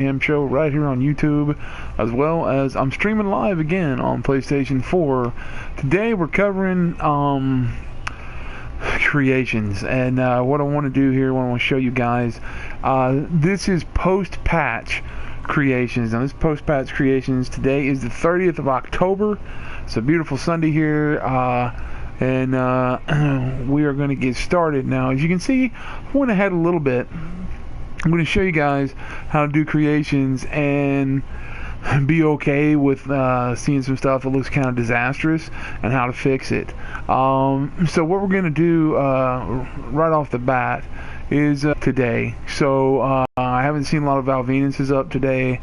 Show right here on YouTube, as well as I'm streaming live again on PlayStation 4. Today we're covering creations, and what I want to do here, what I want to show you guys, this is post-patch creations. Now this post-patch creations, today is the 30th of October. It's a beautiful Sunday here, and we are going to get started now. As you can see, I went ahead a little bit. I'm going to show you guys how to do creations and be okay with seeing some stuff that looks kind of disastrous and how to fix it. So what we're going to do right off the bat is today. So I haven't seen a lot of Val Venuses up today.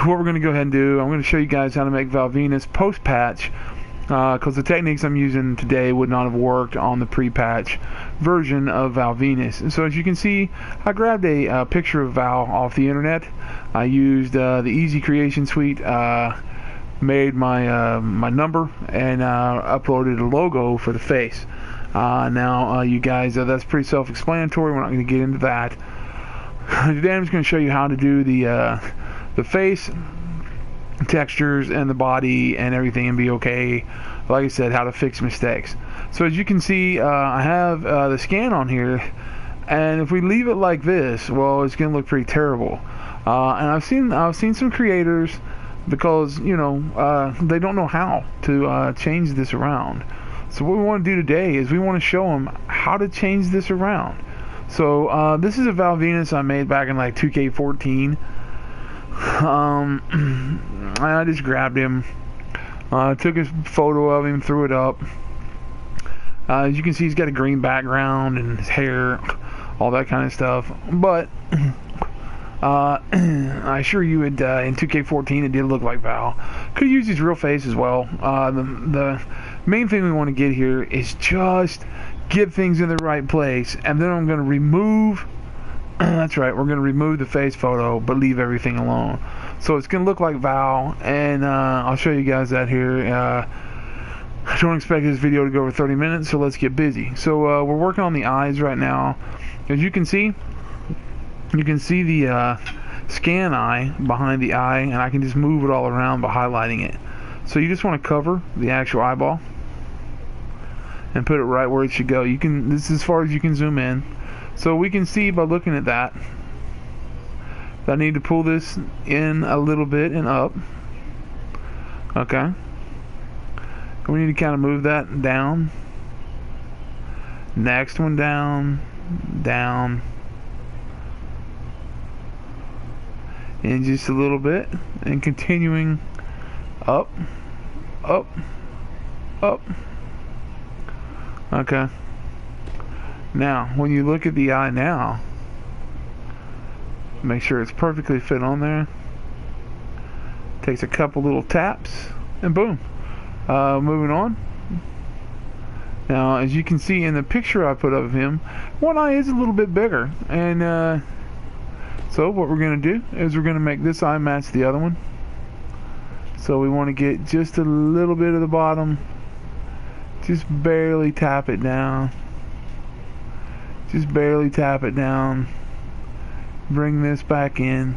What we're going to go ahead and do, I'm going to show you guys how to make Val Venus post-patch, because the techniques I'm using today would not have worked on the pre-patch version of Val Venus. And so as you can see, I grabbed a picture of Val off the internet. I used the Easy Creation Suite, made my my number, and uploaded a logo for the face. Now you guys, that's pretty self-explanatory. We're not going to get into that. Today I'm just going to show you how to do the face, textures, and the body and everything, and be okay. Like I said, how to fix mistakes. So as you can see, I have the scan on here, and if we leave it like this, well, it's gonna look pretty terrible. And I've seen some creators, because you know they don't know how to change this around. So what we want to do today is we want to show them how to change this around. So this is a Val Venus I made back in like 2K14. I just grabbed him, took a photo of him, threw it up. As you can see, he's got a green background and his hair, all that kind of stuff. But I assure you, in 2K14 it did look like Val. Could use his real face as well. The main thing we want to get here is just get things in the right place, and then I'm going to remove. That's right, we're going to remove the face photo, but leave everything alone. So it's going to look like Val, and I'll show you guys that here. I don't expect this video to go over 30 minutes, so let's get busy. So we're working on the eyes right now. As you can see the scan eye behind the eye, and I can just move it all around by highlighting it. So you just want to cover the actual eyeball and put it right where it should go. This is as far as you can zoom in. So we can see by looking at that I need to pull this in a little bit and up. Okay. We need to kind of move that down. Next one down, down. And just a little bit. And continuing up, up, up. Okay. Now, when you look at the eye now, make sure it's perfectly fit on there. Takes a couple little taps, and boom. Moving on. Now, as you can see in the picture I put of him, one eye is a little bit bigger. And so what we're going to do is we're going to make this eye match the other one. So we want to get just a little bit of the bottom. Just barely tap it down. Just barely tap it down. Bring this back in.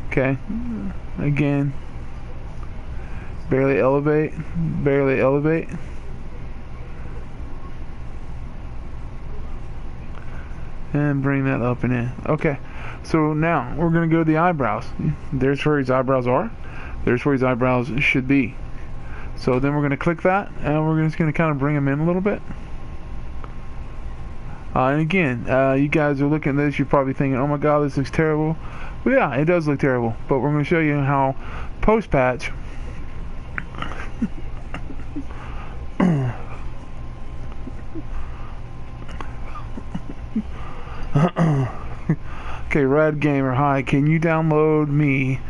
Okay. Again. Barely elevate. Barely elevate. And bring that up and in. Okay. So now we're going to go to the eyebrows. There's where his eyebrows are. There's where his eyebrows should be. So then we're going to click that, and we're just going to kind of bring them in a little bit. And again, you guys are looking at this, you're probably thinking, oh my god, this looks terrible. Well, yeah, it does look terrible, but we're going to show you how post-patch okay, Rad Gamer, hi, can you download me?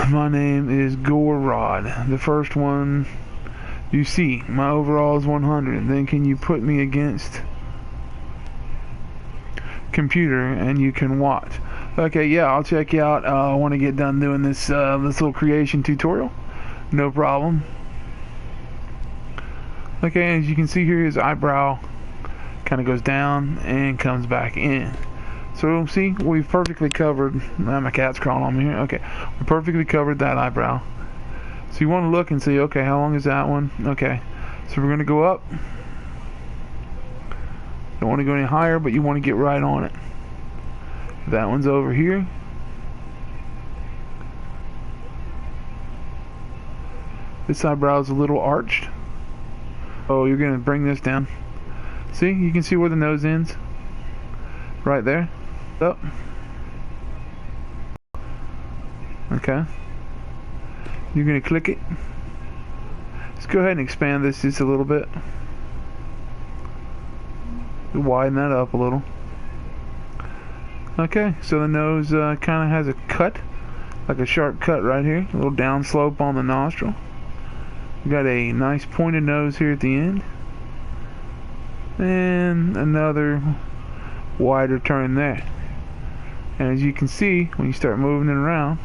My name is Gorod. The first one you see, my overall is 100. Then can you put me against computer and you can watch? Okay, yeah, I'll check you out. I want to get done doing this little creation tutorial. No problem. Okay, as you can see here, his eyebrow kind of goes down and comes back in. So see, we've perfectly covered, my cat's crawling on me here. Okay, we perfectly covered that eyebrow. So you want to look and see, okay, how long is that one? Okay, so we're going to go up. Don't want to go any higher, but you want to get right on it. That one's over here. This eyebrow is a little arched. Oh, you're going to bring this down. See, you can see where the nose ends. Right there. Up. Okay. You're going to click it. Let's go ahead and expand this just a little bit. Widen that up a little. Okay, so the nose kind of has a cut, like a sharp cut right here. A little down slope on the nostril. We got a nice pointed nose here at the end. And another wider turn there. And as you can see, when you start moving it around,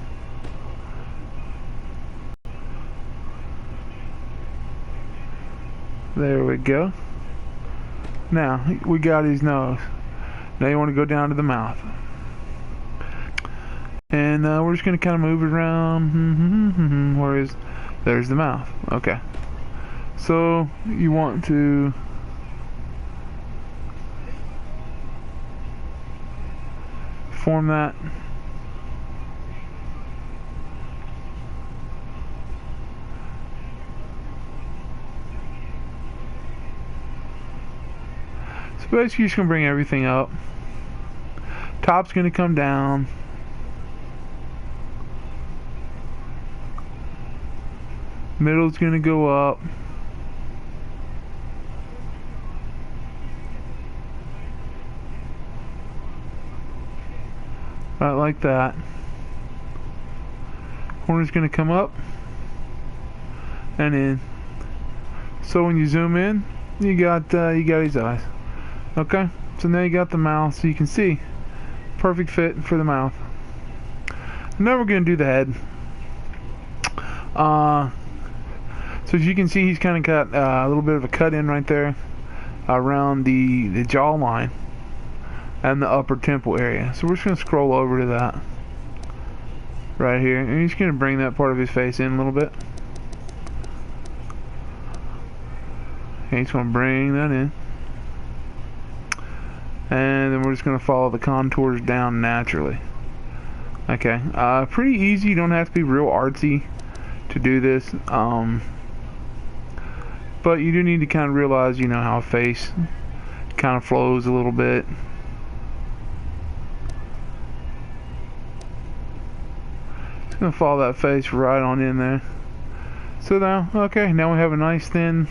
there we go. Now, we got his nose. Now you want to go down to the mouth. And we're just going to kind of move it around. There's the mouth. Okay. So, you want to form that. So basically you're just going to bring everything up. Top's going to come down. Middle's going to go up. Right like that. Corner's going to come up and in. So when you zoom in, you got his eyes. Okay, so now you got the mouth, so you can see perfect fit for the mouth. Now we're going to do the head. So as you can see, he's kind of got a little bit of a cut in right there around the jawline and the upper temple area. So we're just going to scroll over to that right here, and he's going to bring that part of his face in a little bit. Okay, he's going to bring that in. And then we're just going to follow the contours down naturally. Okay, pretty easy. You don't have to be real artsy to do this. But you do need to kind of realize, you know, how a face kind of flows a little bit. Just going to follow that face right on in there. So now, okay, now we have a nice thin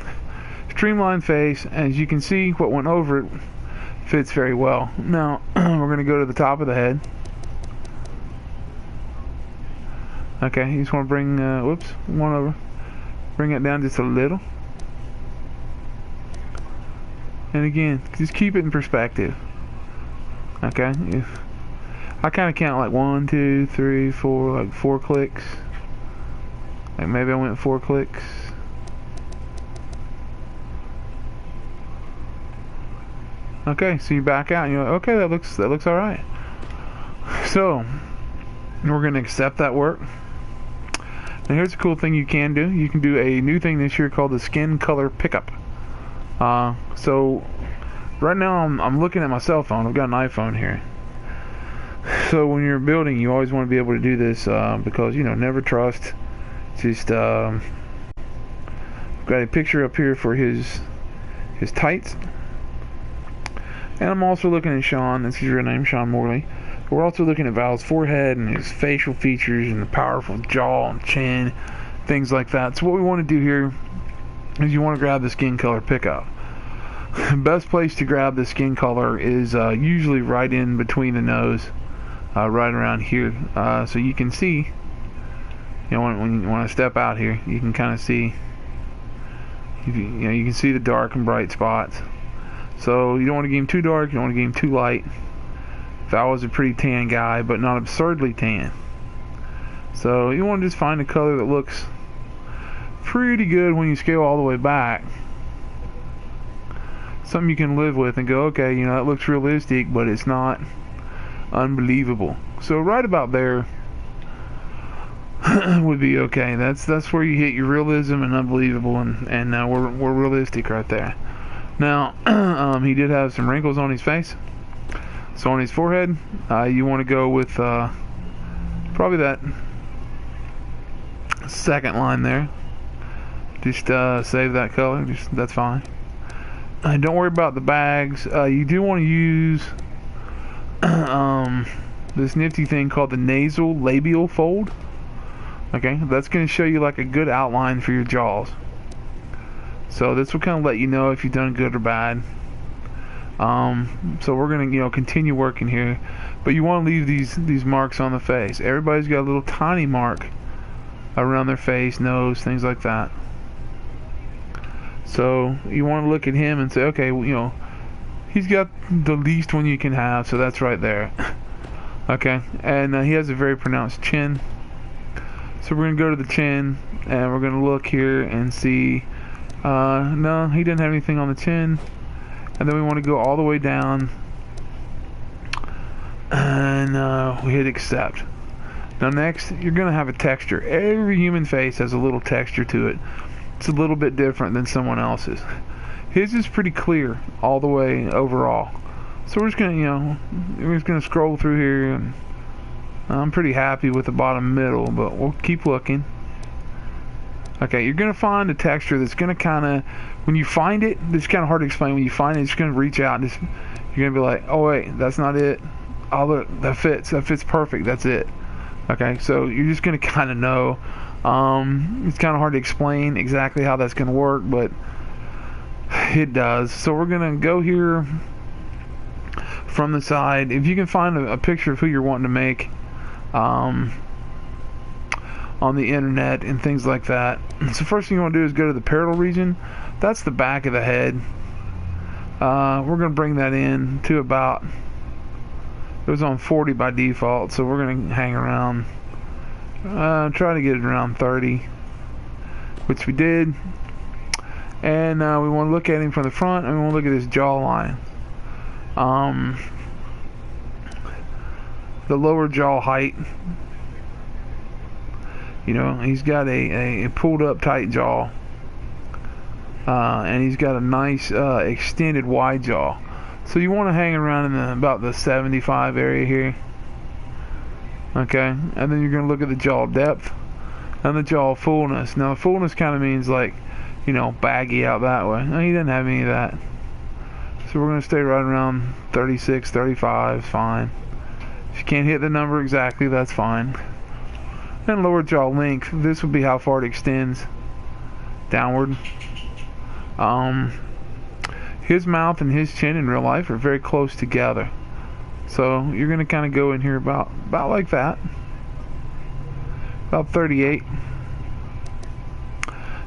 streamlined face. As you can see, what went over it fits very well. Now we're going to go to the top of the head. Okay, you just want to bring whoops, one over, bring it down just a little, and again, just keep it in perspective. Okay, if I kind of count like 1, 2, 3, 4, like 4 clicks, like maybe I went 4 clicks. Okay, so you back out and you're like, okay, that looks all right. So we're going to accept that work. And here's a cool thing you can do. You can do a new thing this year called the skin color pickup. So right now I'm looking at my cell phone. I've got an iPhone here. So when you're building, you always want to be able to do this because, you know, never trust. Just got a picture up here for his tights. And I'm also looking at Sean. That's his real name, Sean Morley. We're also looking at Val's forehead and his facial features and the powerful jaw and chin, things like that. So what we want to do here is you want to grab the skin color pickup. Best place to grab the skin color is usually right in between the nose, right around here. So you can see, you know, when I step out here, you can kind of see, you can see the dark and bright spots. So you don't want to get him too dark, you don't want to get him too light. Val was a pretty tan guy, but not absurdly tan. So you want to just find a color that looks pretty good when you scale all the way back. Something you can live with and go, okay, you know, that looks realistic, but it's not unbelievable. So right about there would be okay. That's where you hit your realism and unbelievable, and we're realistic right there. Now he did have some wrinkles on his face, so on his forehead you want to go with probably that second line there. Just save that color. That's fine. Don't worry about the bags. You do want to use this nifty thing called the nasal labial fold. Okay, that's going to show you like a good outline for your jaws. So this will kind of let you know if you've done good or bad. So we're going to continue working here, but you want to leave these marks on the face. Everybody's got a little tiny mark around their face, nose, things like that. So you want to look at him and say, okay, he's got the least one you can have, so that's right there. Okay, and he has a very pronounced chin. So we're going to go to the chin, and we're going to look here and see, no, he didn't have anything on the chin. And then we want to go all the way down, and we hit accept. Now next, you're going to have a texture. Every human face has a little texture to it. It's a little bit different than someone else's. His is pretty clear all the way overall. So we're just gonna scroll through here, and I'm pretty happy with the bottom middle, but we'll keep looking. Okay, you're gonna find a texture that's gonna when you find it, it's kind of hard to explain. When you find it, it's gonna reach out and you're gonna be like, oh wait, that's not it. Oh look, that fits perfect. That's it. Okay, so you're just gonna kind of know. It's kind of hard to explain exactly how that's going to work, but it does. So we're going to go here from the side. If you can find a picture of who you're wanting to make on the internet and things like that. So first thing you want to do is go to the parietal region. That's the back of the head. We're going to bring that in to about, it was on 40 by default, so we're going to hang around. Try to get it around 30, which we did. And we want to look at him from the front, and we want to look at his jawline. The lower jaw height. He's got a pulled up tight jaw. And he's got a nice extended wide jaw. So you want to hang around in about the 75 area here. Okay, and then you're going to look at the jaw depth and the jaw fullness. Now, fullness kind of means like, baggy out that way. No, he didn't have any of that. So we're going to stay right around 36, 35, fine. If you can't hit the number exactly, that's fine. And lower jaw length, this would be how far it extends downward. His mouth and his chin in real life are very close together. So you're going to kind of go in here about like that. About 38.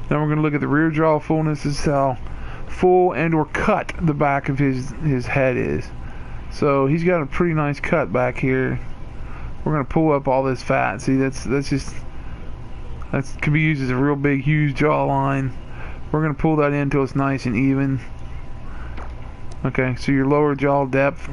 Then we're going to look at the rear jaw fullness. This is how full and or cut the back of his head is. So he's got a pretty nice cut back here. We're going to pull up all this fat. See, that could be used as a real big, huge jawline. We're going to pull that in until it's nice and even. Okay, so your lower jaw depth.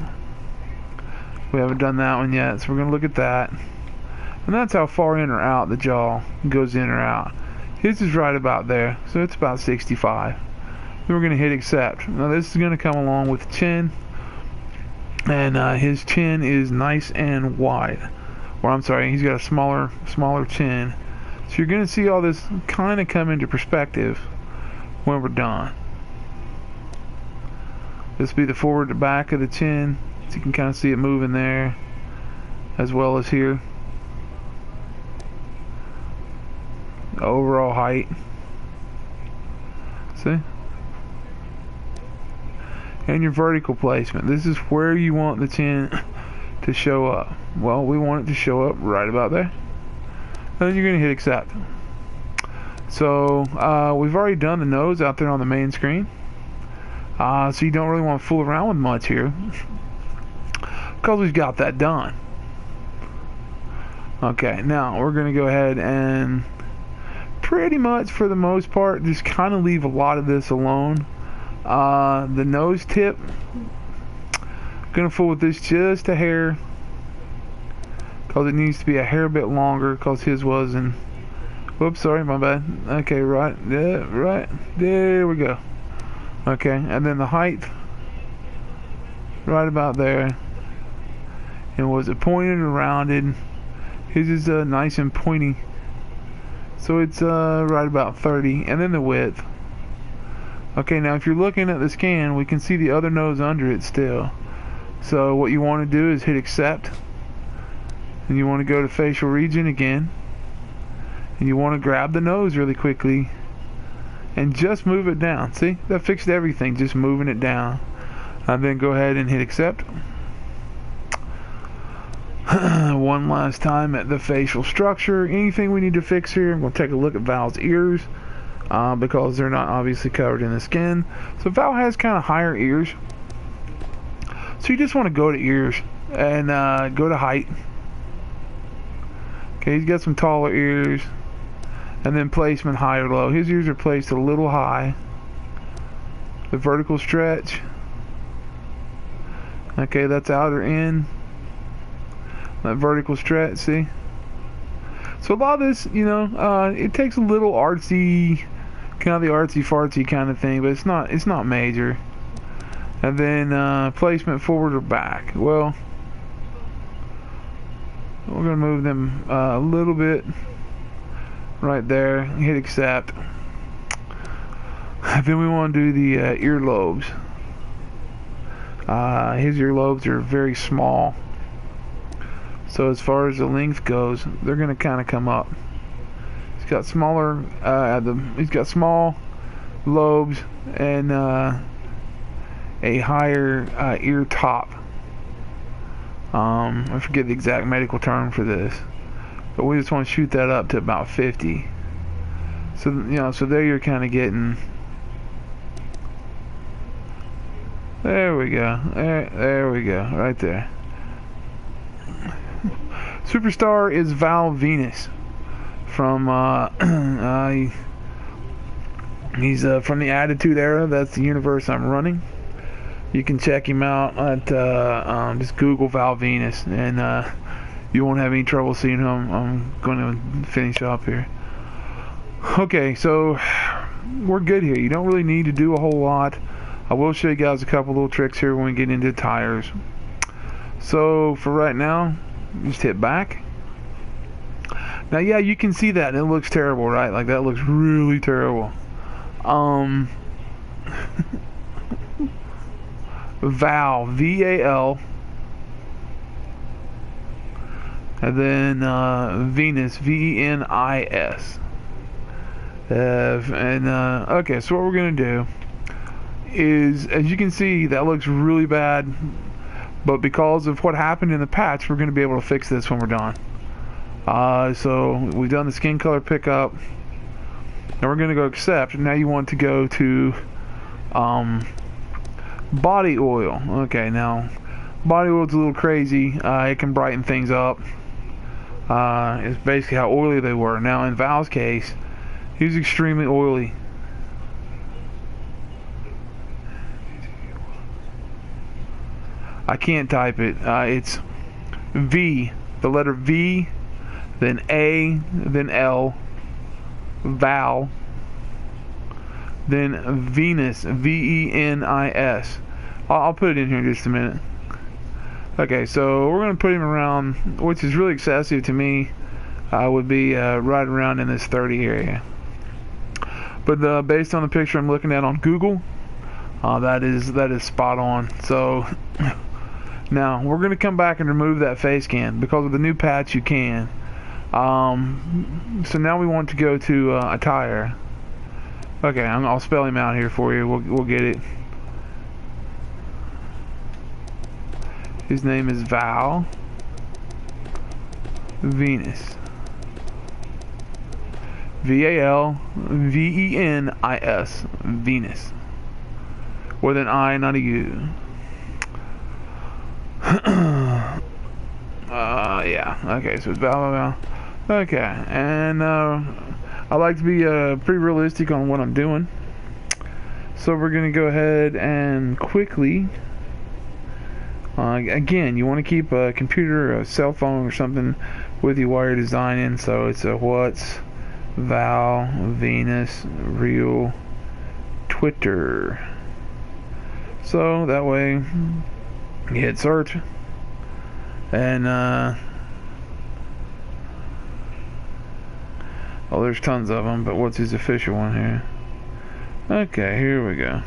We haven't done that one yet, so we're going to look at that. And that's how far in or out the jaw goes in or out. His is right about there, so it's about 65. Then we're going to hit accept. Now this is going to come along with the chin. And his chin is nice and wide. Or I'm sorry, he's got a smaller chin. So you're going to see all this kind of come into perspective when we're done. This will be the forward to back of the chin. So you can kind of see it moving there, as well as here. The overall height. See? And your vertical placement. This is where you want the chin to show up. Well, we want it to show up right about there. And then you're going to hit accept. So we've already done the nose out there on the main screen. So you don't really want to fool around with much here, because we've got that done. Okay, now we're going to go ahead and pretty much for the most part just kind of leave a lot of this alone. The nose tip, gonna fool with this just a hair. because it needs to be a hair bit longer, because his wasn't. Whoops, sorry, my bad. Okay, right, yeah, right, there we go. Okay, and then the height, right about there. And was it pointed or rounded? His is nice and pointy, so it's right about 30. And then the width. Okay, now if you're looking at the scan, we can see the other nose under it still. So what you want to do is hit accept, and you want to go to facial region again, and you want to grab the nose really quickly and just move it down. See, that fixed everything, just moving it down. And then go ahead and hit accept. One last time at the facial structure. Anything we need to fix here? I'm going to take a look at Val's ears, because they're not obviously covered in the skin. So Val has kind of higher ears, so you just want to go to ears and go to height. Okay, he's got some taller ears, and then placement high or low. His ears are placed a little high. The vertical stretch. Okay, that's outer in. That vertical stretch, see? So a lot of this, you know, it takes a little artsy, kind of the artsy-fartsy kind of thing, but it's not major. And then placement forward or back. Well, we're gonna move them a little bit right there. Hit accept. Then we want to do the earlobes. His earlobes are very small, so as far as the length goes, they're gonna kind of come up. He's got smaller, he's got small lobes and a higher ear top. I forget the exact medical term for this, but we just want to shoot that up to about 50. So you know, so there you're kind of getting. There we go. There we go. Right there. Superstar is Val Venis from he's from the Attitude Era. That's the universe I'm running. You can check him out at just Google Val Venis, and you won't have any trouble seeing him. I'm going to finish up here. Okay, so we're good here. You don't really need to do a whole lot. I will show you guys a couple little tricks here when we get into tires. So for right now, just hit back. Now, yeah, you can see that, and it looks terrible, right? Like, that looks really terrible. Val, V-A-L, and then Venis, V-E-N-I-S. Okay, so what we're going to do is, as you can see, that looks really bad, but because of what happened in the patch, we're going to be able to fix this when we're done. So we've done the skin color pickup. Now we're going to go accept. Now you want to go to body oil. Okay, now body oil is a little crazy. It can brighten things up. It's basically how oily they were. Now in Val's case, he's extremely oily. I can't type it. It's V, the letter V, then A, then L, Val, then Venis, V-E-N-I-S. I'll put it in here in just a minute. Okay, so we're going to put him around, which is really excessive to me, would be right around in this 30 area. But based on the picture I'm looking at on Google, that is spot on. So now we're going to come back and remove that face can, because of the new patch you can. So now we want to go to attire. Okay, I'll spell him out here for you. We'll get it. His name is Val Venis. V-A-L-V-E-N-I-S. Venis. With an I, not a U. Yeah. Okay, so it's Val. Okay, and I like to be pretty realistic on what I'm doing. So we're going to go ahead and quickly Again, you want to keep a computer, a cell phone, or something with you while you're designing. So it's a what's Val Venus real Twitter. So that way you hit search, and oh, there's tons of them, but what's his official one here? Okay, here we go.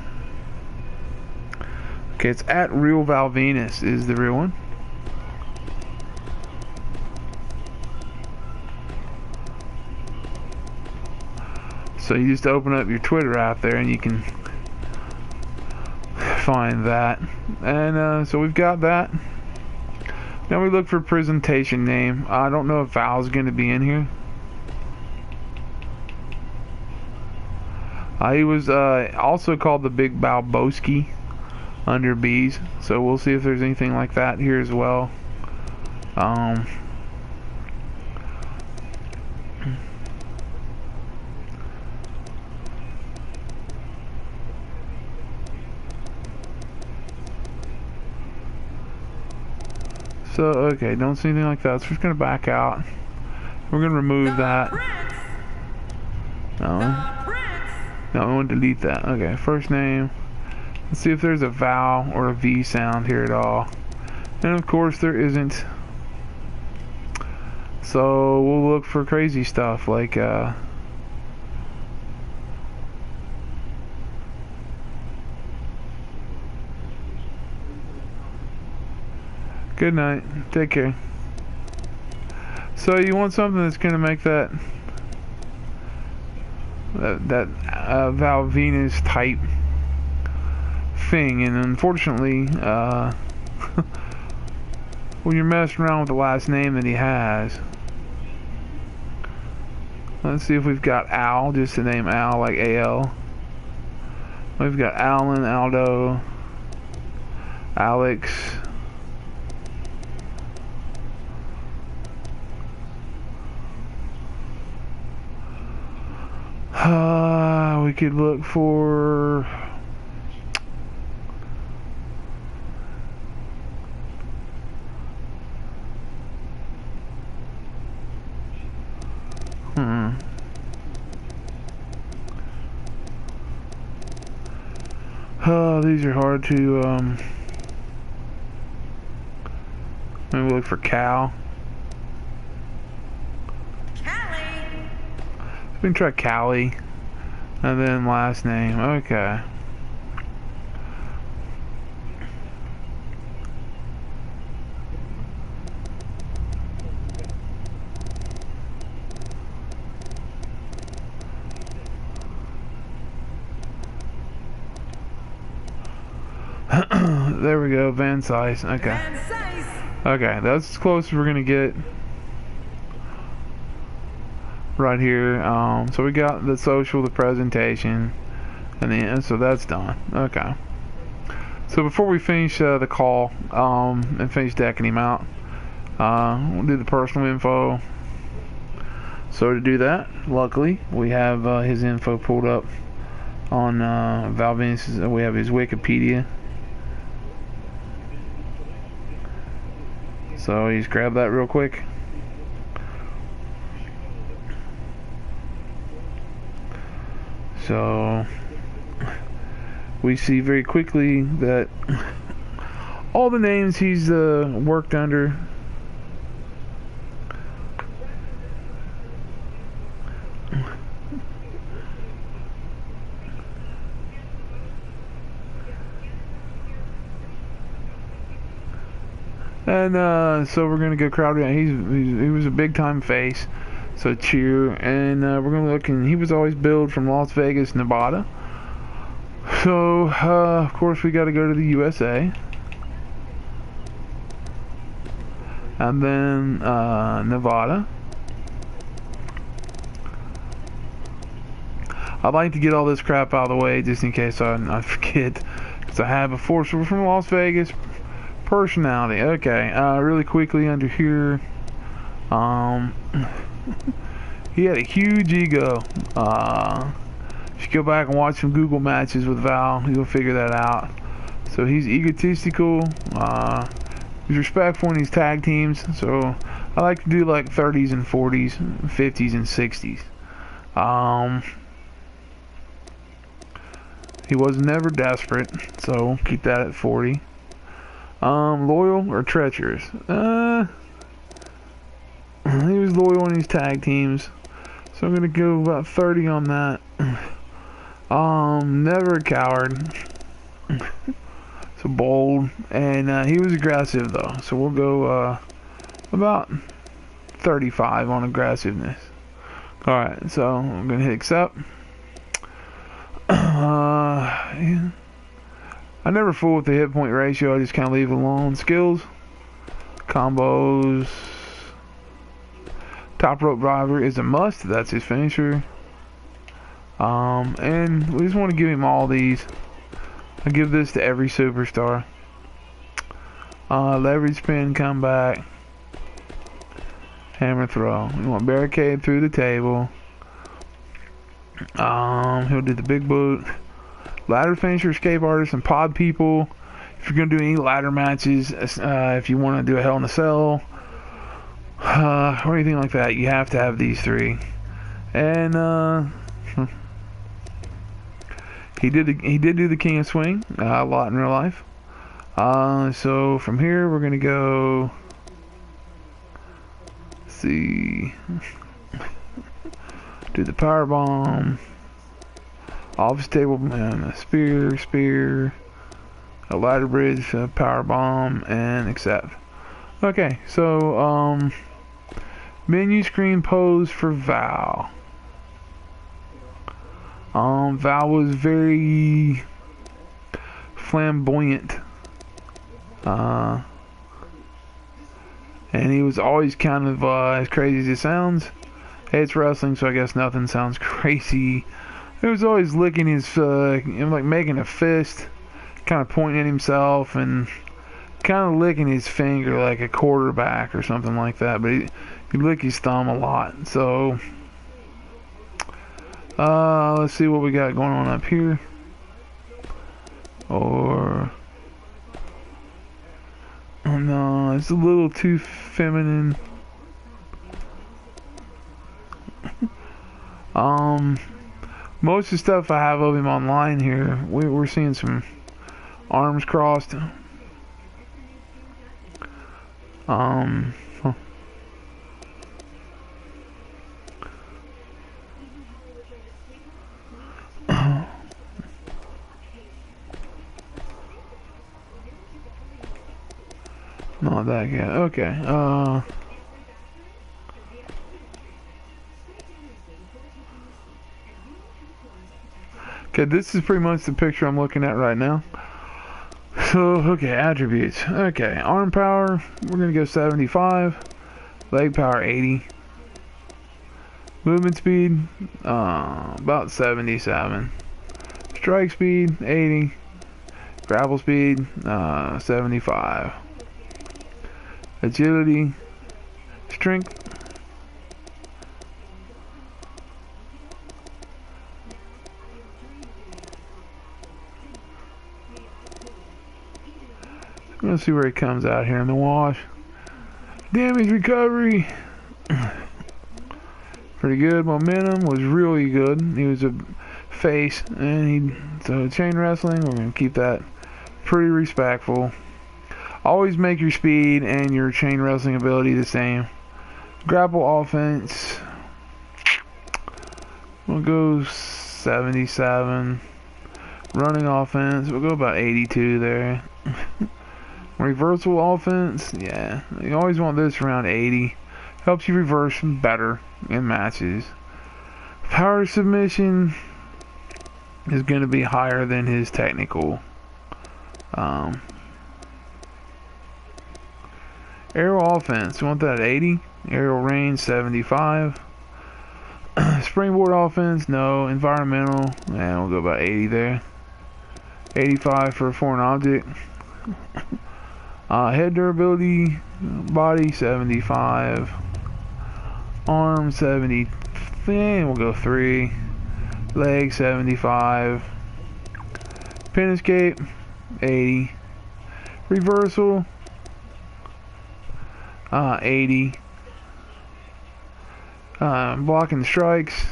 Okay, it's at Real Val Venus is the real one. So you just open up your Twitter app there and you can find that. And so we've got that. Now we look for presentation name. I don't know if Val's going to be in here. He was also called the Big Balboski under B's. So we'll see if there's anything like that here as well. So, okay, don't see anything like that. So we're just going to back out. We're going to remove that. No, we want to delete that. Okay, first name. Let's see if there's a vowel or a V sound here at all. And of course there isn't. So we'll look for crazy stuff like good night. Take care. So you want something that's going to make that Val Venus type thing, and unfortunately when you're messing around with the last name that he has, let's see if we've got Al, just the name Al, like A-L. We've got Alan, Aldo, Alex, we could look for these are hard to maybe look for Cal. We can try Callie, and then last name. Okay. There we go, Van Sice. Okay. Okay, that's as close as we're gonna get. Right here, so we got the social, the presentation, and then so that's done. Okay. So before we finish the call and finish decking him out, we'll do the personal info. So to do that, luckily we have his info pulled up on Val Venus. We have his Wikipedia. So you just grab that real quick. So we see very quickly that all the names he's worked under and so we're gonna go crowd around. He was a big time face. So cheer, and we're gonna look, and he was always billed from Las Vegas, Nevada. So of course we got to go to the USA, and then Nevada. I'd like to get all this crap out of the way just in case I forget, because I have before. So we're from Las Vegas. Personality. Okay. Really quickly under here. He had a huge ego. If you go back and watch some Google matches with Val, you'll figure that out. So he's egotistical. He's respectful in these tag teams, so I like to do like 30s and 40s, 50s and 60s. He was never desperate, so keep that at 40. Loyal or treacherous? He was loyal in these tag teams, so I'm gonna go about 30 on that. Never a coward. So bold, and he was aggressive though, so we'll go about 35 on aggressiveness. Alright, so I'm gonna hit accept. Yeah. I never fool with the hit point ratio, I just kind of leave it alone. Skills, combos, top rope driver is a must, that's his finisher. And we just want to give him all these. I give this to every superstar. Leverage spin, comeback, hammer throw. We want barricade through the table. He'll do the big boot. Ladder finisher, escape artist, and pod people. If you're gonna do any ladder matches, if you want to do a Hell in a Cell, or anything like that, you have to have these three. And he did do the King of Swing a lot in real life. So from here we're gonna go. Let's see. Do the power bomb. Office table, and a spear, a ladder bridge, a power bomb, and accept. Okay, so menu screen pose for Val. Val was very flamboyant, and he was always kind of as crazy as it sounds. Hey, it's wrestling, so I guess nothing sounds crazy. He was always licking his, like making a fist, kind of pointing at himself, and kind of licking his finger like a quarterback or something like that. But he licked his thumb a lot. So, let's see what we got going on up here. Or, oh no, it's a little too feminine. Most of the stuff I have of him online here, we're seeing some arms crossed. Huh. Not that guy. Okay. Okay, this is pretty much the picture I'm looking at right now. So, okay, attributes. Okay, arm power, we're going to go 75. Leg power, 80. Movement speed, about 77. Strike speed, 80. Grapple speed, 75. Agility, strength, let's see where he comes out here in the wash. Damage recovery, pretty good. Momentum was really good. He was a face, and so chain wrestling, we're gonna keep that pretty respectful. Always make your speed and your chain wrestling ability the same. Grapple offense, we'll go 77. Running offense, we'll go about 82 there. Reversal offense, yeah, you always want this around 80. Helps you reverse better in matches. Power submission is going to be higher than his technical. Aerial offense, you want that at 80. Aerial range, 75. Springboard offense, no. Environmental, and we'll go about 80 there. 85 for a foreign object. Head durability, body 75. Arm 70, and we'll go 3. Leg 75. Pin escape 80. Reversal 80. Blocking strikes.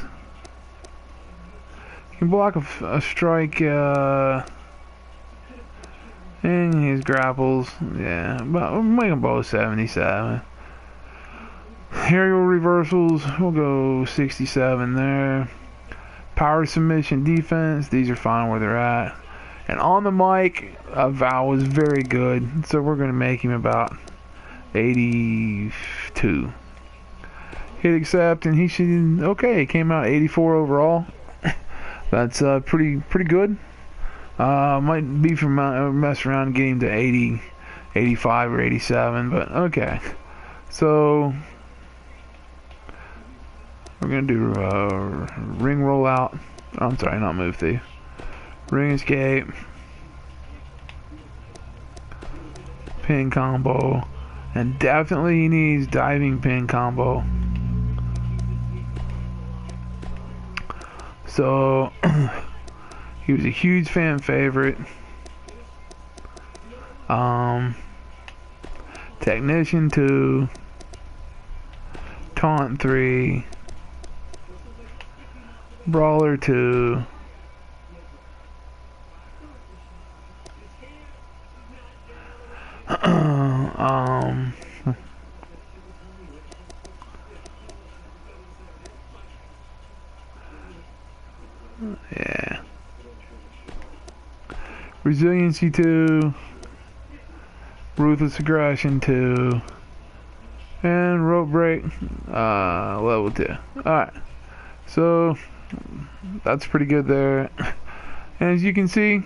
You can block a strike, and his grapples, yeah, but we'll make them both 77. Aerial reversals, we'll go 67 there. Power submission defense, these are fine where they're at. And on the mic, Val was very good, so we're going to make him about 82. Hit accept, and he should, okay, it came out 84 overall. That's pretty good. Might be from mess around and get him to 80, 85 or 87, but okay. So we're gonna do ring rollout. Oh, I'm sorry, not move thief. Ring escape. Pin combo. And definitely he needs diving pin combo. So he was a huge fan favorite. Technician 2, Taunt 3, Brawler 2, yeah. Resiliency 2, Ruthless Aggression 2, and Rope Break level 2. Alright, so that's pretty good there. And as you can see,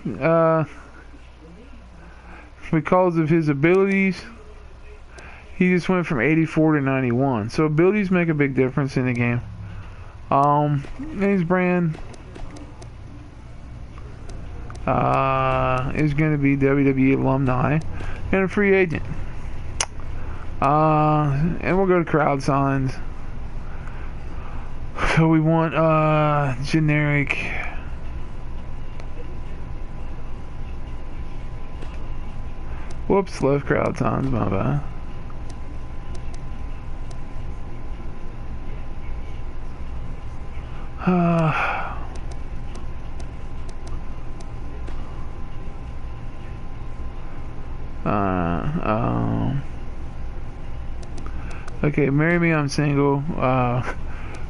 because of his abilities, he just went from 84 to 91. So abilities make a big difference in the game. His brand is going to be WWE alumni and a free agent. And we'll go to crowd signs. So we want generic. Whoops, left crowd signs, my bad. Okay, Marry Me, I'm Single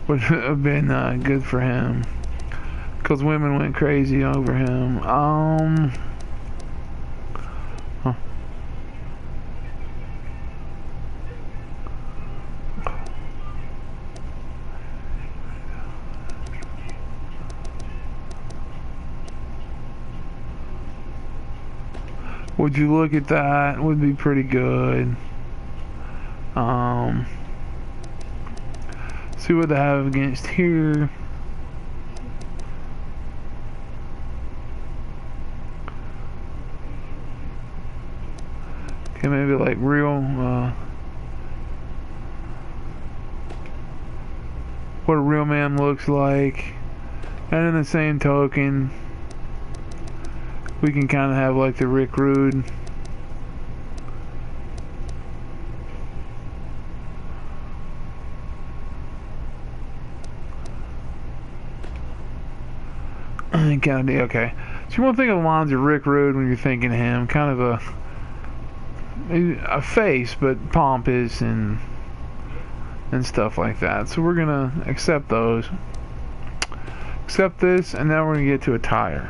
would have been good for him, because women went crazy over him. Would you look at that? Would be pretty good. See what they have against here. Okay, maybe like real, what a real man looks like. And in the same token, we can kind of have like the Rick Rude. Kind of, okay. So you want to think of the lines of Rick Rude when you're thinking of him. Kind of a face, but pompous and stuff like that. So we're gonna accept those. Accept this, and now we're gonna get to attire.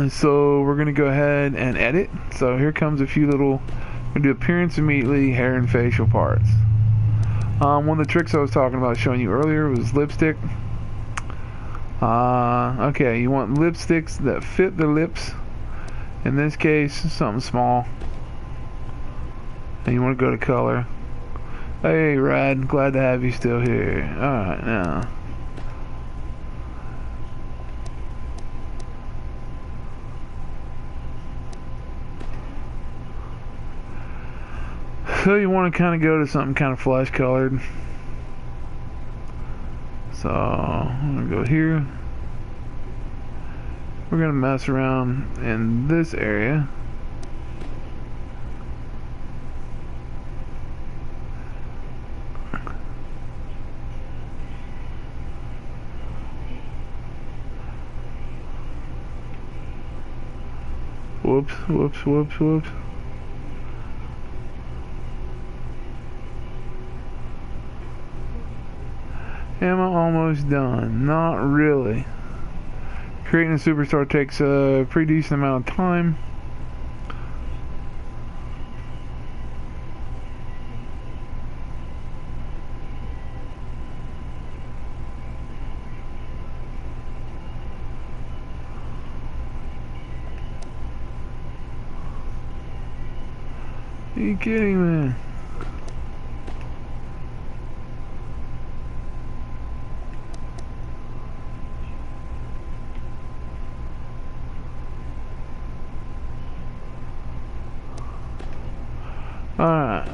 So we're gonna go ahead and edit. So here comes a few little. We're gonna do appearance immediately, hair and facial parts. One of the tricks I was talking about showing you earlier was lipstick. Okay, you want lipsticks that fit the lips. In this case, something small. And you want to go to color. Hey, Rad, glad to have you still here. Alright, now. So you want to kind of go to something kind of flesh colored. So I'm going to go here. We're going to mess around in this area. Whoops, whoops, whoops, whoops. Am I almost done? Not really. Creating a superstar takes a pretty decent amount of time. Are you kidding me? Alright.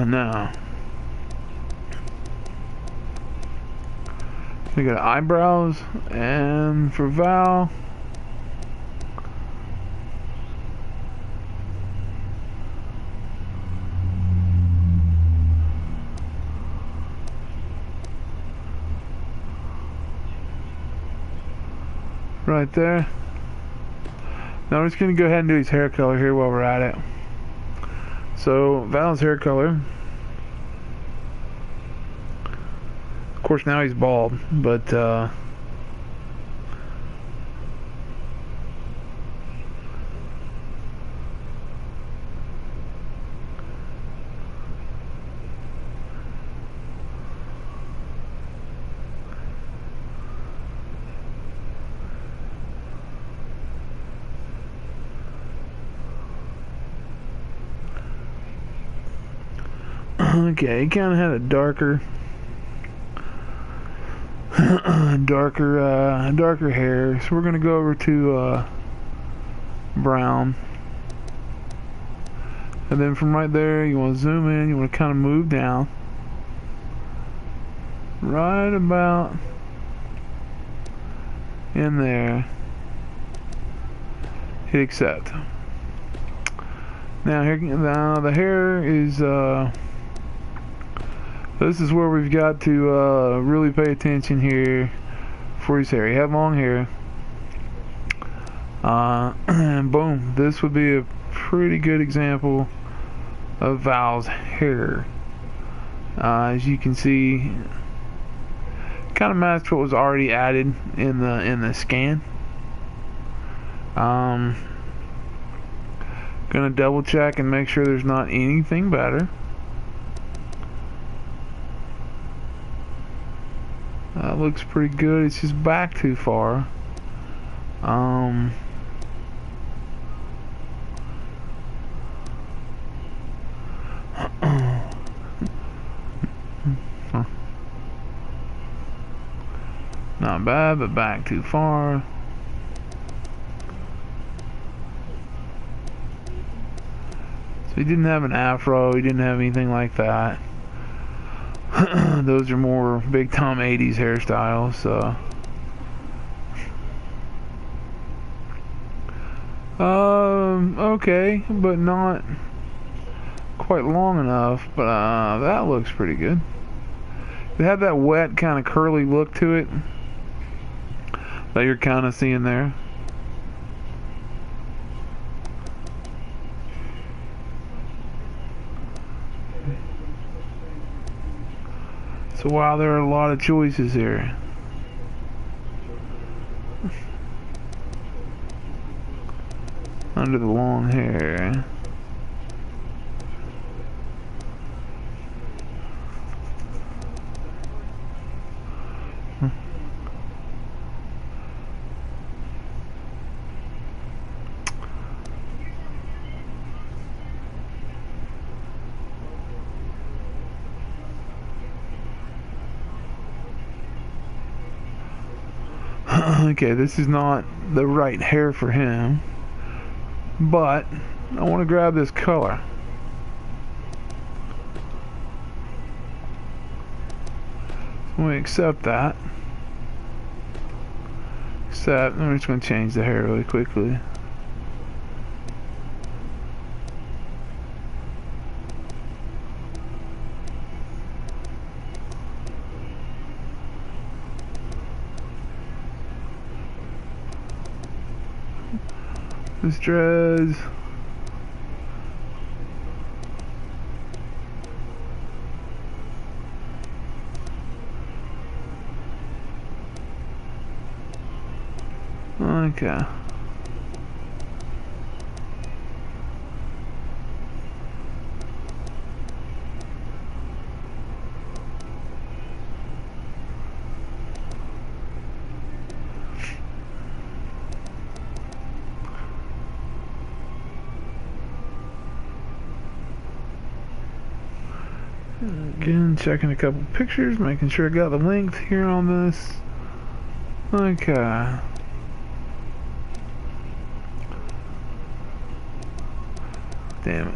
Now. We got eyebrows, and for Val. Right there. Now we're just going to go ahead and do his hair color here while we're at it. So, Val's hair color. Of course, now he's bald, but okay, he kind of had a darker darker hair, so we're gonna go over to brown, and then from right there you want to zoom in, you want to kind of move down right about in there, hit accept. Now here, now the hair is this is where we've got to really pay attention here for his hair. He had long hair. And boom, this would be a pretty good example of Val's hair. As you can see, kind of matched what was already added in the scan. Gonna double check and make sure there's not anything better. That looks pretty good. It's just back too far. Not bad, but back too far. So he didn't have an afro. He didn't have anything like that. Those are more big time 80s hairstyles, so okay, but not quite long enough, but that looks pretty good. It had that wet kind of curly look to it that you're kind of seeing there. So wow, there are a lot of choices here. Under the long hair. Okay, this is not the right hair for him, but I want to grab this color. So we accept that. Except, I'm just going to change the hair really quickly. This dreads. Okay. Again, checking a couple pictures, making sure I got the length here on this. Okay. Damn it.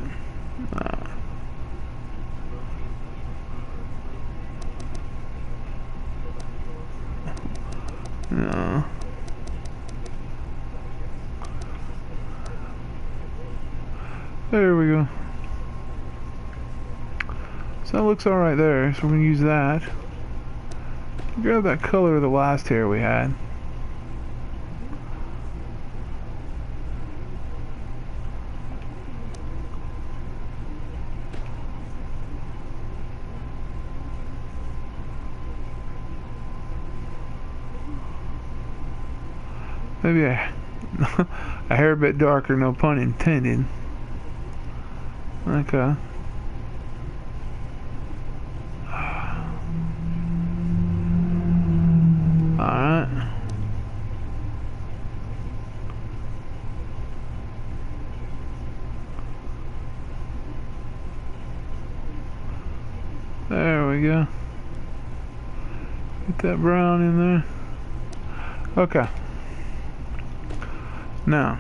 No. There we go. So that looks alright there, so we're going to use that. Grab that color of the last hair we had. Maybe a hair bit darker, no pun intended. Okay. Alright. There we go. Get that brown in there. Okay. Now.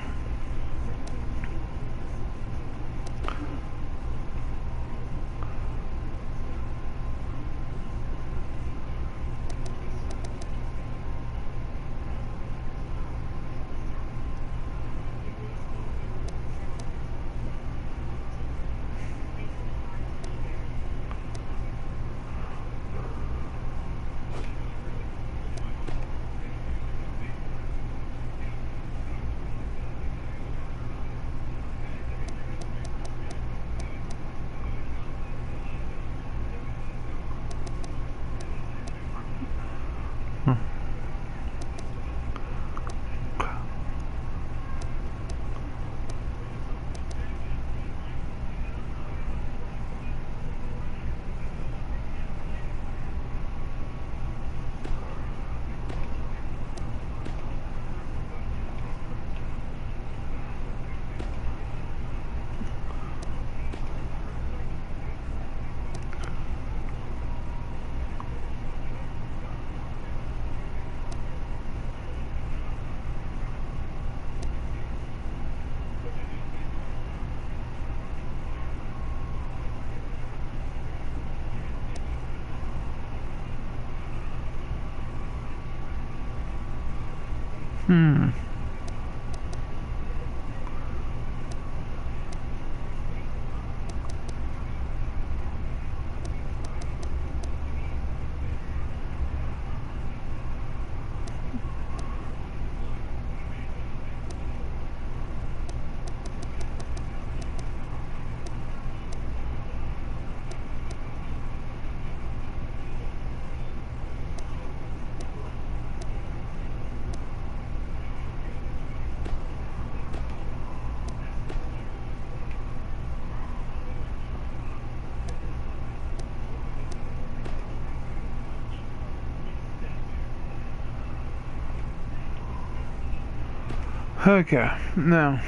Okay, now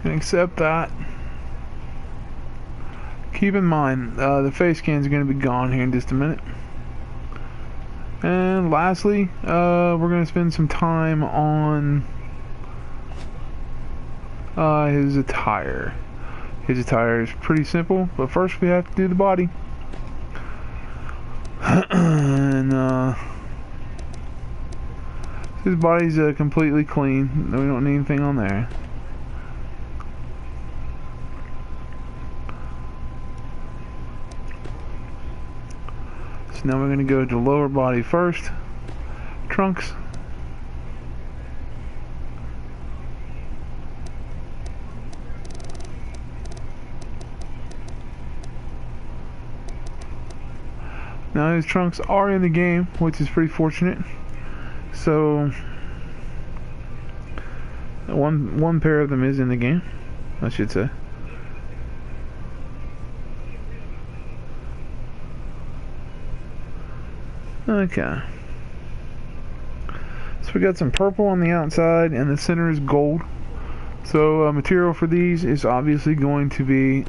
accept that. Keep in mind, the face scans are going to be gone here in just a minute. And lastly, we're going to spend some time on his attire. His attire is pretty simple, but first we have to do the body. And his body's completely clean. We don't need anything on there. So now we're going to go to lower body first. Trunks. Now his trunks are in the game, which is pretty fortunate. So one pair of them is in the game, I should say. Okay. So we got some purple on the outside, and the center is gold. So material for these is obviously going to be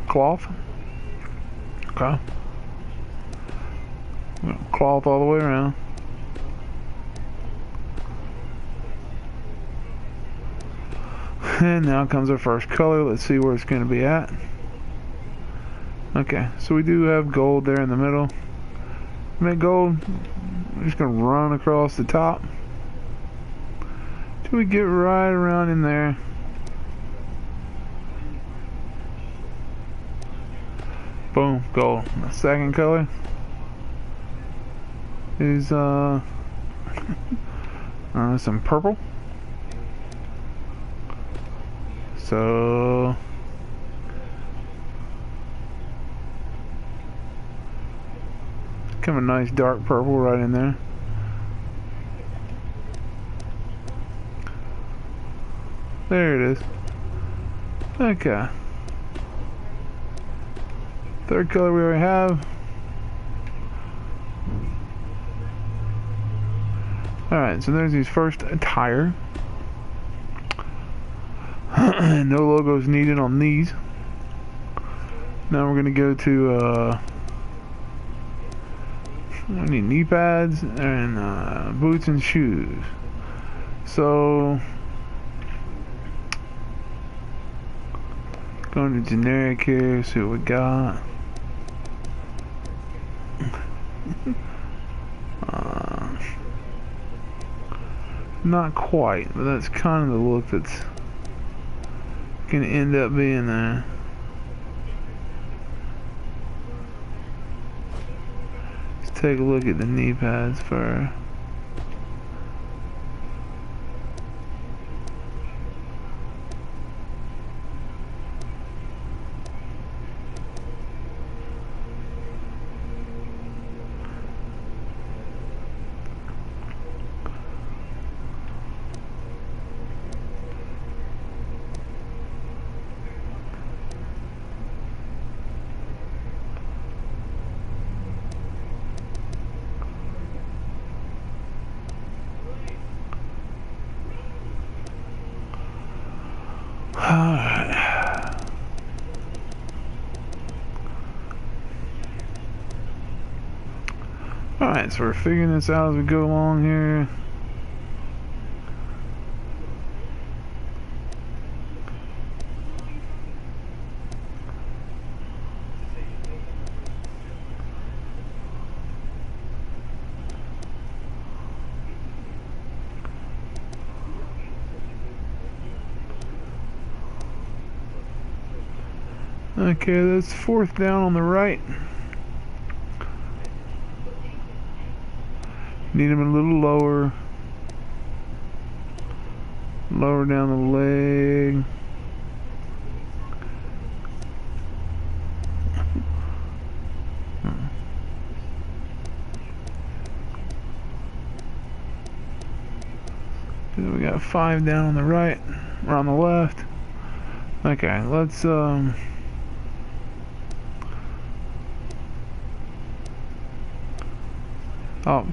cloth. Okay. Cloth all the way around. And now comes our first color. Let's see where it's going to be at. Okay, so we do have gold there in the middle. Make gold. We're just going to run across the top till we get right around in there. Boom, gold. The second color is some purple. So kind of a nice dark purple right in there. There it is. Okay. Third color we already have. Alright, so there's his first attire. No logos needed on these. Now we're going to go to we need knee pads and boots and shoes. So going to generic here, see what we got. Not quite, but that's kind of the look that's gonna end up being there. Let's take a look at the knee pads first. Alright, so we're figuring this out as we go along here. Okay, that's fourth down on the right. Need him a little lower. Lower down the leg. We got 5 down on the right, or on the left. Okay, let's oh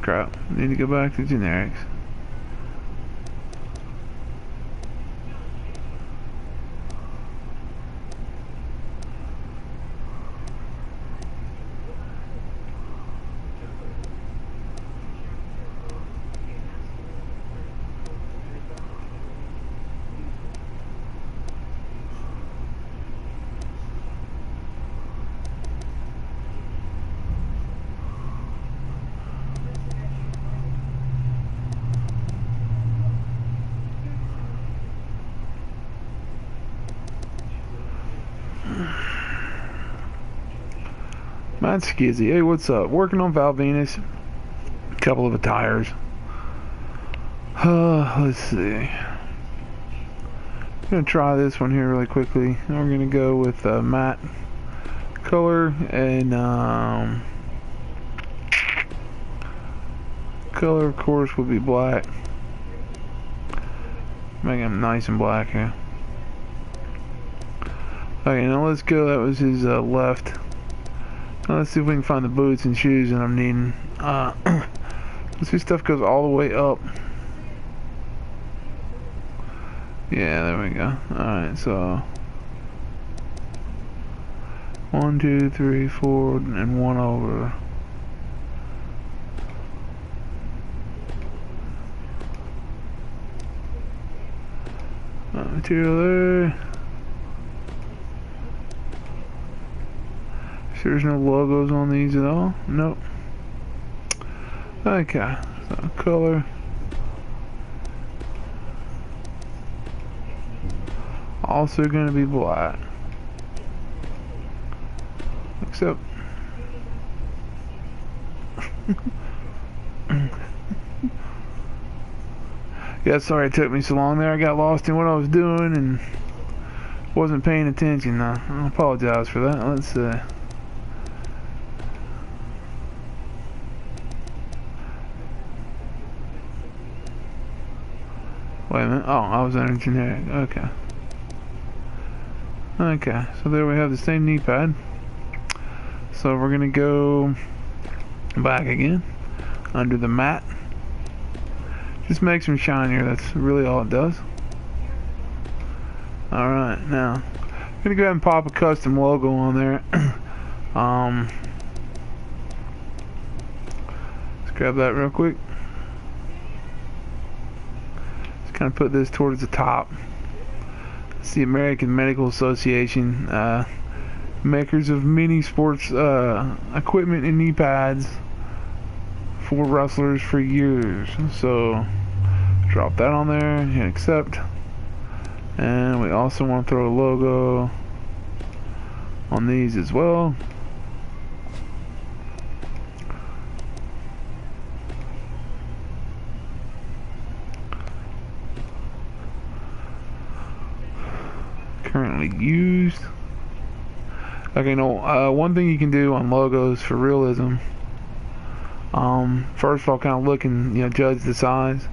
crap, need to go back to generics. Matt Skizzy, hey, what's up? Working on Val Venus. Couple of tires. Let's see. I'm gonna try this one here really quickly. We're gonna go with matte color and color, of course, would be black. Make him nice and black here. Okay, now let's go. That was his left. Now let's see if we can find the boots and shoes that I'm needing. Let's see, stuff goes all the way up. Yeah, there we go. Alright, so 1, 2, 3, 4, and 1 over. Material there. So there's no logos on these at all? Nope. Okay, so color. Also gonna be black. Except yeah, sorry it took me so long there. I got lost in what I was doing and wasn't paying attention. I apologize for that. Let's wait a minute. Oh, I was under generic. Okay. Okay, so there we have the same knee pad. So we're gonna go back again under the mat. Just makes them shinier. That's really all it does. Alright, now I'm gonna go ahead and pop a custom logo on there. Let's grab that real quick. Just kind of put this towards the top. It's the American Medical Association, makers of many sports equipment and knee pads for wrestlers for years. So drop that on there, hit accept, and we also want to throw a logo on these as well. Currently used. Okay, no, one thing you can do on logos for realism, first of all, kind of look and, you know, judge the size.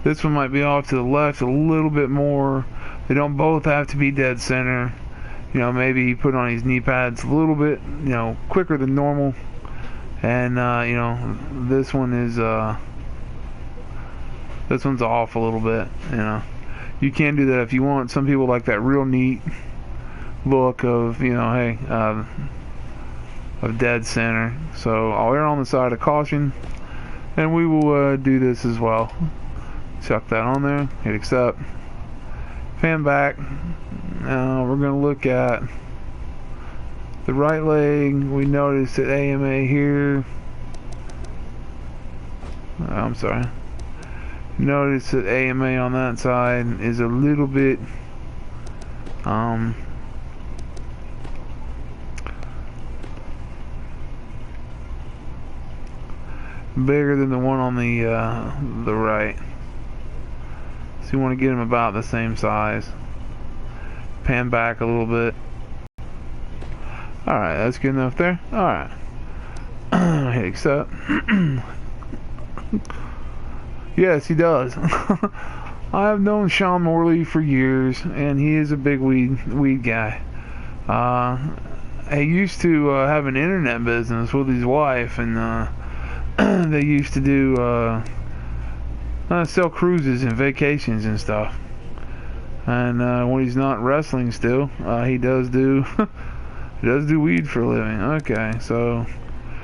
This one might be off to the left a little bit more. They don't both have to be dead center. You know, maybe you put on these knee pads a little bit, you know, quicker than normal. And, you know, this one is, this one's off a little bit, you know. You can do that if you want. Some people like that real neat look of, you know, hey, of dead center. So I'll err on the side of caution, and we will do this as well. Chuck that on there, hit accept, fan back. Now we're going to look at the right leg. We notice that AMA here, I'm sorry, notice that AMA on that side is a little bit bigger than the one on the right. So you want to get them about the same size. Pan back a little bit. Alright, that's good enough there. Alright. Hit accept. Yes, he does. I have known Sean Morley for years, and he is a big weed guy. He used to have an internet business with his wife, and they used to do sell cruises and vacations and stuff. And when he's not wrestling still, he does do he does do weed for a living. Okay, so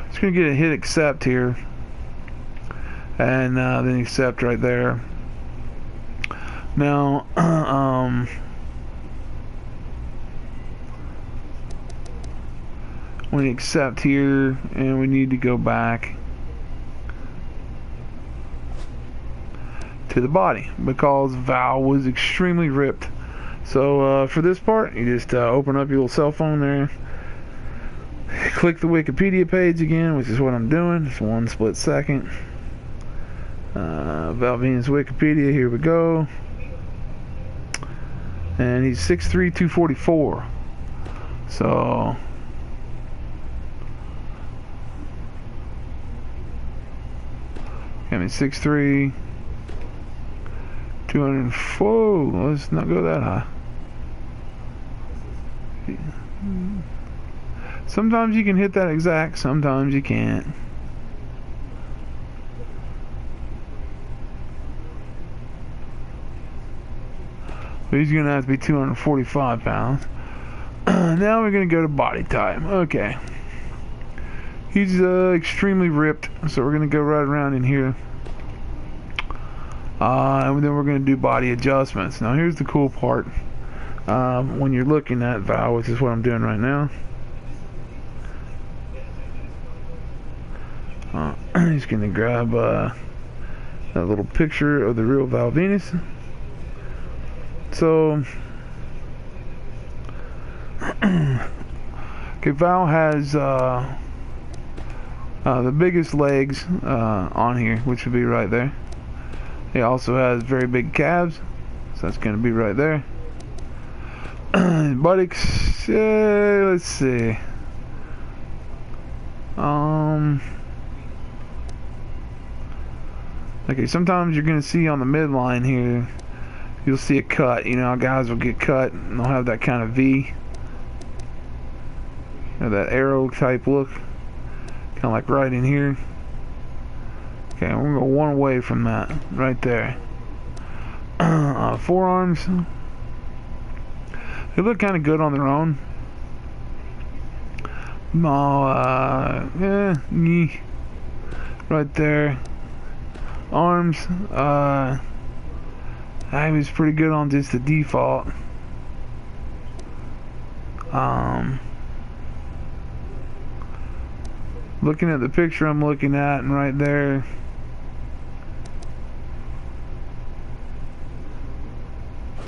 just gonna get a hit accept here. And then accept right there. Now, we accept here, and we need to go back to the body because Val was extremely ripped. So for this part, you just open up your little cell phone there, Click the Wikipedia page again, which is what I'm doing. It's 1 split second. Val Venis Wikipedia, here we go. And he's 6'3", 244. So I mean 6'3", 204. Let's not go that high. Sometimes you can hit that exact, sometimes you can't. But he's gonna have to be 245 pounds. Now we're gonna go to body type. Okay. He's extremely ripped, so we're gonna go right around in here. And then we're gonna do body adjustments. Now here's the cool part. When you're looking at Val, which is what I'm doing right now. He's gonna grab that little picture of the real Val Venis. So, okay, Val has the biggest legs on here, which would be right there. He also has very big calves, so that's going to be right there. Buttocks, let's see. Okay, sometimes you're going to see on the midline here, you'll see a cut. You know how guys will get cut and they'll have that kind of V, or that arrow type look, kind of like right in here. Okay, we're gonna go one away from that, right there. Forearms, they look kind of good on their own. Right there. Arms, I was pretty good on just the default. Looking at the picture I'm looking at, and right there,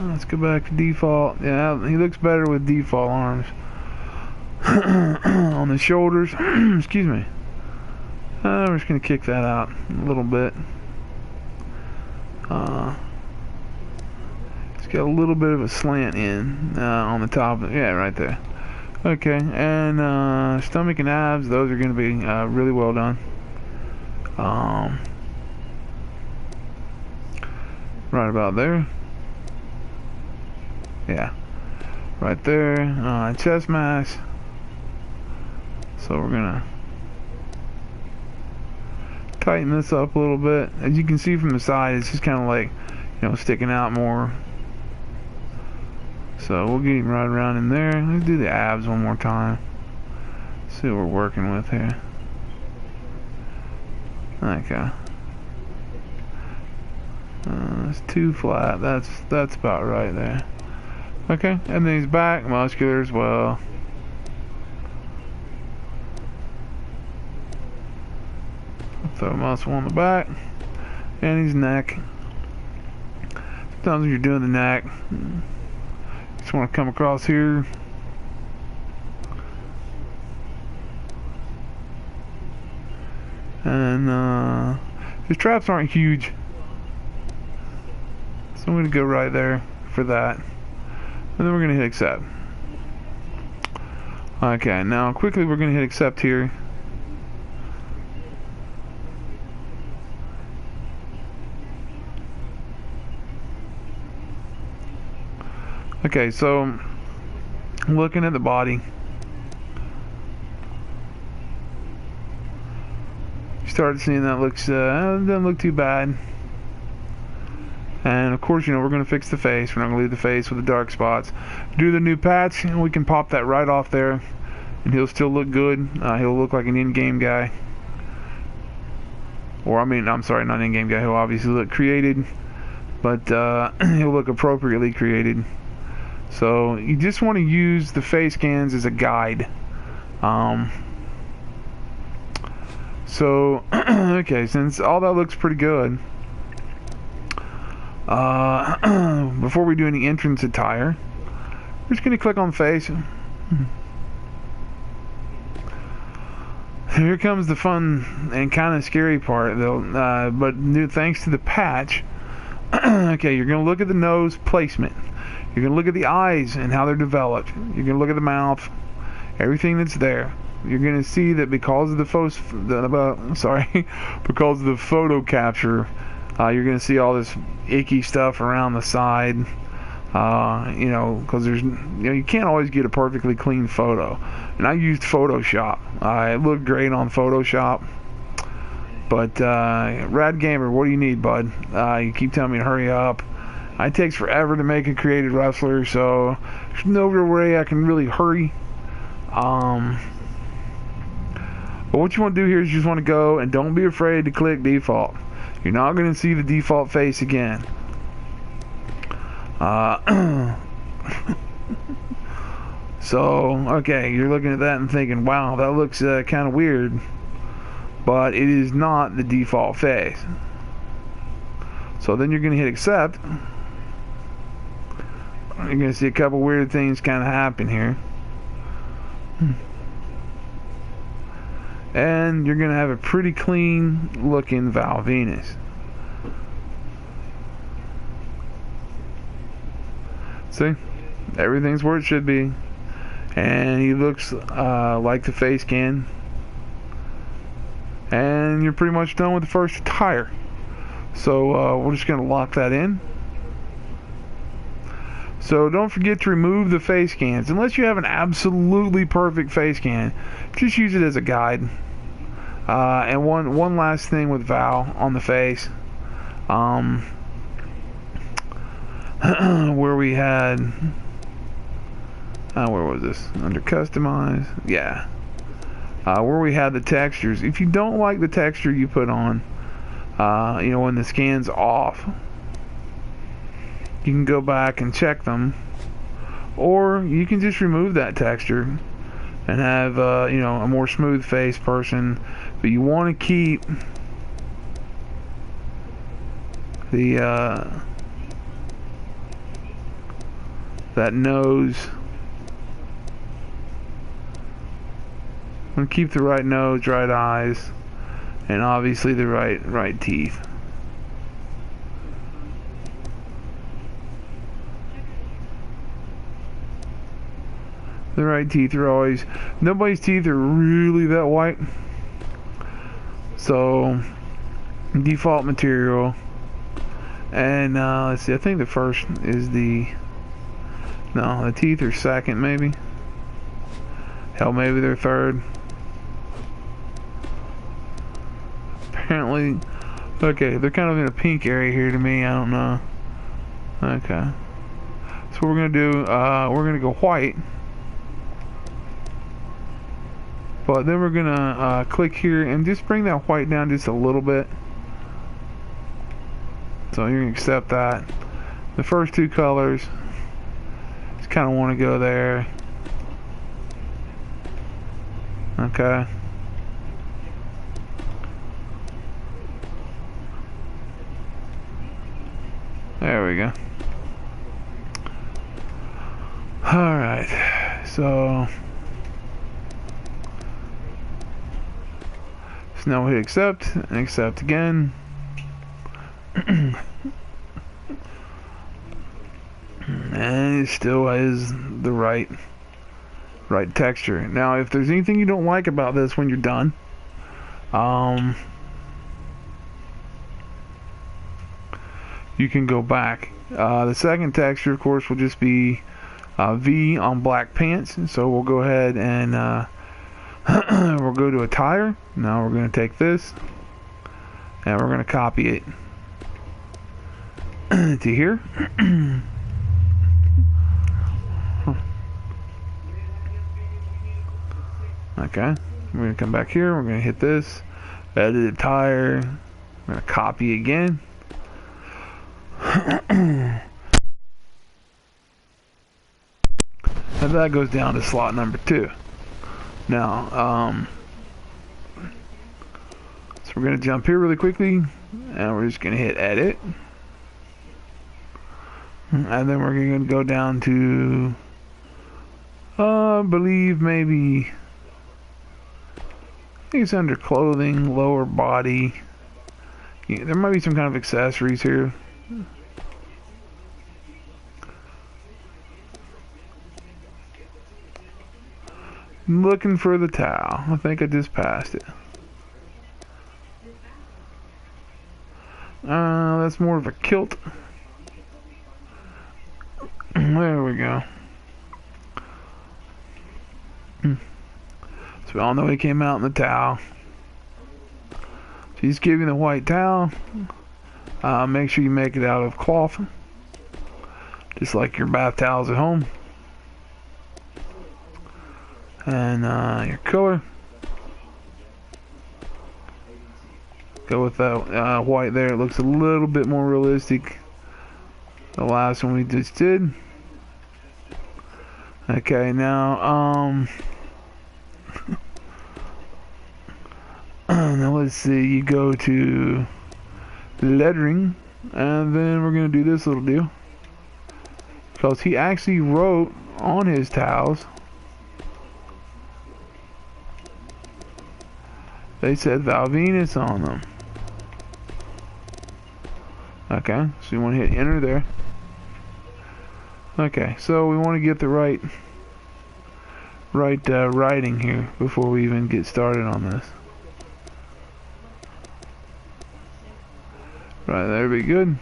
let's go back to default. Yeah, he looks better with default arms. On the shoulders, excuse me. We're just gonna kick that out a little bit. It's got a little bit of a slant in on the top. Yeah, right there. Okay, and stomach and abs, those are going to be really well done. Right about there. Yeah, right there. Chest mass. So we're gonna tighten this up a little bit. As you can see from the side, it's just kind of like, you know, sticking out more. So we'll get him right around in there. Let's do the abs one more time. See what we're working with here. Okay. It's too flat. That's about right there. Okay, and then he's back, muscular as well. Throw muscle on the back, and his neck. Sometimes when you're doing the neck, just want to come across here. And his traps aren't huge, so I'm going to go right there for that. And then we're going to hit accept. Okay, now quickly we're going to hit accept here. Okay, so looking at the body, you started seeing that looks doesn't look too bad. And of course, you know, we're going to fix the face. We're not going to leave the face with the dark spots. Do the new patch, and we can pop that right off there, and he'll still look good. He'll look like an in-game guy. Or, I mean, I'm sorry, not in-game guy. He'll obviously look created, but he'll look appropriately created. So you just want to use the face scans as a guide. Okay, since all that looks pretty good, before we do any entrance attire, we're just going to click on face. here comes the fun and kind of scary part, though. But thanks to the patch, okay, you're going to look at the nose placement. You're going to look at the eyes and how they're developed. You're going to look at the mouth, everything that's there. You're going to see that because of the because of the photo capture, you're going to see all this icky stuff around the side. Because you can't always get a perfectly clean photo. And I used Photoshop. It looked great on Photoshop. But Rad Gamer, what do you need, bud? You keep telling me to hurry up. It takes forever to make a created wrestler, so there's no real way I can really hurry. But what you want to do here is you just want to go and don't be afraid to click default. You're not going to see the default face again. So, okay, you're looking at that and thinking, wow, that looks kind of weird. But it is not the default face. So then you're going to hit accept. You're going to see a couple weird things kind of happen here. And you're going to have a pretty clean looking Val Venis. See? Everything's where it should be. And he looks like the face can. And you're pretty much done with the first attire. So we're just going to lock that in. So don't forget to remove the face cans. Unless you have an absolutely perfect face can, just use it as a guide. And one last thing with Val on the face. Where we had... where was this? Under customize? Yeah. Where we had the textures. If you don't like the texture you put on, when the scan's off, you can go back and check them, or you can just remove that texture and have a more smooth face person. But you want to keep the that nose. And keep the right nose, right eyes, and obviously the right teeth. The right teeth are always... Nobody's teeth are really that white. So, default material. And let's see, I think the first is the... No, the teeth are second maybe. Hell, maybe they're third. Apparently, okay, they're kind of in a pink area here to me. I don't know. Okay. So what we're gonna do, we're gonna go white. But then we're gonna click here and just bring that white down just a little bit. So you're gonna accept that. The first two colors, just kind of want to go there. Okay. There we go. Alright, so now we hit accept and accept again. And it still is the right texture. Now if there's anything you don't like about this when you're done, you can go back. The second texture, of course, will just be V on black pants. So we'll go ahead and we'll go to attire. Now we're going to take this and we're going to copy it to here. Okay, we're going to come back here. We're going to hit this, edit attire. We're going to copy again. And that goes down to slot number 2. Now, so we're going to jump here really quickly, and we're just going to hit edit. And then we're going to go down to, I believe maybe think it's under clothing, lower body. Yeah, there might be some kind of accessories here. I'm looking for the towel. I think I just passed it. That's more of a kilt. There we go. So we all know he came out in the towel. So he's giving the white towel. Make sure you make it out of cloth, just like your bath towels at home. And your color. Go with that white there. It looks a little bit more realistic. The last one we just did. Okay, now now let's see. You go to lettering, and then we're gonna do this little deal because he actually wrote on his towels. They said Val Venus on them. Okay, so you want to hit enter there. Okay, so we want to get the right writing here before we even get started on this. Right, that'll be good.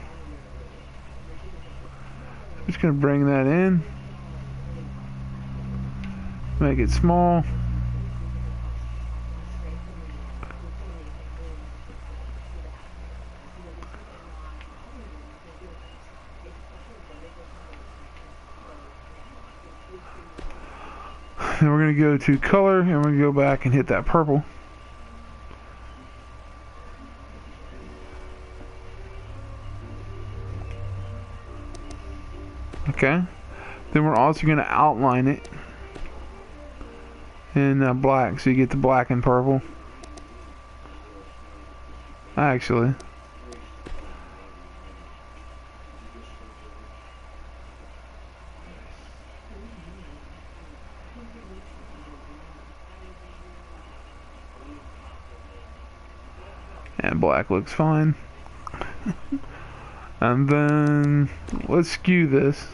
Just gonna bring that in, make it small. Then we're going to go to color, and we're going to go back and hit that purple. Okay. Then we're also going to outline it in black, so you get the black and purple. Actually. And black looks fine. And then let's skew this.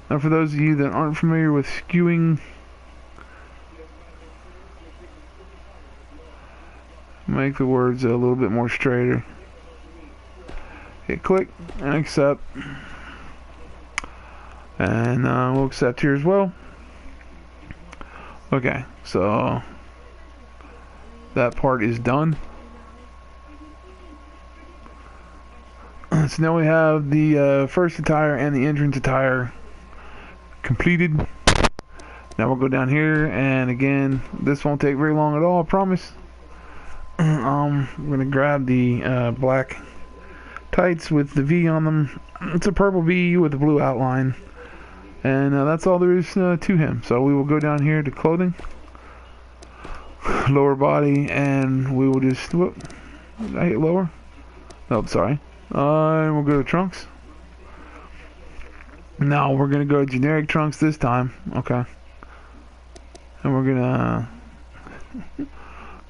Now for those of you that aren't familiar with skewing, make the words a little bit more straighter. Hit click and accept. And we'll accept here as well. Okay, so that part is done. So now we have the first attire and the entrance attire completed. Now we'll go down here, and again, this won't take very long at all, I promise. I'm gonna grab the black tights with the V on them. It's a purple V with a blue outline, and that's all there is to him. So we will go down here to clothing, lower body, and we will just whoop, did I hit lower? Nope, sorry. And we'll go to trunks. Now we're gonna go generic trunks this time. Okay. And we're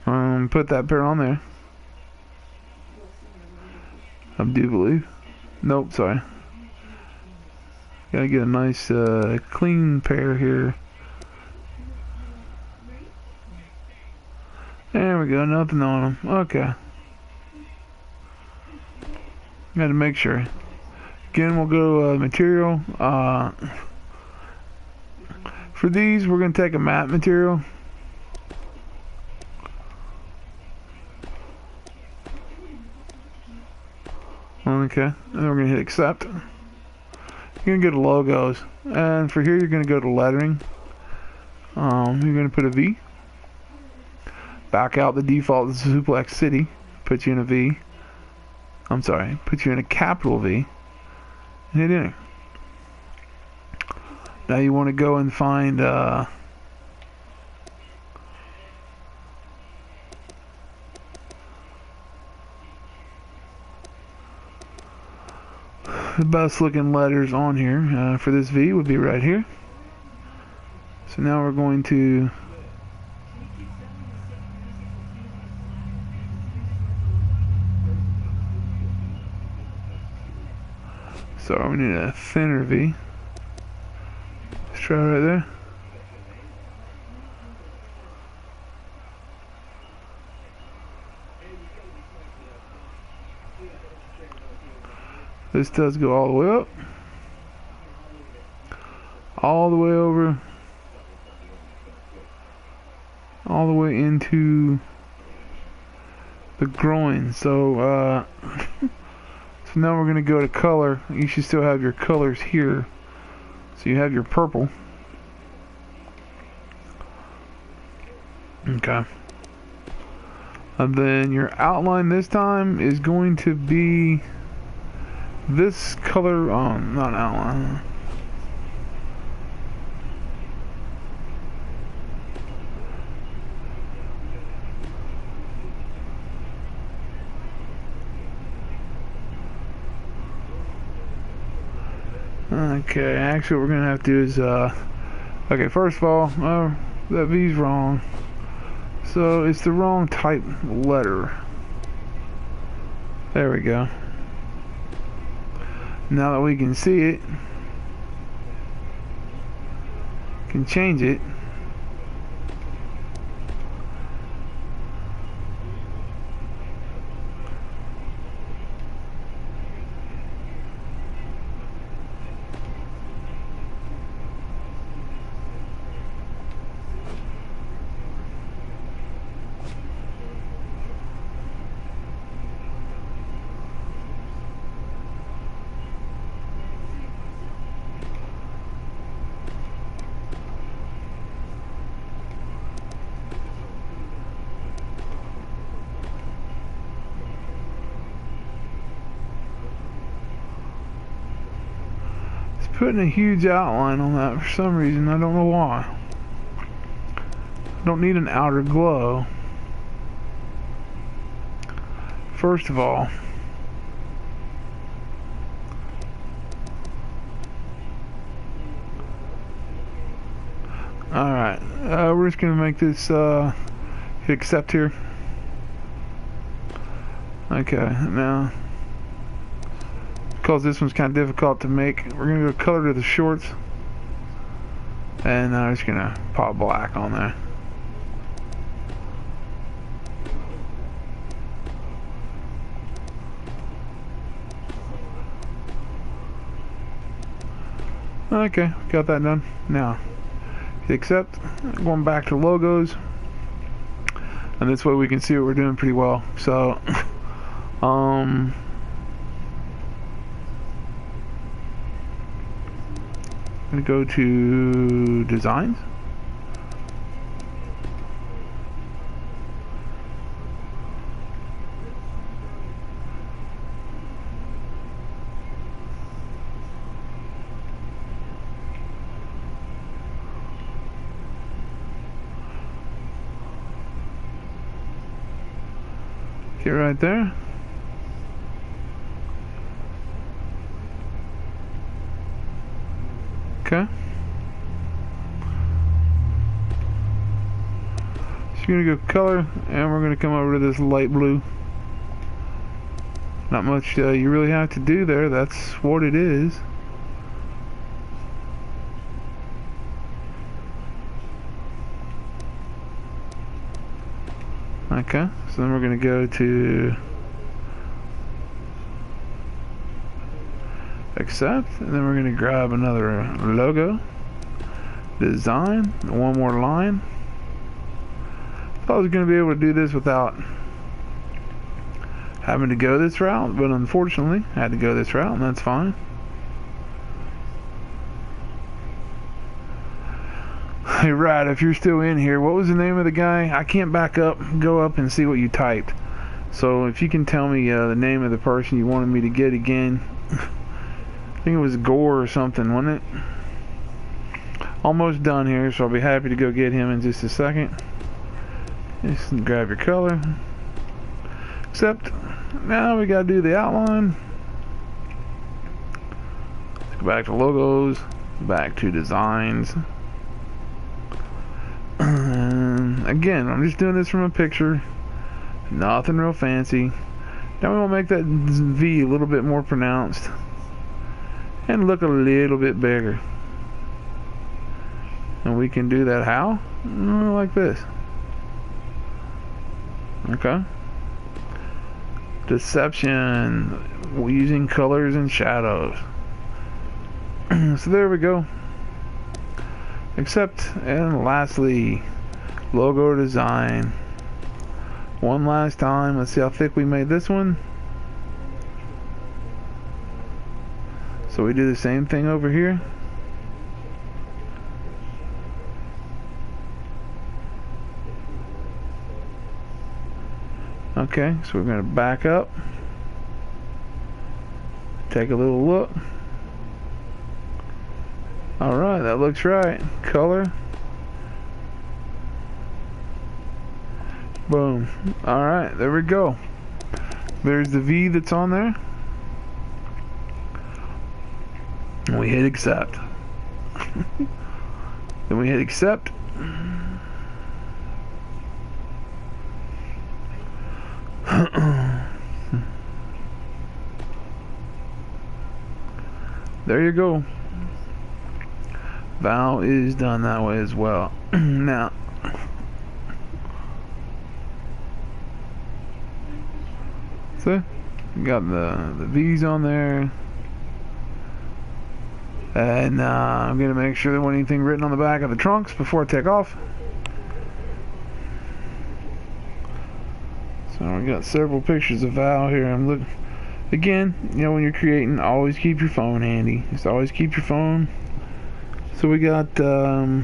gonna put that pair on there. I do believe. Nope, sorry. Gotta get a nice clean pair here. There we go, nothing on them. Okay. Got to make sure. Again, we'll go material. For these, we're going to take a matte material. Okay, and then we're going to hit accept. You're going to go to logos, and for here, you're going to go to lettering. You're going to put a V. Back out the default Suplex City. Put you in a V. I'm sorry, put you in a capital V, and hit enter. Now you want to go and find the best looking letters on here for this V would be right here. So now we're going to So we need a thinner V. Let's try right there. This does go all the way up, all the way over, all the way into the groin. So so now we're going to go to color. You should still have your colors here. So you have your purple. Okay. And then your outline this time is going to be this color, not outline. Okay, actually what we're gonna have to do is, okay, first of all, that V's wrong. So it's the wrong type letter. There we go. Now that we can see it, can change it. Putting a huge outline on that for some reason. I don't know why. I don't need an outer glow. First of all, alright, we're just gonna make this hit accept here. Okay, now because this one's kind of difficult to make, we're gonna go color to the shorts, and I'm just gonna pop black on there. Okay, got that done. Now, hit accept. Going back to logos, and this way we can see what we're doing pretty well. So, I'm gonna go to designs. Get right there. Okay. So you're gonna go color, and we're gonna come over to this light blue. Not much you really have to do there. That's what it is. Okay, so then we're going to go to accept, and then we're going to grab another logo, design, one more line. I thought I was going to be able to do this without having to go this route, but unfortunately I had to go this route, and that's fine. Hey Rad, if you're still in here, what was the name of the guy? I can't back up, go up and see what you typed. So if you can tell me the name of the person you wanted me to get again. I think it was Gore or something, wasn't it? Almost done here, so I'll be happy to go get him in just a second. Just grab your color. Except, now we gotta do the outline. Let's go back to logos, back to designs. Again, I'm just doing this from a picture, nothing real fancy. Now we want to make that V a little bit more pronounced. and look a little bit bigger. And we can do that how? Like this. Okay. Deception, using colors and shadows. So there we go. Except, and lastly, logo design. One last time. Let's see how thick we made this one. So we do the same thing over here. Okay, so we're going to back up. Take a little look. Alright, that looks right. Color. Boom. Alright, there we go. There's the V that's on there. And we hit accept. Then we hit accept. There you go. Val is done that way as well. Now, see, we got the V's on there, and I'm gonna make sure there wasn't anything written on the back of the trunks before I take off. So we got several pictures of Val here. I'm looking again. You know, when you're creating, always keep your phone handy. Just always keep your phone. So we got the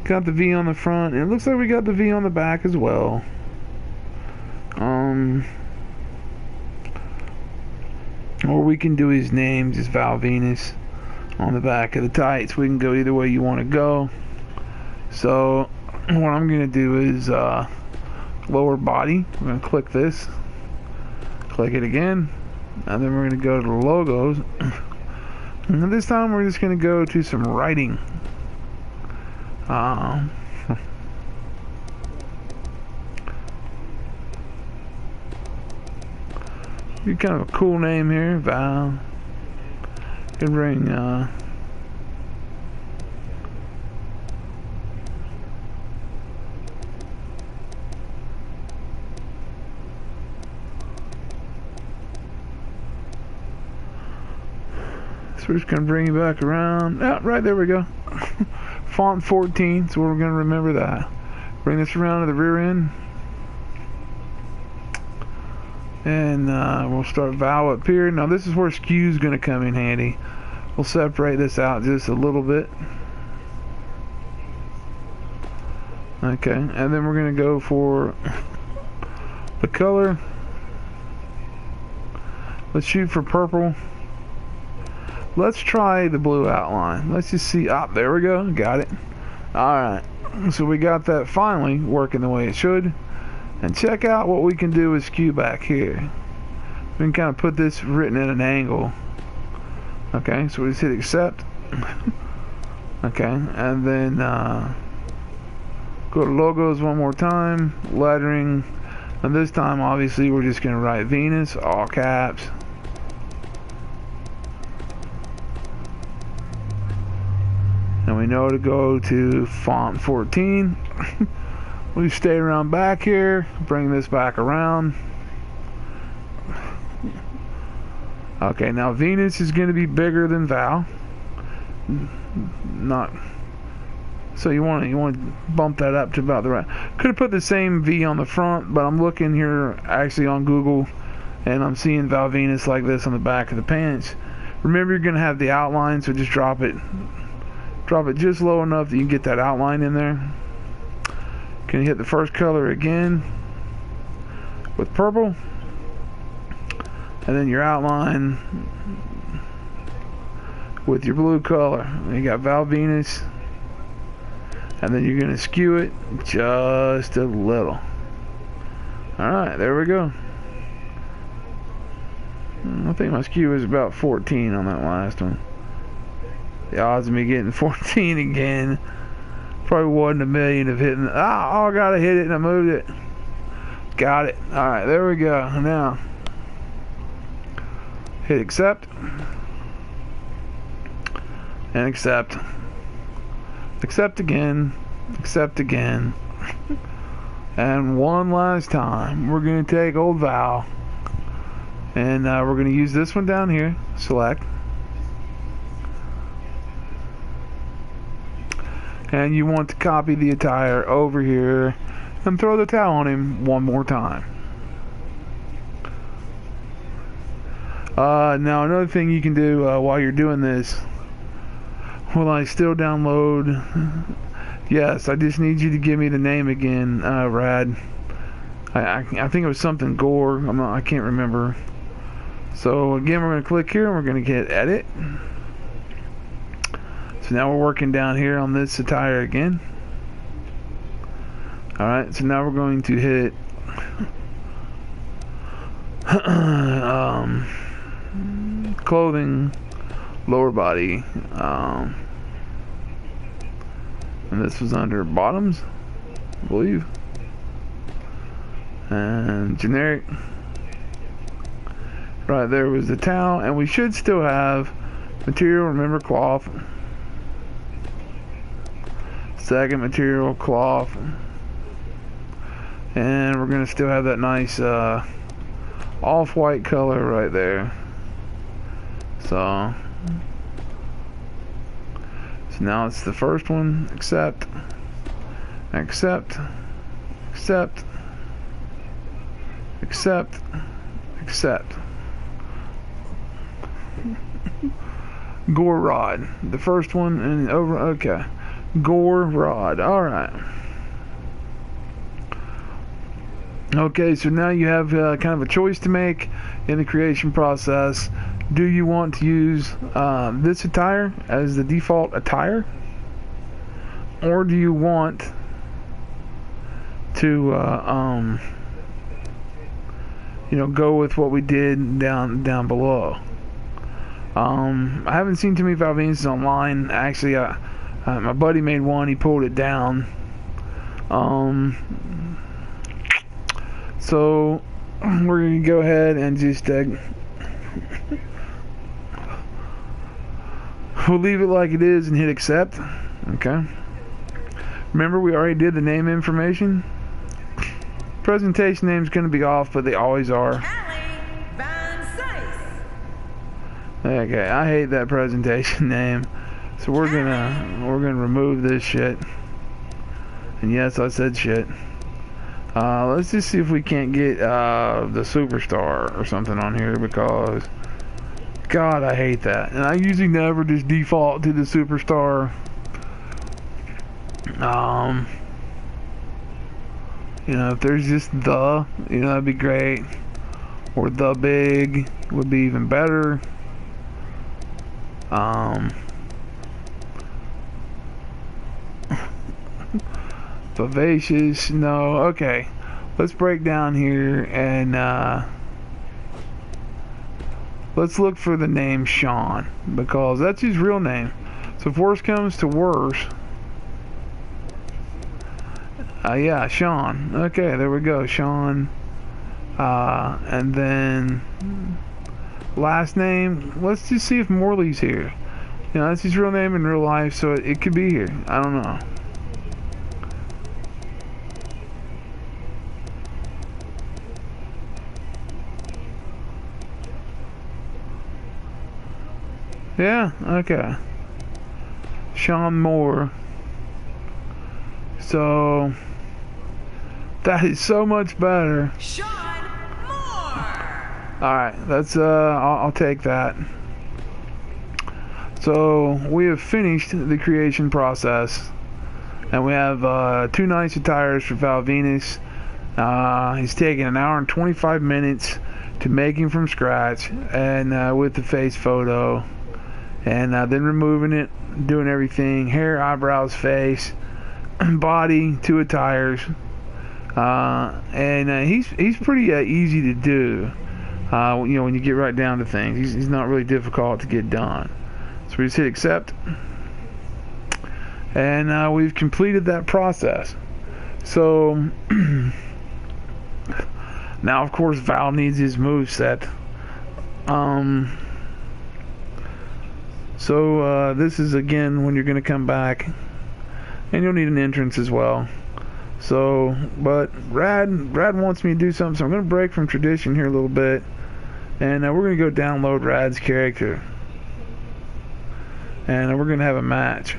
V on the front, and it looks like we got the V on the back as well. Or we can do his name, just Val Venis, on the back of the tights. We can go either way you want to go. So what I'm gonna do is lower body. We're gonna click this, click it again, and then we're gonna go to the logos. And this time we're just going to go to some writing. Be kind of a cool name here, Val. Can bring so we're just going to bring you back around. Oh, right there we go. Font 14, so we're going to remember that. Bring this around to the rear end. And we'll start Val up here. Now this is where skew is going to come in handy. We'll separate this out just a little bit. Okay, and then we're going to go for the color. Let's shoot for purple. Let's try the blue outline. Let's just see. Ah, there we go. Got it. Alright. So we got that finally working the way it should. And check out what we can do with skew back here. We can kind of put this written at an angle. Okay, so we just hit accept. Okay, and then go to logos one more time. Lettering. And this time, obviously, we're just going to write Venis, all caps. And we know to go to font 14. We stay around back here, bring this back around. Okay, now Venis is going to be bigger than Val. Not so you want to bump that up to about the right. Could have put the same V on the front, but I'm looking here actually on Google, and I'm seeing Val Venis like this on the back of the pants. Remember, you're going to have the outline, so just drop it just low enough that you can get that outline in there. Can you hit the first color again with purple, and then your outline with your blue color. And you got Val Venis, and then you're going to skew it just a little. Alright, there we go. I think my skew is about 14 on that last one. The odds of me getting 14 again probably wasn't a million of hitting. Oh, I gotta hit it and I moved it. Got it. Alright, there we go. Now, Hit accept. And accept. Accept again. Accept again. And one last time, we're going to take old Val. And we're going to use this one down here. Select. And you want to copy the attire over here and throw the towel on him one more time. Now another thing you can do while you're doing this, will I still download? Yes, I just need you to give me the name again, Rad. I think it was something Gore. I can't remember. So again, we're going to click here and we're going to hit edit. So now we're working down here on this attire again. Alright, so now we're going to hit clothing, lower body, and this was under bottoms, I believe, and generic. Right there was the towel, and we should still have material, remember, cloth. Second material, cloth. And we're going to still have that nice off-white color right there. So now it's the first one. Accept. Accept. Accept. Accept. Accept. Gore rod. The first one and over. Okay. Gore rod. Alright. Okay, so now you have kind of a choice to make in the creation process. Do you want to use this attire as the default attire? Or do you want to go with what we did down below? I haven't seen too many Val Venis online. Actually, my buddy made one. He pulled it down. So we're going to go ahead and just we'll leave it like it is and hit accept. Okay. Remember, we already did the name information. Presentation name's going to be off, but they always are. Okay, I hate that presentation name. So we're gonna remove this shit. And yes, I said shit. Let's just see if we can't get the superstar or something on here, because God, I hate that. And I usually never just default to the superstar. If there's just the, that'd be great. Or the big would be even better. Vivacious, no. Okay, let's break down here and let's look for the name Sean, because that's his real name. So if worse comes to worse, yeah, Sean. Okay, there we go, Sean. And then last name, let's just see if Morley's here. That's his real name in real life, so it could be here. I don't know. Yeah, okay. Sean Moore. So that is so much better. Sean Moore. Alright, that's I'll take that. So we have finished the creation process, and we have two nice attires for Val Venis. He's taken 1 hour and 25 minutes to make him from scratch, and with the face photo, and then removing it, doing everything: hair, eyebrows, face, body, 2 attires, and he's pretty easy to do. When you get right down to things, he's not really difficult to get done. So we just hit accept, and we've completed that process. So now, of course, Val needs his moveset. So this is again when you're going to come back, and you'll need an entrance as well. So, but Rad wants me to do something, so I'm going to break from tradition here a little bit, and we're going to go download Rad's character, and we're going to have a match.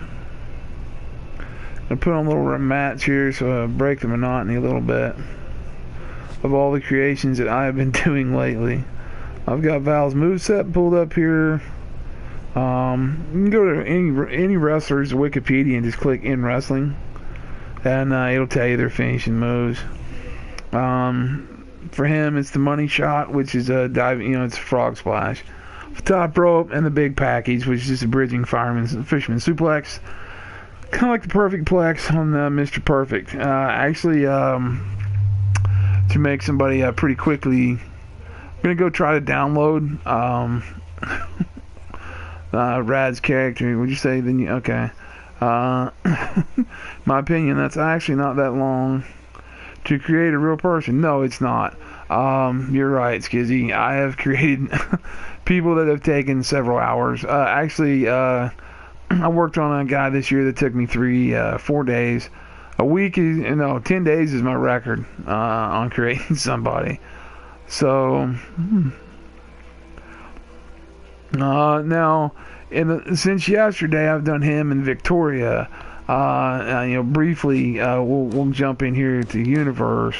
I put on a little match here, so I break the monotony a little bit of all the creations that I have been doing lately. I've got Val's moveset pulled up here. You can go to any wrestler's Wikipedia and just click in wrestling, and it'll tell you their finishing moves. For him, it's the money shot, which is a dive. It's a frog splash, the top rope, and the big package, which is just a bridging fisherman suplex. Kind of like the perfect plex on Mr. Perfect. Actually, to make somebody pretty quickly, I'm gonna go try to download Rad's character. Would you say then? Okay. My opinion, that's actually not that long to create a real person. No, it's not. You're right, Skizzy. I have created people that have taken several hours. Actually, I worked on a guy this year that took me 4 days. A week is 10 days is my record on creating somebody. So now, since yesterday, I've done him and Victoria. Briefly, we'll jump in here to the universe.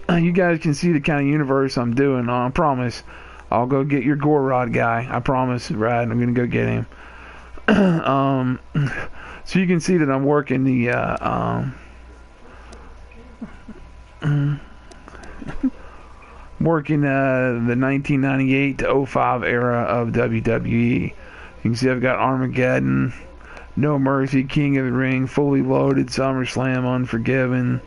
You guys can see the kind of universe I'm doing. I promise. I'll go get your Gorod guy. I promise, Rad. I'm gonna go get him. So you can see that I'm working the working the 1998 to 05 era of WWE. You can see I've got Armageddon, No Mercy, King of the Ring, Fully Loaded, SummerSlam, Unforgiven,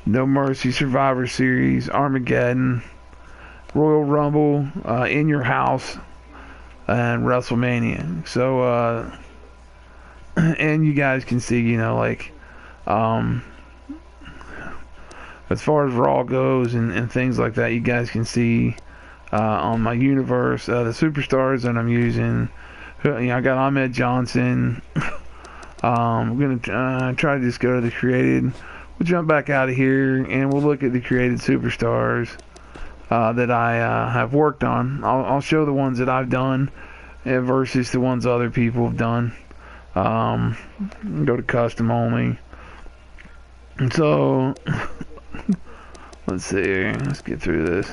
No Mercy, Survivor Series, Armageddon, Royal Rumble, In Your House, and WrestleMania. So, and you guys can see, as far as Raw goes and things like that, you guys can see on my universe the superstars that I'm using. I got Ahmed Johnson. I'm going to try to just go to the created. We'll jump back out of here and we'll look at the created superstars that I have worked on. I'll show the ones that I've done versus the ones other people have done. Go to custom only. And so, let's see here. Let's get through this.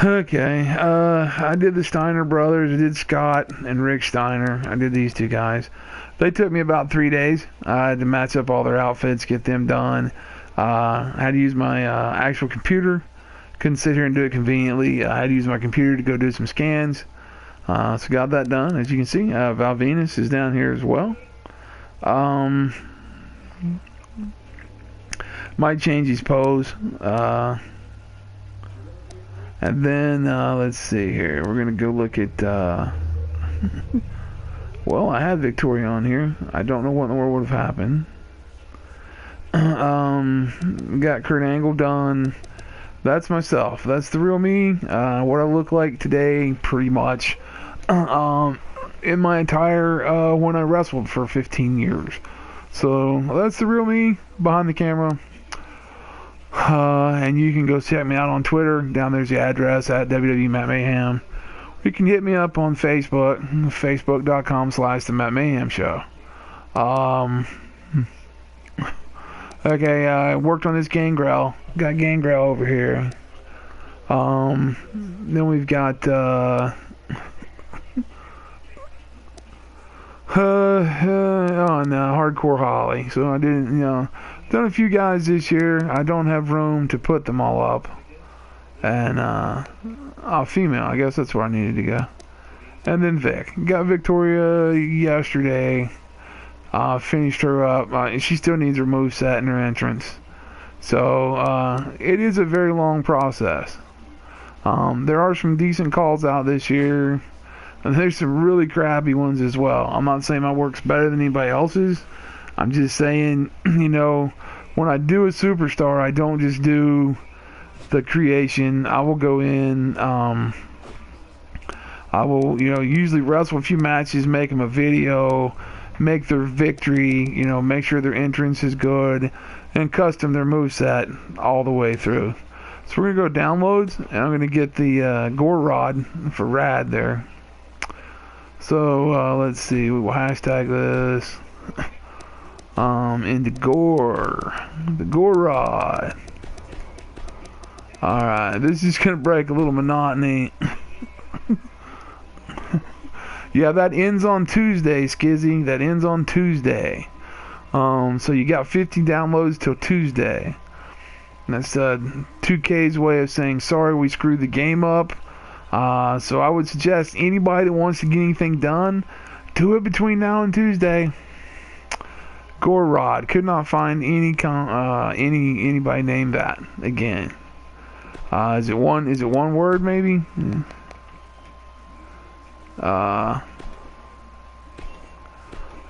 Okay, I did the Steiner brothers. I did Scott and Rick Steiner. I did these two guys. They took me about 3 days. I had to match up all their outfits, get them done. I had to use my actual computer. Couldn't sit here and do it conveniently. I had to use my computer to go do some scans. So got that done. As you can see, Val Venus is down here as well. Might change his pose. And then, let's see here. We're going to go look at, well, I had Victoria on here. I don't know what in the world would have happened. Got Kurt Angle done. That's myself. That's the real me. What I look like today, pretty much. In my entire, when I wrestled for 15 years. So, that's the real me behind the camera. And you can go check me out on Twitter. Down there's the address at WWE Matt Mayhem. You can hit me up on Facebook, facebook.com/The Matt Mayhem Show. Okay, I worked on this Gangrel. Got Gangrel over here. Then we've got on Hardcore Holly. So I didn't, done a few guys this year. I don't have room to put them all up. And female, I guess that's where I needed to go. And then Vic. Got Victoria yesterday. Finished her up. She still needs her moveset and her entrance. So it is a very long process. There are some decent calls out this year. And there's some really crappy ones as well. I'm not saying my work's better than anybody else's. I'm just saying, when I do a superstar, I don't just do the creation, I will go in. I will, usually wrestle a few matches, make them a video, make their victory, make sure their entrance is good, and custom their moveset all the way through. So we're going to go downloads, and I'm going to get the Gore Rod for Rad there. So let's see, we will hashtag this into the Gore Rod. Alright, this is going to break a little monotony. Yeah, that ends on Tuesday, Skizzy. That ends on Tuesday. So you got 50 downloads till Tuesday. And that's 2K's way of saying sorry we screwed the game up. So I would suggest anybody that wants to get anything done, do it between now and Tuesday. Gore Rod. Could not find anybody named that again. Is it one word maybe? Yeah.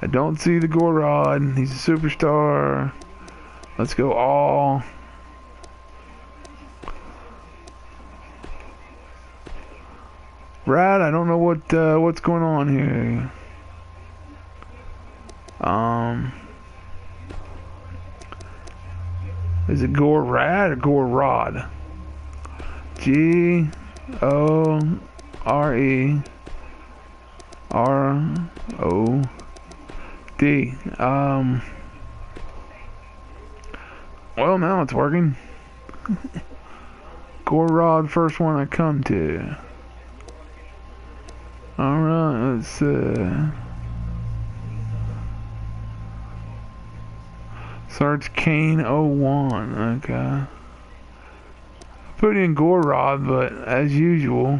I don't see the Gore Rod. He's a superstar. Let's go all. Rad, I don't know what's going on here. Is it Gore Rad or Gore Rod? G-O-R-E R-O-D. Well, now it's working. Gore Rod, first one I come to. Alright, let's search Kane01. Okay. Put in Gore Rod, but as usual.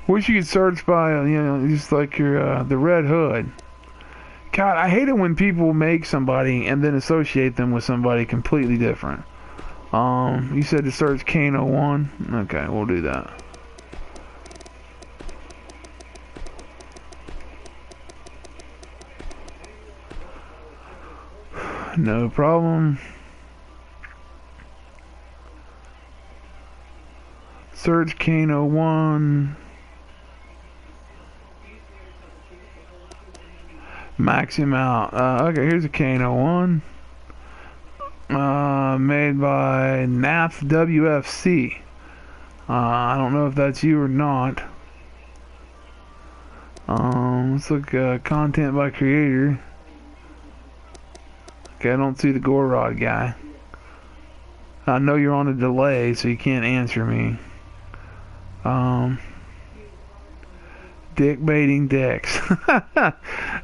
Wish you could search by, just like your the Red Hood. God, I hate it when people make somebody and then associate them with somebody completely different. You said to search Kane01. Okay, we'll do that. No problem. Search Kane01. Max him out. Okay, here's a Kane01. Made by NAF WFC. I don't know if that's you or not. Let's look content by creator. Okay, I don't see the Gore Rod guy. I know you're on a delay, so you can't answer me. Dick baiting dicks.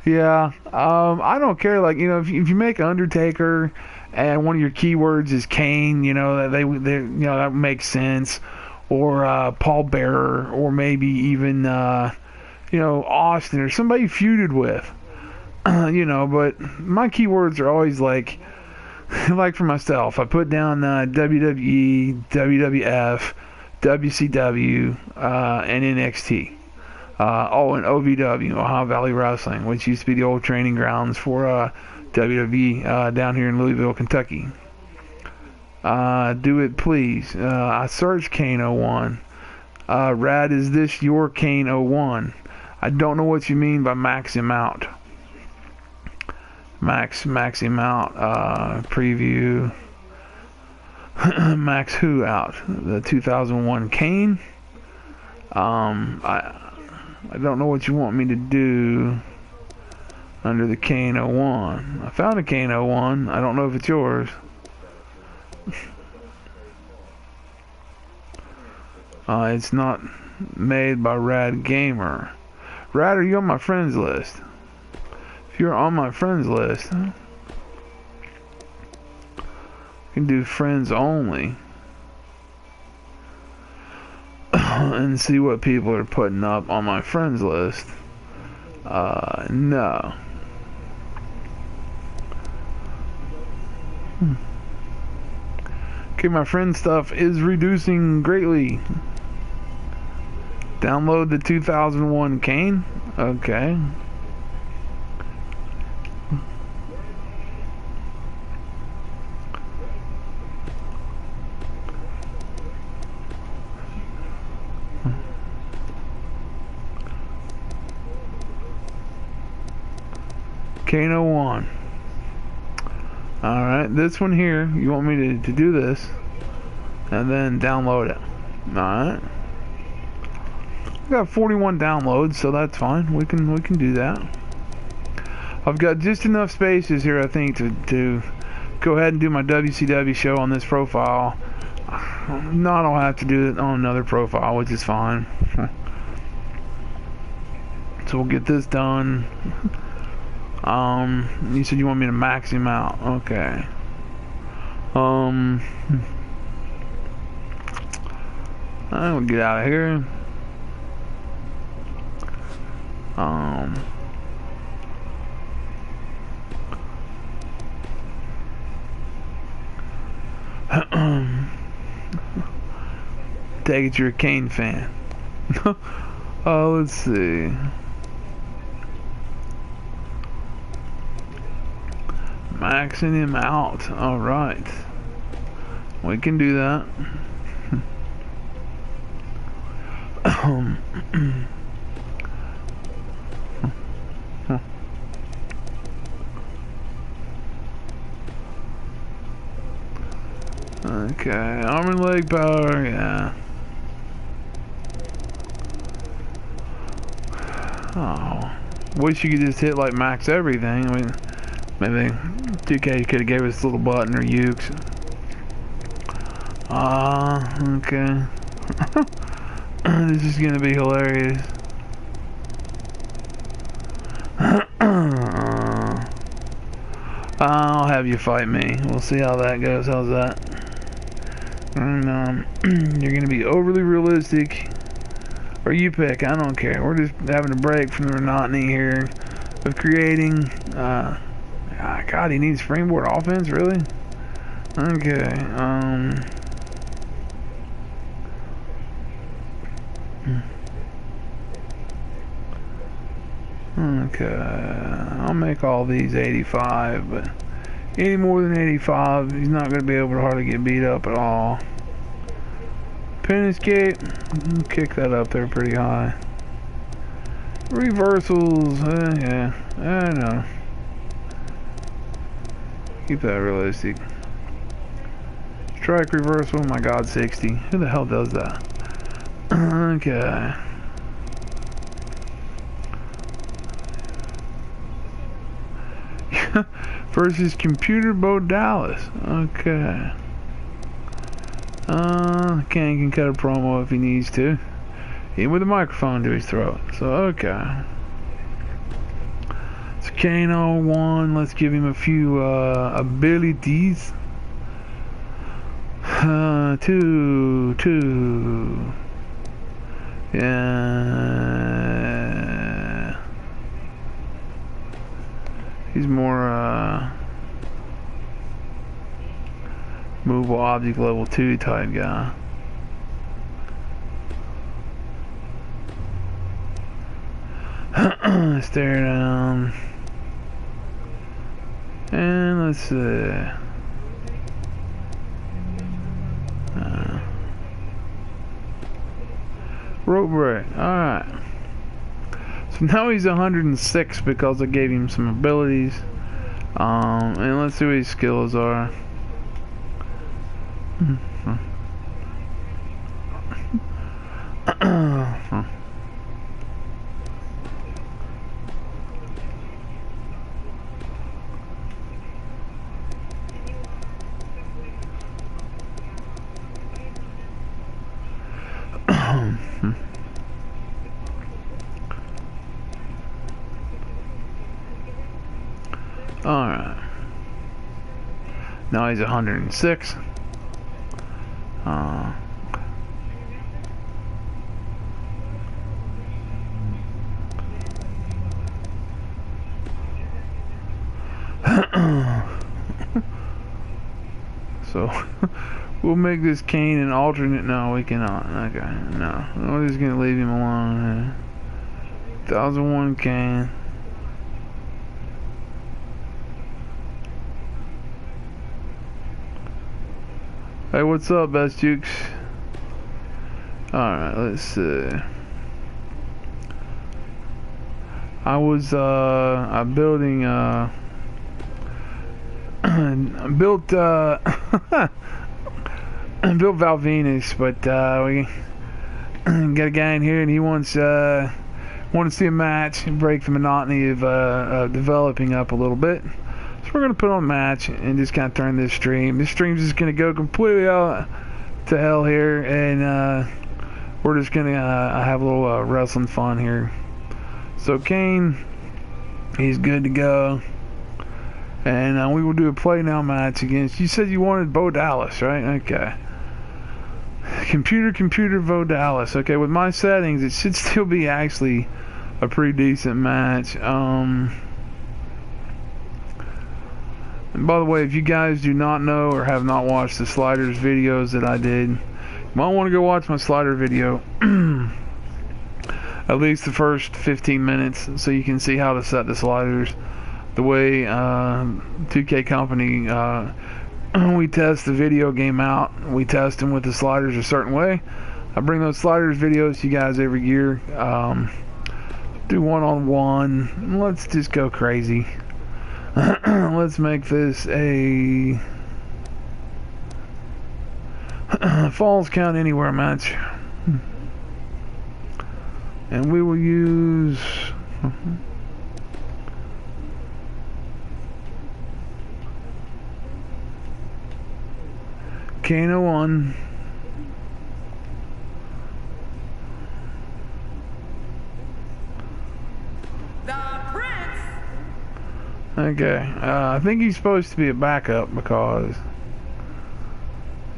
Yeah. I don't care. Like, if you make Undertaker and one of your keywords is Kane, that makes sense. Or Paul Bearer, or maybe even Austin or somebody you feuded with. But my keywords are always like for myself. I put down WWE, WWF, WCW, and NXT. And OVW, Ohio Valley Wrestling, which used to be the old training grounds for WWE down here in Louisville, Kentucky. Do it, please. I searched Kane01. Rad, is this your Kane01? I don't know what you mean by max him out. Max him out. Preview. Max who out? The 2001 Kane. I don't know what you want me to do under the Kane01. I found a Kane01. I don't know if it's yours. It's not made by Rad Gamer. Rad, are you on my friends list? If you're on my friends list, you can do friends only. And see what people are putting up on my friends list. No. Okay, my friend stuff is reducing greatly. Download the 2001 Kane. Okay. Kano 1. Alright, this one here, you want me to do this and then download it. Alright. I got 41 downloads, so that's fine. We can do that. I've got just enough spaces here, I think, to go ahead and do my WCW show on this profile. Not I'll have to do it on another profile, which is fine. So we'll get this done. You said you want me to max him out. Okay. I'll get out of here. Take it you're a Kane fan. Let's see. Maxing him out. Alright. We can do that. Okay, arm and leg power, yeah. Oh, wish you could just hit like max everything. I mean, maybe 2K could have gave us a little button or ukes. Okay. This is gonna be hilarious. I'll have you fight me. We'll see how that goes. How's that? And you're gonna be overly realistic, or you pick. I don't care. We're just having a break from the monotony here of creating. God, he needs springboard offense, really? Okay. Okay. I'll make all these 85, but any more than 85, he's not going to be able to hardly get beat up at all. Pin escape, kick that up there pretty high. Reversals, yeah, I know. Keep that realistic. Strike reversal, my God, 60. Who the hell does that? Okay. Versus Computer Bo Dallas. Okay. Ken can cut a promo if he needs to. Even with a microphone to his throat. So, okay. So, Kano 1. Let's give him a few abilities. 2. Yeah. He's more, movable object level 2 type guy. Stare down. And let's see. Rope break. Alright. So now he's 106 because I gave him some abilities. And let's see what his skills are. Alright. Now he's 106. So we'll make this Kane an alternate. No, we cannot. Okay, no. We're just gonna leave him alone. 1001 Kane. Hey, what's up, Best Jukes? Alright, let's see. I was building built built Val Venus, but we got a guy in here and he wants to see a match and break the monotony of developing up a little bit. So we're gonna put on a match and just kind of turn this stream. This stream's just gonna go completely out to hell here, and we're just gonna have a little wrestling fun here. So Kane, he's good to go, and we will do a play now match against. You said you wanted Bo Dallas, right? Okay. Computer Bo Dallas. Okay, with my settings, it should still be actually a pretty decent match. And by the way, if you guys do not know or have not watched the sliders videos that I did, you might want to go watch my slider video. At least the first 15 minutes, so you can see how to set the sliders. The way 2K Company, we test the video game out. We test them with the sliders a certain way. I bring those sliders videos to you guys every year. Do one-on-one. Let's just go crazy. Let's make this a Falls Count Anywhere match. And we will use Kano 1. Okay, I think he's supposed to be a backup because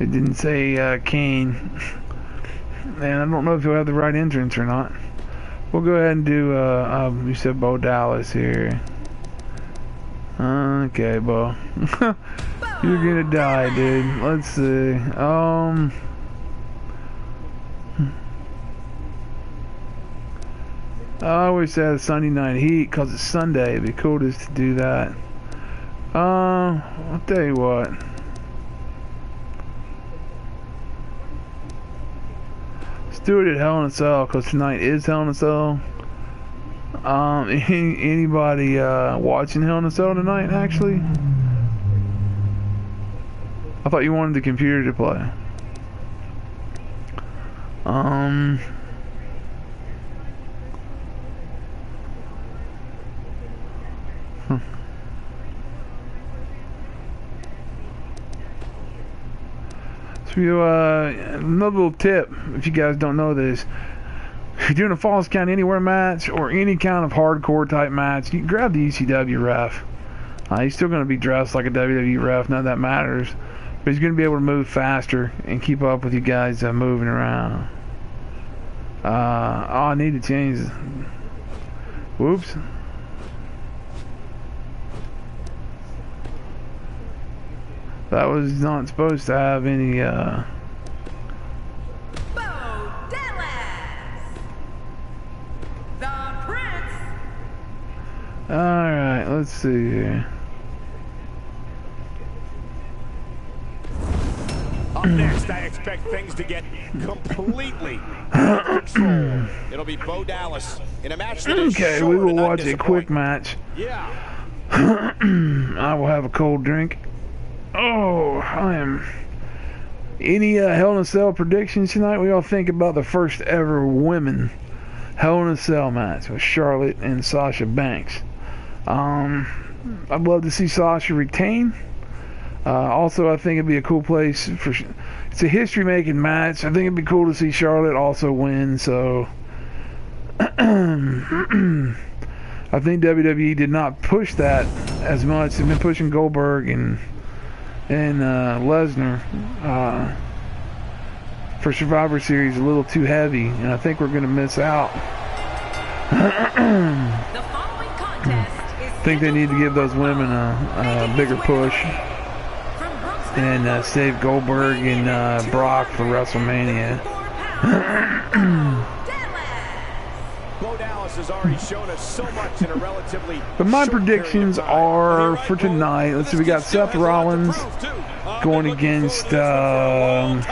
it didn't say Kane, and I don't know if he'll have the right entrance or not. We'll go ahead and do, you said Bo Dallas here. Okay, Bo. You're gonna die, dude. Let's see, I always say Sunday Night Heat because it's Sunday. It'd be cool just to do that. I'll tell you what. Let's do it at Hell in a Cell because tonight is Hell in a Cell. Anybody watching Hell in a Cell tonight? Actually, I thought you wanted the computer to play. So another little tip, if you guys don't know this, if you're doing a Falls Count Anywhere match or any kind of hardcore type match, you grab the ECW ref. He's still going to be dressed like a WWE ref, none of that matters, but he's going to be able to move faster and keep up with you guys moving around. I need to change. Whoops. That was not supposed to have any, Bo Dallas, the Prince. Alright, let's see here. Up next, I expect things to get completely out of control. It'll be Bo Dallas in a match that is okay, sure we will to not watch a quick match. Yeah. I will have a cold drink. Oh, I am. Any Hell in a Cell predictions tonight? We all think about the first ever women Hell in a Cell match with Charlotte and Sasha Banks. I'd love to see Sasha retain. Also, I think it'd be a cool place for. It's a history-making match. I think it'd be cool to see Charlotte also win. So, I think WWE did not push that as much. They've been pushing Goldberg and Lesnar for Survivor Series a little too heavy, and I think we're going to miss out. The following contest is I think they need to give those women a bigger push and save Goldberg and Brock for WrestleMania. Bo Dallas has already shown us so much in a relatively. But my short predictions period of time. are Right, for tonight. Let's see, we got Seth Rollins going against going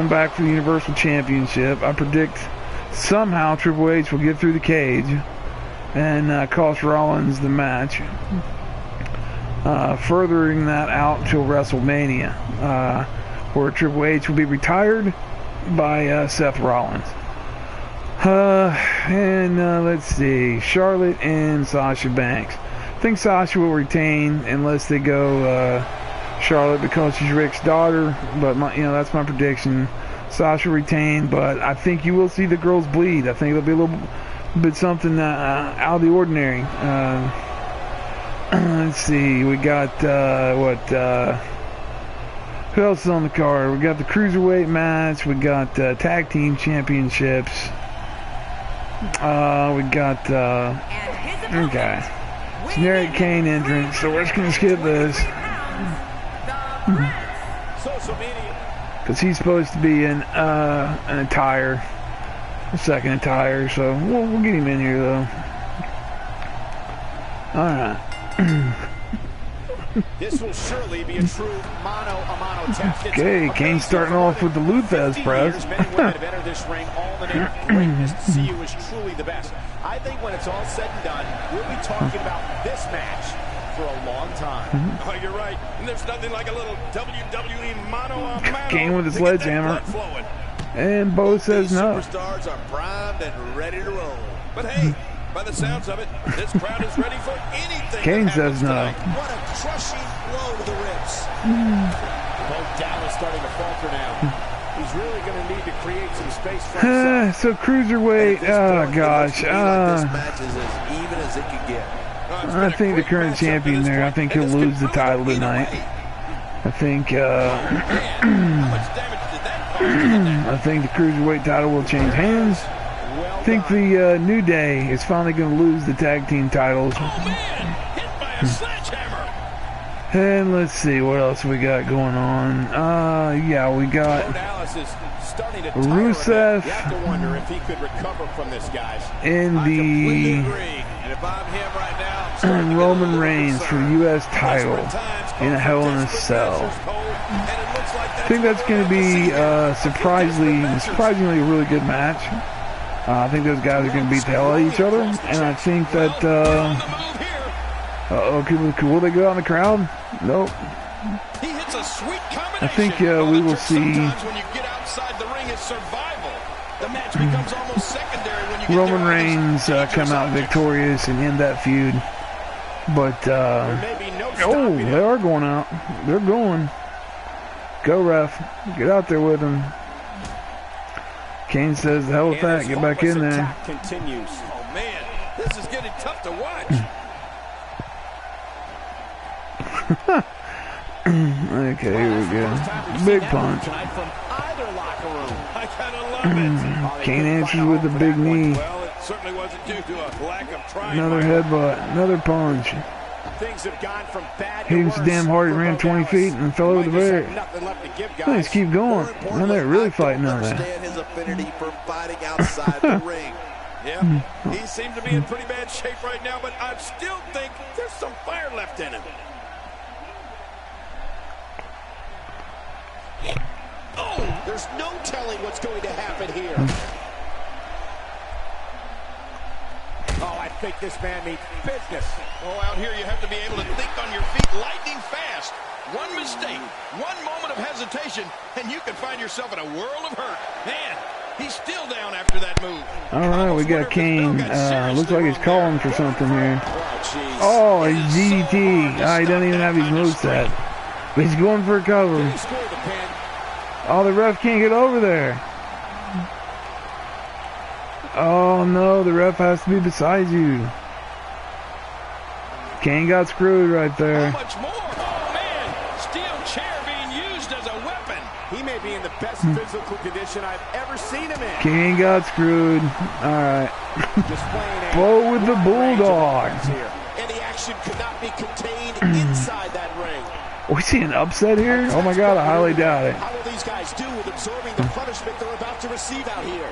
back for the Universal Championship. I predict somehow Triple H will get through the cage and cost Rollins the match, furthering that out till WrestleMania, where Triple H will be retired by Seth Rollins. Let's see, Charlotte and Sasha Banks. I think Sasha will retain unless they go Charlotte because she's Rick's daughter, but that's my prediction. Sasha retain, but I think you will see the girls bleed. I think it'll be a little bit something out of the ordinary. Let's see, we got who else is on the card? We got the Cruiserweight match, we got Tag Team Championships, we got okay, generic Kane entrance, so we're just gonna skip this because he's supposed to be in an attire, a second attire, so we'll get him in here though. Alright. This will surely be a true mano-a-mano test. Okay, Kane's starting off with the Luthez press. Many women have entered this ring all in the name of greatness to see who is truly the best. I think when it's all said and done, we'll be talking about this match for a long time. Oh, you're right. And there's nothing like a little WWE mano-a-mano. Kane with his sledgehammer. And Bo says no. Superstars are primed and ready to roll. But hey, by the sounds of it, this crowd is ready for anything. Kane says no. What a crushing blow to the ribs. Bo Dallas starting to falter now. He's really going to need to create some space for himself. So Cruiserweight, oh gosh. This match is as even as it could get. I think the current champion there, I think he'll lose the title tonight. I think I think the Cruiserweight title will change hands. I think the New Day is finally going to lose the tag team titles. Oh man, hit by a sledgehammer. And let's see what else we got going on. Yeah, we got Rusev You have to wonder if he could recover from this, guys. in the And if I'm him right now, Roman Reigns for the U.S. title in a Hell in a Cell. I think that's going to be surprisingly a really good match. I think those guys are going to beat the hell out of each other, and I think that will they go out in the crowd? Nope. he hits a sweet combination. I think we will see Sometimes when you get outside the ring, it's survival. The match becomes almost secondary when you get Roman there on Reigns these come out dangerous victorious and end that feud. But oh, they are going out. They're going. Go ref, get out there with him. Kane says, the hell with that, get back in there. Continues. Oh man, this is getting tough to watch. Okay, here we go. Big punch. From either locker room. I kind of love it. Kane answers with a big knee. Well, it certainly wasn't due to a lack of trying. Another headbutt, another punch. Things have gone from bad He to was worse damn hard, he for ran Bo 20 Dallas. feet and fell over the Might just have barrier. nothing left to give, guys. Let's keep going. Now they're really fighting out there. understand his affinity for fighting outside the ring. Yeah, he seems to be in pretty bad shape right now, but I still think there's some fire left in him. Oh, there's no telling what's going to happen here. Oh, I think this man means business. Oh, out here you have to be able to think on your feet lightning fast. One mistake, one moment of hesitation, and you can find yourself in a world of hurt. Man, he's still down after that move. All right, we got Kane. Looks like he's calling for something here. Oh, he's DDT. He doesn't even have his moveset. But he's going for a cover. He scored the pin. Oh, the ref can't get over there. Oh, no, the ref has to be beside you. Kane got screwed right there. How much more? Oh, man, steel chair being used as a weapon. He may be in the best physical condition I've ever seen him in. Kane got screwed. All right. Displaying a Bo with the wide range of Bulldog. offense here. Any action could not be contained inside that ring. We see an upset here? Oh my God, I highly doubt it. How will these guys do with absorbing the punishment they're about to receive out here?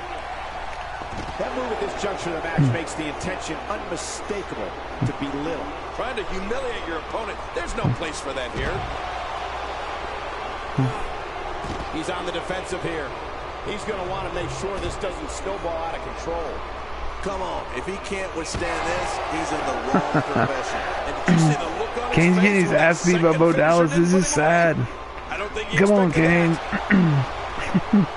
That move at this juncture of the match makes the intention unmistakable to belittle. Trying to humiliate your opponent. There's no place for that here. He's on the defensive here. He's going to want to make sure this doesn't snowball out of control. Come on, if he can't withstand this, he's in the wrong profession. And did you see the look on Kane's his getting face his when ass that beat by second Bo finisher Dallas. didn't This put is him away? sad. I don't think he Come on, expected Kane. that.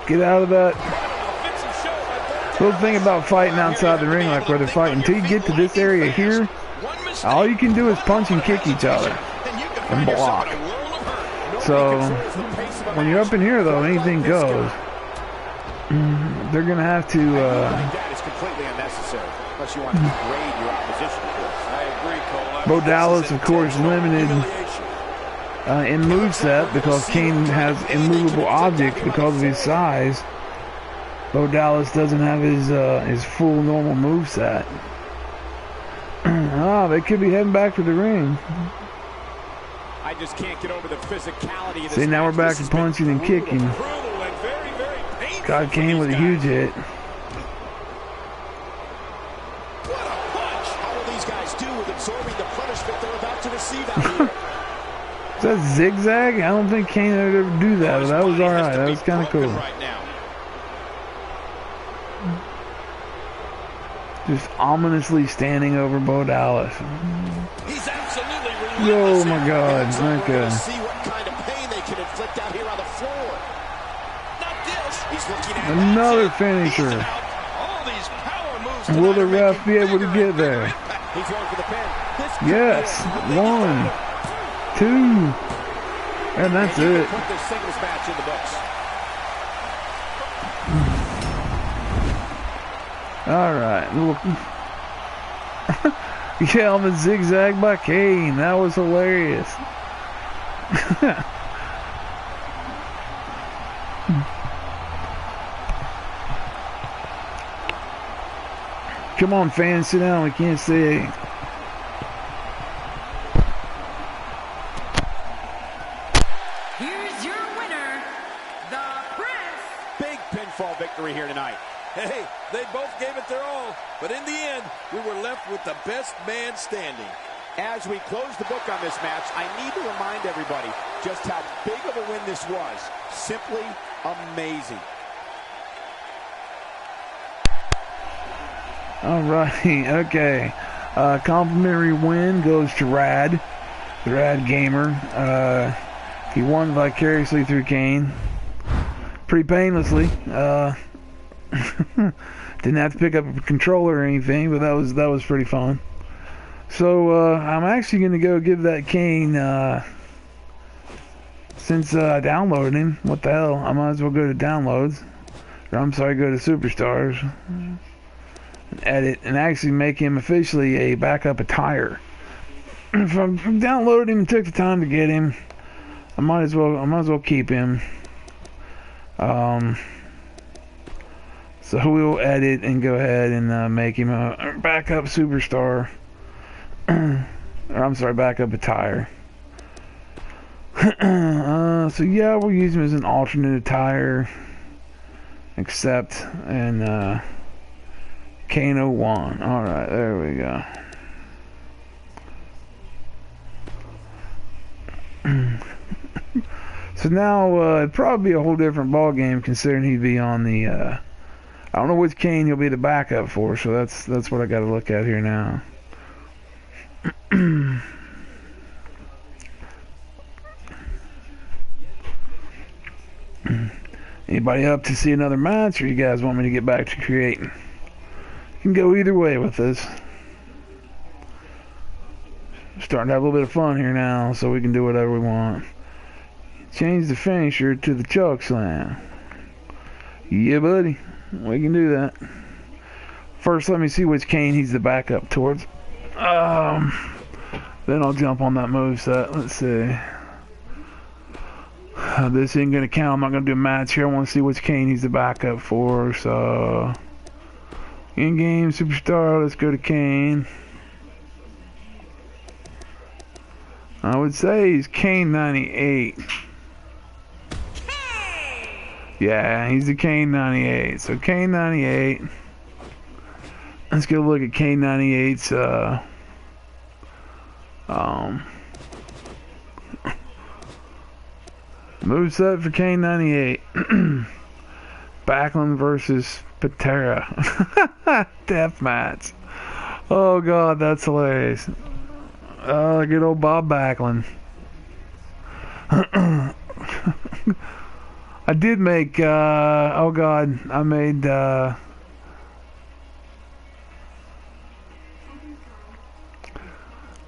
Get out of that. Fix and show by both Little thing about fighting outside the ring, like where they're fighting, until you get to this area here, One mistake, all you can do is one punch and moment of kick each other hesitation, and you can and find yourself block. in a world of hurt. So Controls the pace of a when you're match. up in here, though, anything goes. They're gonna have to. Like that is completely unnecessary, unless you want to degrade your opposition, of course. I agree, Cole. Bo Dallas, of course, limited in moveset because Kane has immovable objects because of his size. Bo Dallas doesn't have his full normal moveset. They could be heading back to the ring. I just can't get over the physicality of this. See, now we're match. back This to has been punching and brutal. kicking. Brutal and very, very painful God, for Kane these with a guys. huge hit. What a punch! How will these guys do with absorbing the punishment they're about to receive out here? Is that zigzag? I don't think Kane would ever do that, but that was alright. That was kind of cool. Right now. Just ominously standing over Bo Dallas. He's absolutely Oh relentless my here. God, So we're okay. gonna see what kind of pain they can inflict out here on the floor. Not this. He's looking at Another He's finisher. out. All these power moves Will tonight the are ref making be able to bigger get and bigger there? impact. He's going for the pin. This could Yes. be it. 1, 2, and that's And you it. can put this singles match in the books. Alright. Yeah, I'm a zigzag by Kane. That was hilarious. Come on, fans, sit down. We can't see. Here's your winner, the Prince. Big pinfall victory here tonight. Hey, they both gave it their all, but in the end, we were left with the best man standing. As we close the book on this match, I need to remind everybody just how big of a win this was. Simply amazing. Alright, okay. Complimentary win goes to Rad. The Rad Gamer. He won vicariously through Kane. Pretty painlessly. Didn't have to pick up a controller or anything, but that was pretty fun. So I'm actually going to go give that Kane, since I downloaded him, what the hell, I might as well go to downloads, or I'm sorry, go to Superstars, and edit, and actually make him officially a backup attire. If I downloaded him and took the time to get him, I might as well keep him. So we'll edit and go ahead and make him a backup superstar. Or I'm sorry, backup attire. So yeah, we'll use him as an alternate attire. Except in Kane 01. Alright, there we go. So now it'd probably be a whole different ball game considering he'd be on the I don't know which Kane he'll be the backup for, so that's what I got to look at here now. Anybody up to see another match, or you guys want me to get back to creating? You can go either way with this. Starting to have a little bit of fun here now, so we can do whatever we want. Change the finisher to the choke slam. Yeah, buddy. We can do that. First, let me see which Kane he's the backup towards. Then I'll jump on that moveset. Let's see. This ain't gonna count. I'm not gonna do a match here. I want to see which Kane he's the backup for. So, in-game superstar. Let's go to Kane. I would say he's Kane 98. Yeah, he's the Kane 98. So Kane 98. Let's go look at Kane 98's moveset for Kane 98. Backlund versus Patera. Death match. Oh God, that's hilarious. Good old Bob Backlund. I did make, oh God, I made, let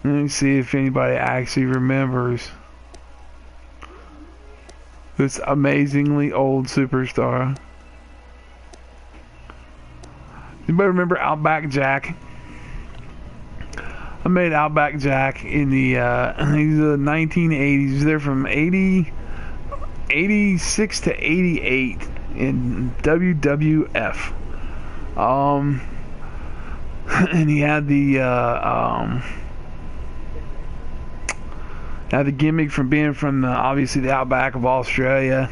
me see if anybody actually remembers this amazingly old superstar. Anybody remember Outback Jack? I made Outback Jack in the, he's the 1980s. He's there from 86 to 88 in WWF. And he had the gimmick from being from obviously the outback of Australia.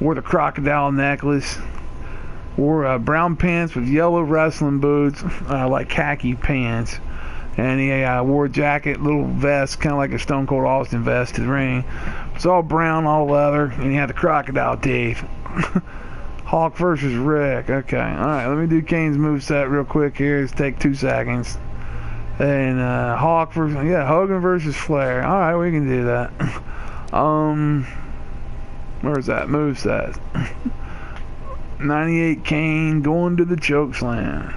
Wore the crocodile necklace. Wore brown pants with yellow wrestling boots, like khaki pants. And he wore a jacket, little vest, kind of like a Stone Cold Austin vest to the ring. It's all brown, all leather, and he had the crocodile teeth. Hawk versus Rick. Okay, alright, let me do Kane's moveset real quick here. Let's take 2 seconds. And Hawk versus, Hogan versus Flair. Alright, we can do that. Where's that moveset? 98 Kane going to the chokeslam.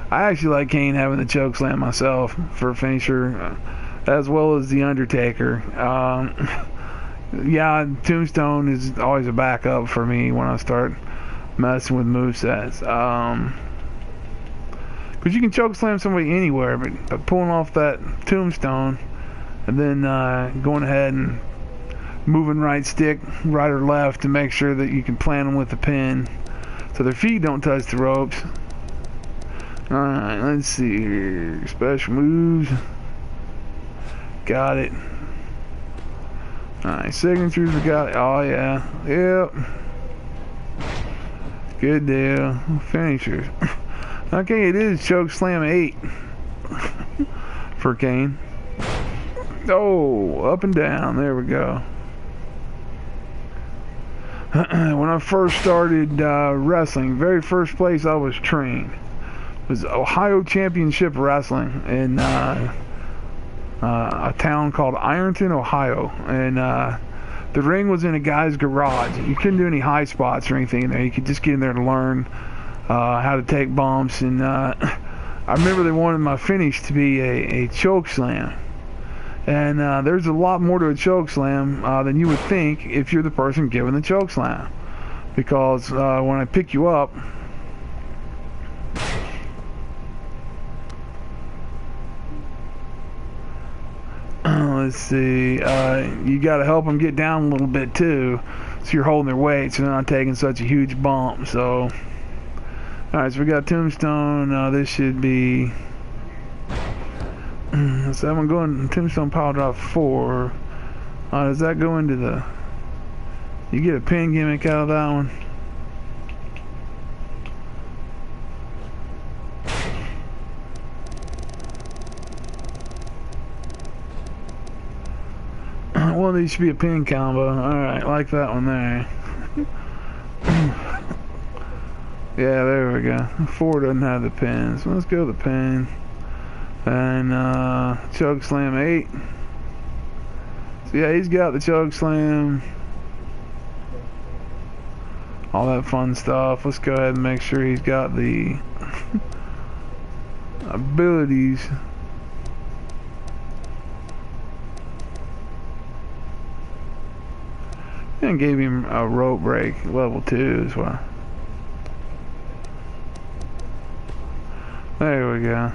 I actually like Kane having the chokeslam myself for a finisher, as well as The Undertaker. Yeah, Tombstone is always a backup for me when I start messing with movesets. Because you can chokeslam somebody anywhere, but pulling off that Tombstone and then going ahead and moving right stick, right or left, to make sure that you can plant them with the pin so their feet don't touch the ropes. Alright, let's see here. Special moves. Got it. Alright, signatures, we got it. Oh, yeah. Yep. Good deal. Finishers. Okay, it is Chokeslam 8 for Kane. Oh, up and down. There we go. When I first started wrestling, very first place I was trained was Ohio Championship Wrestling in a town called Ironton, Ohio. And the ring was in a guy's garage. You couldn't do any high spots or anything in there. You could just get in there to learn how to take bumps. And I remember they wanted my finish to be a choke slam. And there's a lot more to a choke slam than you would think if you're the person giving the choke slam. Because when I pick you up, let's see, you got to help them get down a little bit too, so you're holding their weight, so they're not taking such a huge bump. So, alright, so we got Tombstone. This should be, so that one going, Tombstone Pile Drive 4. Does that go into the, you get a pin gimmick out of that one? One of these should be a pin combo. Alright, like that one there. Yeah, there we go. 4 doesn't have the pin, so let's go with the pin. And choke slam 8. So yeah, he's got the choke slam. All that fun stuff. Let's go ahead and make sure he's got the abilities. And gave him a rope break level 2 as well. There we go.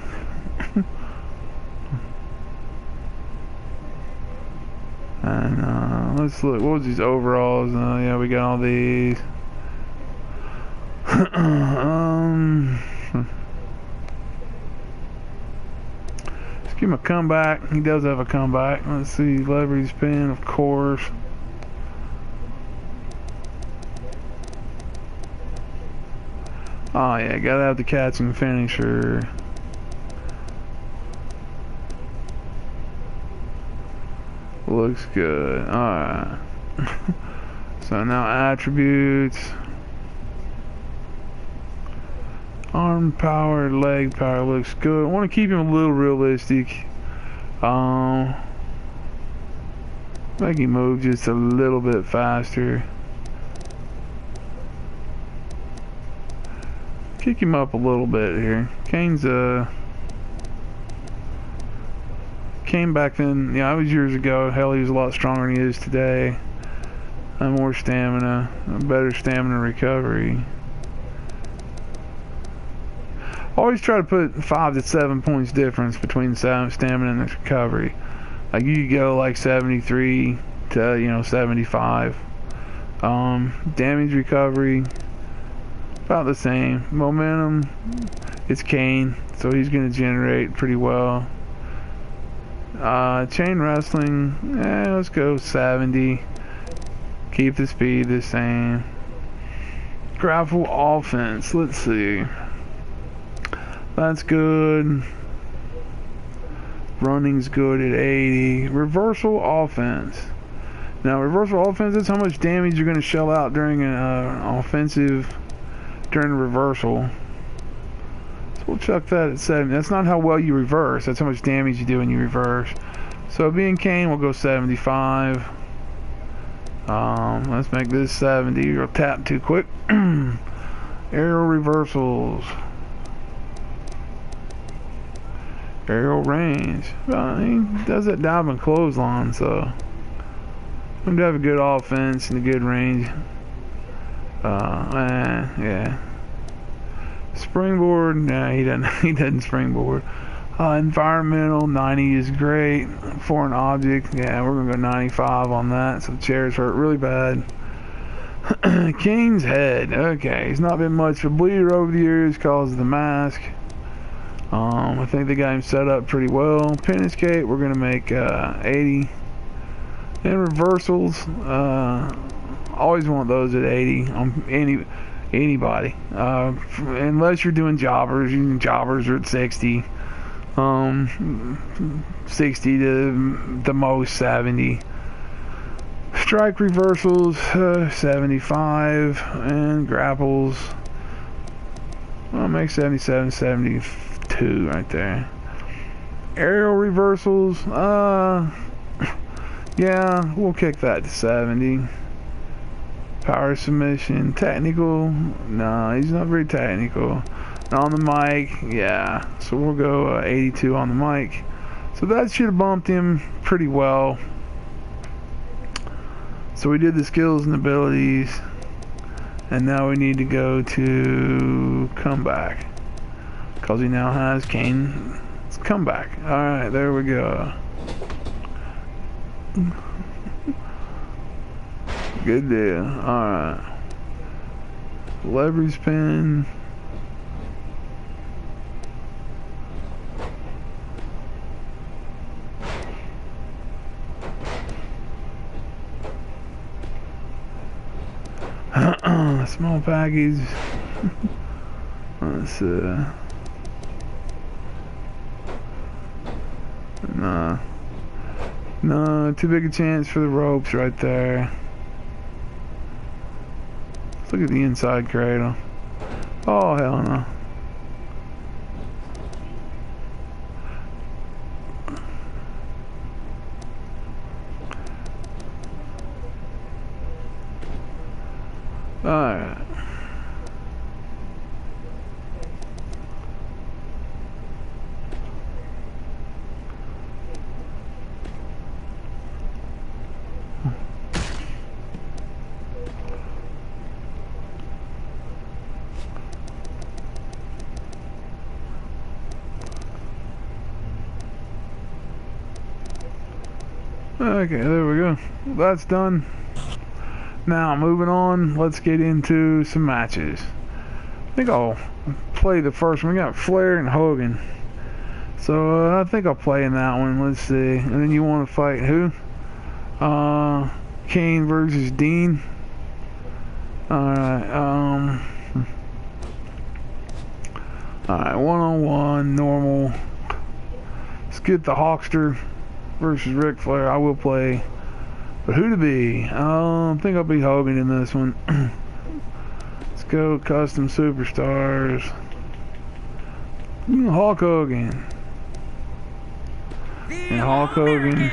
And let's look. What was these overalls? Yeah, we got all these. Let's give him a comeback. He does have a comeback. Let's see. Leverage pin, of course. Oh yeah, gotta have the catching finisher. Looks good. Alright. So now attributes. Arm power, leg power looks good. I want to keep him a little realistic. Make him move just a little bit faster. Kick him up a little bit here. Kane's Kane back then, yeah, I was years ago. Hell, he was a lot stronger than he is today. More stamina, better stamina recovery. Always try to put 5 to 7 points difference between stamina and recovery. Like you could go like 73 to 75. Damage recovery about the same. Momentum, it's Kane, so he's going to generate pretty well. Chain wrestling, let's go 70. Keep the speed the same. Grapple offense, let's see. That's good. Running's good at 80. Reversal offense. Now, reversal offense is how much damage you're going to shell out during an offensive, during a reversal. So we'll chuck that at 70. That's not how well you reverse. That's how much damage you do when you reverse. So being Kane, we'll go 75. Let's make this 70. You'll tap too quick. Aerial reversals. Aerial range. Well, he does that diving clothesline, so I'm gonna have a good offense and a good range. Yeah. Springboard. Nah, he doesn't. He doesn't springboard. Environmental 90 is great for an object. Yeah, we're gonna go 95 on that. So the chairs hurt really bad. Kane's head. Okay, he's not been much of a bleeder over the years because of the mask. I think they got him set up pretty well. Pin escape, we're gonna make 80. And reversals, always want those at 80 on anybody. Unless you're doing jobbers, jobbers are at 60. 60 to the most 70. Strike reversals, 75, and grapples. I'll make 77, 72 right there. Aerial reversals, yeah, we'll kick that to 70. Power submission, technical, no, he's not very technical. On the mic, yeah, so we'll go 82 on the mic. So that should have bumped him pretty well. So we did the skills and abilities, and now we need to go to comeback, because he now has Kane's comeback. Alright, there we go. Good deal. Alright. Leverage pin. Small package. Let's no, too big a chance for the ropes right there. Let's look at the inside cradle. Oh, hell no. Alright. Okay, there we go. That's done. Now, moving on, let's get into some matches. I think I'll play the first one. We got Flair and Hogan. So, I think I'll play in that one. Let's see. And then you want to fight who? Kane versus Dean. Alright, alright, one-on-one, normal. Let's get the Hawkster versus Ric Flair. I will play. But who to be? I think I'll be Hogan in this one. Let's go custom superstars. Hulk Hogan. And Hulk Hogan.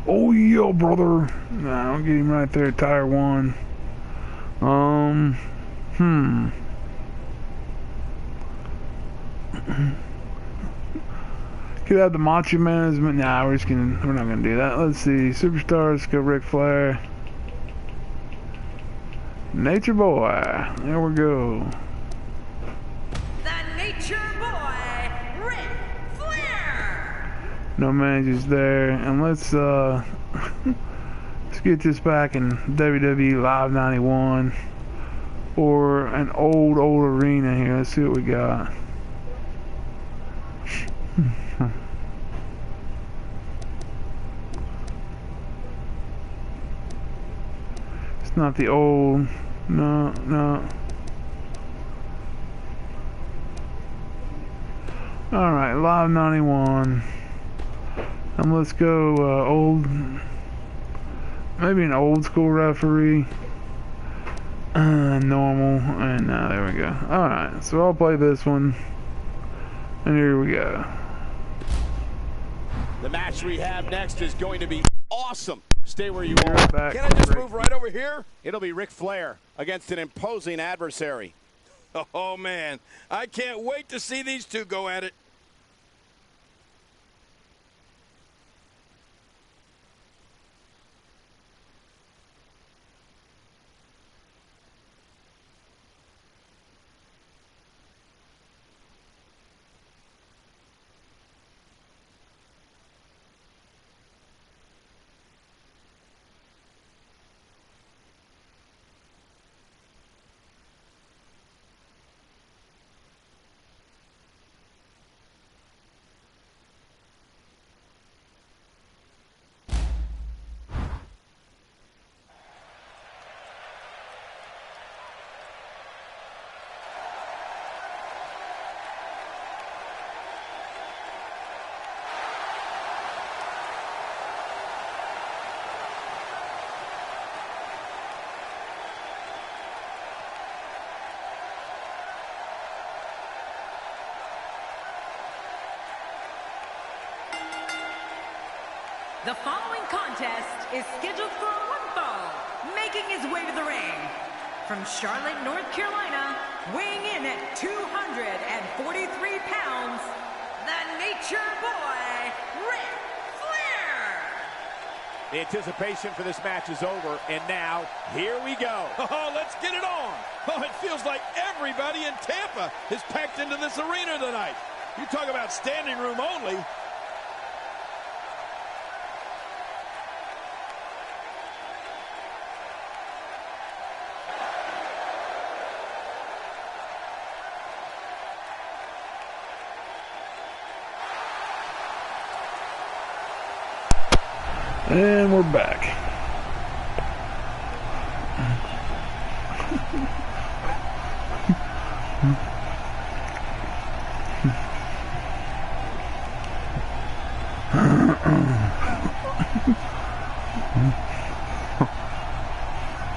Oh yeah, brother. Nah, I'll get him right there, tire 1. Could have the Macho Management. Nah, we're not gonna do that. Let's see. Superstars, go Ric Flair. Nature Boy. There we go. The Nature Boy, Ric Flair. No managers there. And let's get this back in WWE Live 91. Or an old arena here. Let's see what we got. It's not the old. No. Alright, Live 91. And let's go old. Maybe an old school referee. Normal. And there we go. Alright, so I'll play this one. And here we go. The match we have next is going to be awesome. Stay where you Right are. back. Can I just move right over here? It'll be Ric Flair against an imposing adversary. Oh, man. I can't wait to see these two go at it. The following contest is scheduled for one fall, making his way to the ring. From Charlotte, North Carolina, weighing in at 243 pounds, the Nature Boy, Ric Flair. The anticipation for this match is over, and now, here we go. Oh, let's get it on. Oh, it feels like everybody in Tampa is packed into this arena tonight. You talk about standing room only. And we're back.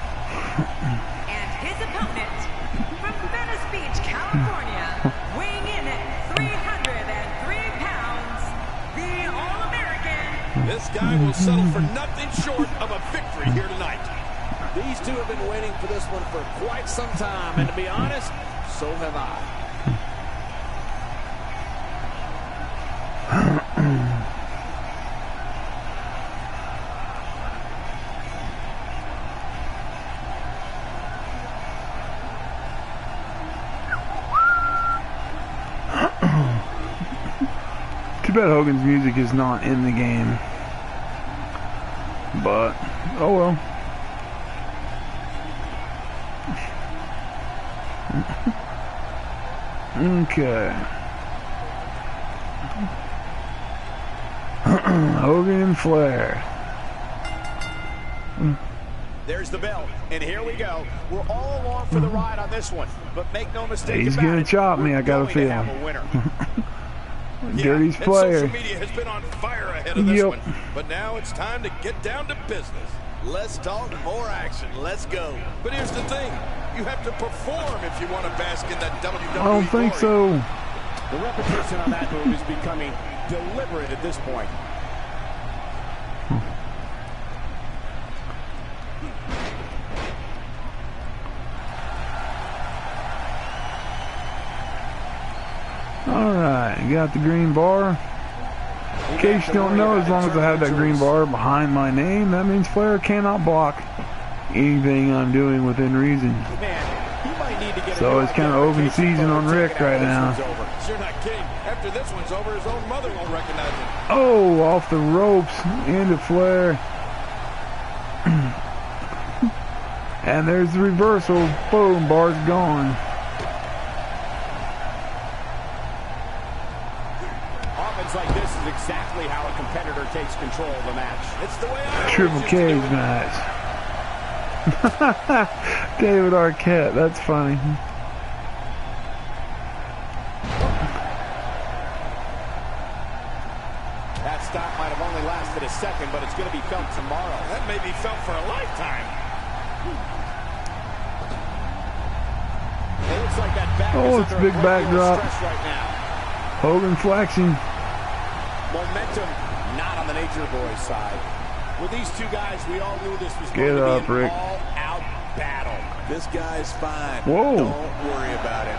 And his opponent, from Venice Beach, California, weighing in at 303 pounds, the All-American. This guy will settle for nothing short of a victory here tonight. These two have been waiting for this one for quite some time, and to be honest, so have I. Too bad Hogan's music is not in the game. But, oh well. Okay. Hogan and Flair. There's the bell, and here we go. We're all along for the ride on this one, but make no mistake He's about gonna it, chop me, we're I got a going to feeling. have a winner. Dirty's and player. social media has been on fire ahead of this Yep. one. But now it's time to get down to business. Let's talk more action. Let's go. But here's the thing. You have to perform if you want to bask in that WWE I don't think so. The repetition on that move is becoming deliberate at this point. Alright, got the green bar. In case you don't know, as long as I have that green bar behind my name, that means Flair cannot block anything I'm doing within reason. So it's kind of open season on Rick right now. You're not kidding. After this one's over, his own mother won't recognize him. Oh, off the ropes into Flair. And there's the reversal. Boom, bar's gone. Offense like this is exactly how a competitor takes control of the match. It's the way I Triple Cage match. David Arquette, that's funny. That stop might have only lasted a second, but it's going to be felt tomorrow. That may be felt for a lifetime. It looks like that back Oh, is it's a under big great deal of backdrop. stress right now. Hogan flexing. Momentum not on the Nature Boys side. With these two guys, we all knew this was Get going up, to be an Rick. all-out battle. This guy's fine. Whoa. Don't worry about it.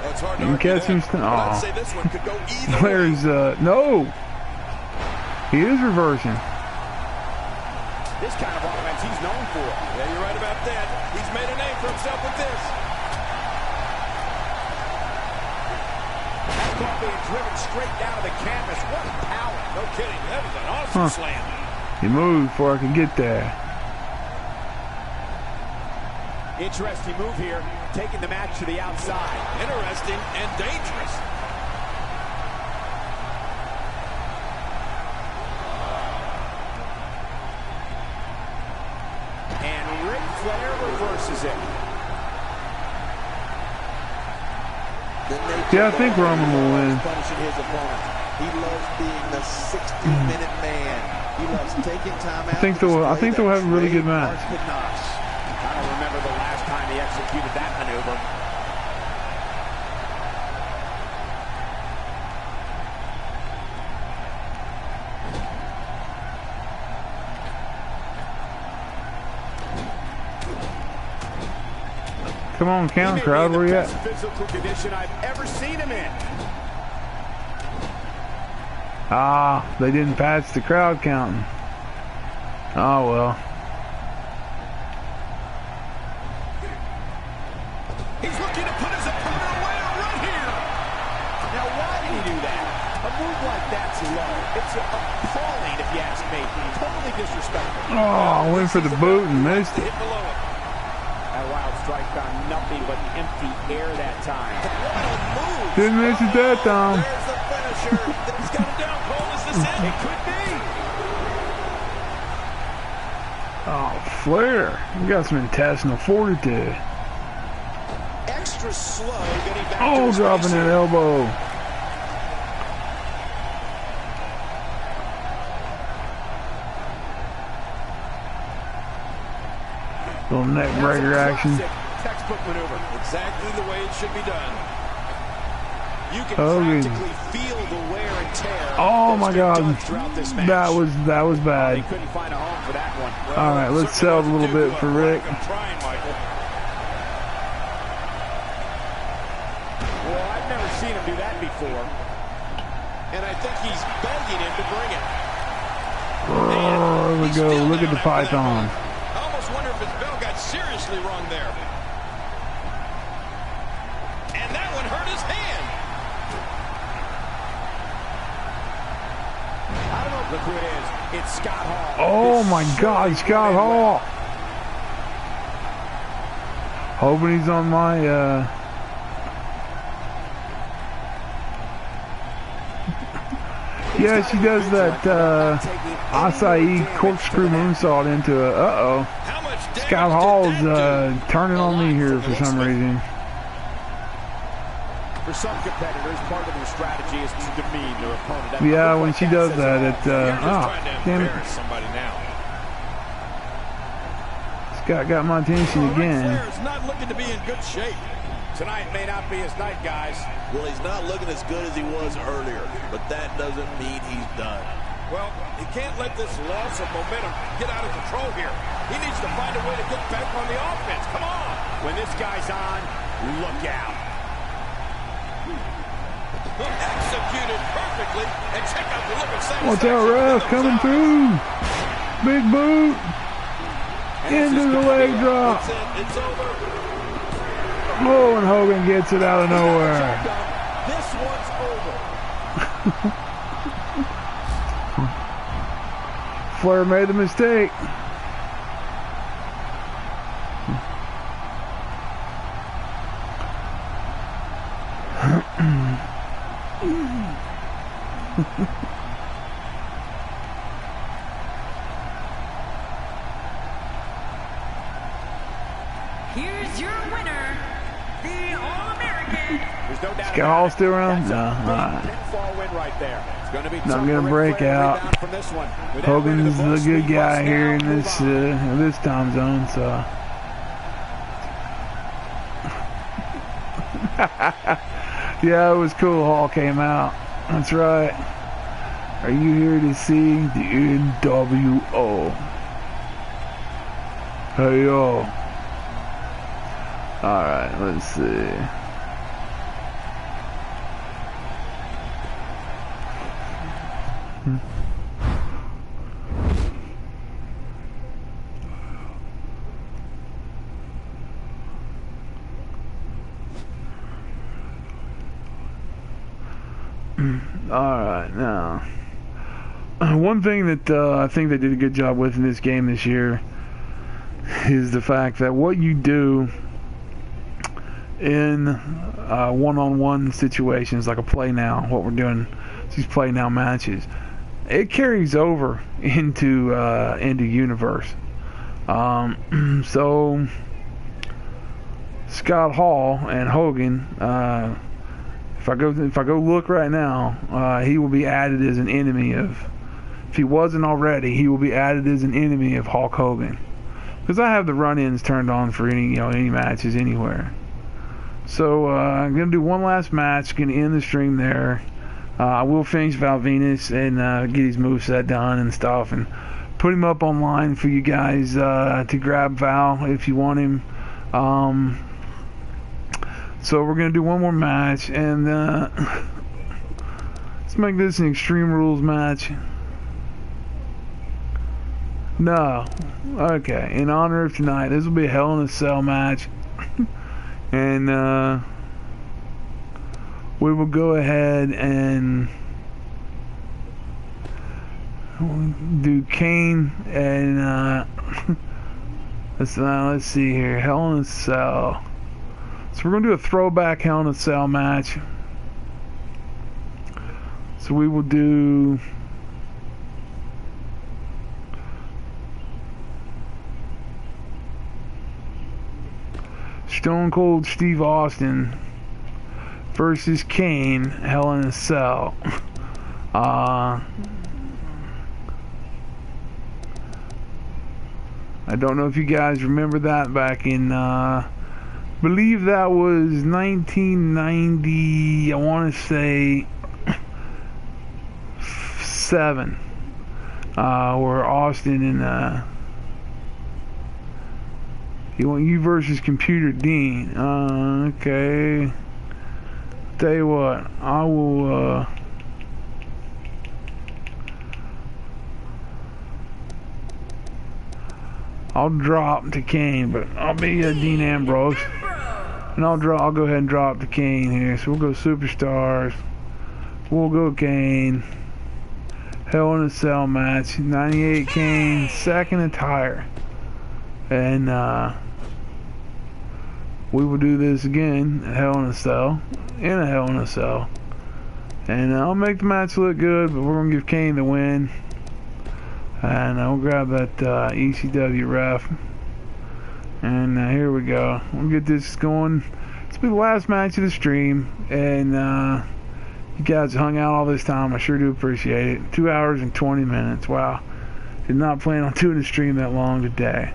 Well, it's hard to You argue catch him. that, but I'd Aw. say this one could go either way. Flair's, no. He is reversing. This kind of offense he's known for. Yeah, you're right about that. He's made a name for himself with this. Caught being driven straight down to the canvas. What power. No kidding. That was an awesome slam. He moved before I could get there. Interesting move here, taking the match to the outside. Interesting and dangerous. And Ric Flair reverses it. Yeah, I think Roman will win. Punishing his opponent. He loves being the 60-minute man. He loves taking time out. I think they'll have a really good match. I don't remember the last time he executed that maneuver. Come on, count crowd, where you at? He may be in the best physical condition I've ever seen him in. Ah, they didn't patch the crowd counting. Oh well. He's looking to put his opponent away right here. Now, why did he do that? A move like that's low. It's appalling, if you ask me. Totally disrespectful. Oh, went for the boot and missed it. Hit below it. That wild strike found nothing but empty air that time. What a move. Didn't miss it that time. There's the finisher. He's got him down, Cole. Is this it? It could be. Oh, Flair, you got some intestinal fortitude. Extra slow getting back to Oh, his dropping base that here. elbow. Little neck breaker action. Textbook maneuver. Exactly the way it should be done. You can Hogan. practically feel the wear and tear. Oh that's my been God, done throughout this match. that was They bad. couldn't find a home for that one. Well, All right, let's sell it a little bit for Rick. I'm trying, Michael. Well, I've never seen him do that before. And I think he's begging him to bring it. Oh, there we He's go. still Look at down the after that python. one. I almost wonder if his bell got seriously wrong there. And that one hurt his hand. I don't know. Look who it is. It's Scott Hall. Oh This my surely God, Scott went well. Hall. Hoping he's on my, yeah, she does that, acai corkscrew moonsault into a, uh-oh. How much damage Scott did Hall's, that do? turning on me here for some reason. For some competitors, part of their strategy is to demean their opponent. That Yeah, move when like she does says that, all. it, You're just oh, trying to damn it. embarrass somebody now. Scott got my attention again. Ric Flair is not looking to be in good shape. Tonight may not be his night, guys. Well, he's not looking as good as he was earlier, but that doesn't mean he's done. Well, he can't let this loss of momentum get out of control here. He needs to find a way to get back on the offense. Come on. When this guy's on, look out. Executed perfectly. And check out the look of satisfaction. Watch out, ref, coming through. Big boot. Into the leg drop. It's over. Oh, and Hogan gets it out of nowhere. This one's over. Flair made the mistake. Here's your winner, the All-American. There's no doubt Scott Hall still around? That's No, a all right. big pinfall win right there. It's going to be Not tough gonna for break Ric Flair to out. rebound from this one. With that Hogan's win, the Bucks good lead guy must here now in move on. this time zone, so. Yeah, it was cool. Hall came out. That's right. Are you here to see the NWO? Hey yo. Alright, let's see. Alright, now. One thing that I think they did a good job with in this game this year is the fact that what you do in one-on-one situations, like a play now, what we're doing, these play now matches, it carries over into universe. So Scott Hall and Hogan, if I go look right now, he will be added as an enemy of. If he wasn't already, he will be added as an enemy of Hulk Hogan. Because I have the run-ins turned on for any matches anywhere. So I'm gonna do one last match. Gonna end the stream there. I will finish Val Venus and get his moveset done and stuff, and put him up online for you guys to grab Val if you want him. So we're gonna do one more match, and let's make this an Extreme Rules match. No. Okay. In honor of tonight, this will be a Hell in a Cell match. And we will go ahead and do Kane and let's see here. Hell in a Cell. So we're going to do a throwback Hell in a Cell match. So we will do Stone Cold Steve Austin versus Kane, Hell in a Cell. I don't know if you guys remember that back in, believe that was 1990, I want to say 7, where Austin and you want you versus Computer Dean. Okay. Tell you what, I will I'll drop to Kane, but I'll be Dean Ambrose. And I'll go ahead and drop to Kane here. So we'll go Superstars. We'll go Kane. Hell in a Cell match. 98 Kane, second attire. And we will do this again, Hell in a Cell, in a Hell in a Cell. And I'll make the match look good, but we're going to give Kane the win. And I'll grab that ECW ref. And here we go. We'll get this going. This will be the last match of the stream. And you guys hung out all this time. I sure do appreciate it. 2 hours and 20 minutes. Wow. Did not plan on doing the stream that long today.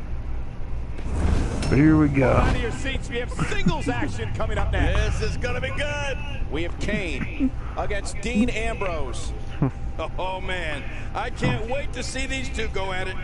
But here we go. Out of your seats, we have singles action coming up next. This is going to be good. We have Kane against Dean Ambrose. Oh, man. I can't wait to see these two go at it.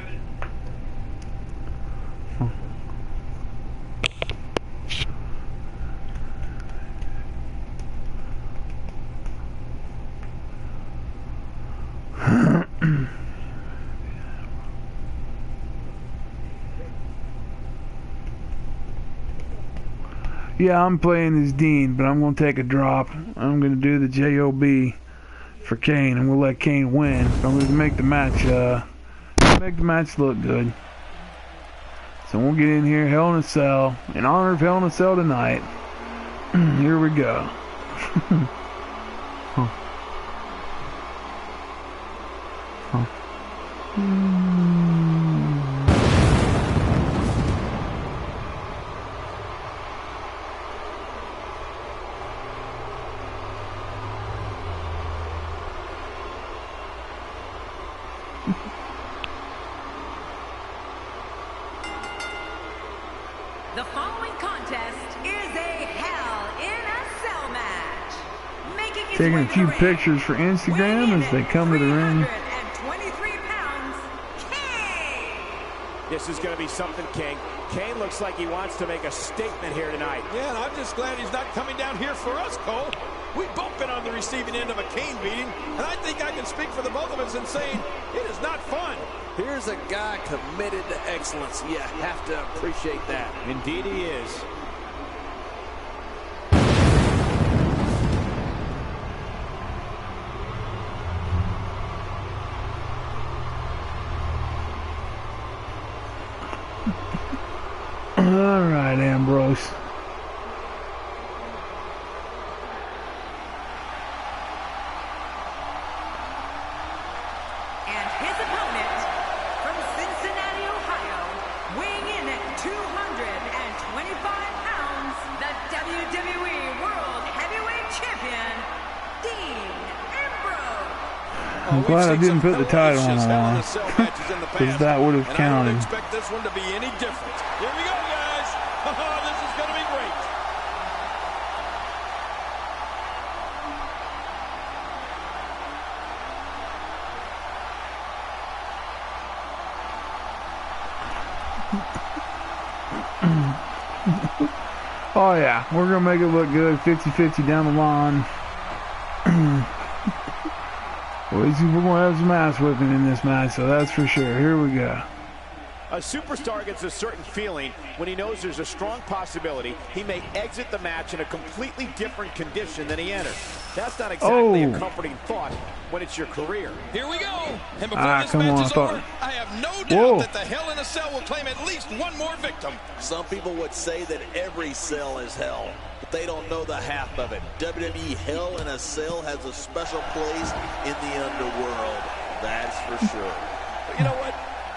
Yeah, I'm playing as Dean, but I'm going to take a drop. I'm going to do the JOB for Kane, and we'll let Kane win. But I'm going to make the match look good. So we'll get in here, Hell in a Cell, in honor of Hell in a Cell tonight. Here we go. The following contest is a Hell in a Cell match. Making his Taking way a to few the ring, pictures for Instagram weighing in as they at come to the ring. 323 pounds, Kane. This is going to be something, King. Kane looks like he wants to make a statement here tonight. Yeah, and I'm just glad he's not coming down here for us, Cole. We've both been on the receiving end of a Kane beating, and I think I can speak for the both of us in saying it is not fun. Here's a guy committed to excellence. You have to appreciate that. Indeed he is. All right, Ambrose. And his opponent from Cincinnati, Ohio, weighing in at 225 pounds, the WWE World Heavyweight Champion, Dean Ambrose. I'm glad I didn't put the title on the line, because that would have I counted. don't expect this one to be any different. Here we go, guys. This is going to be great. Oh yeah, we're gonna make it look good, 50-50 down the line. Well, we're gonna have some ass whipping in this match, so that's for sure. Here we go. A superstar gets a certain feeling when he knows there's a strong possibility he may exit the match in a completely different condition than he entered. That's not exactly a comforting thought when it's your career. Here we go. And before this come match on, is over, I have no doubt that the Hell in a Cell will claim at least one more victim. Some people would say that every cell is hell, but they don't know the half of it. WWE Hell in a Cell has a special place in the underworld. That's for sure. But you know what?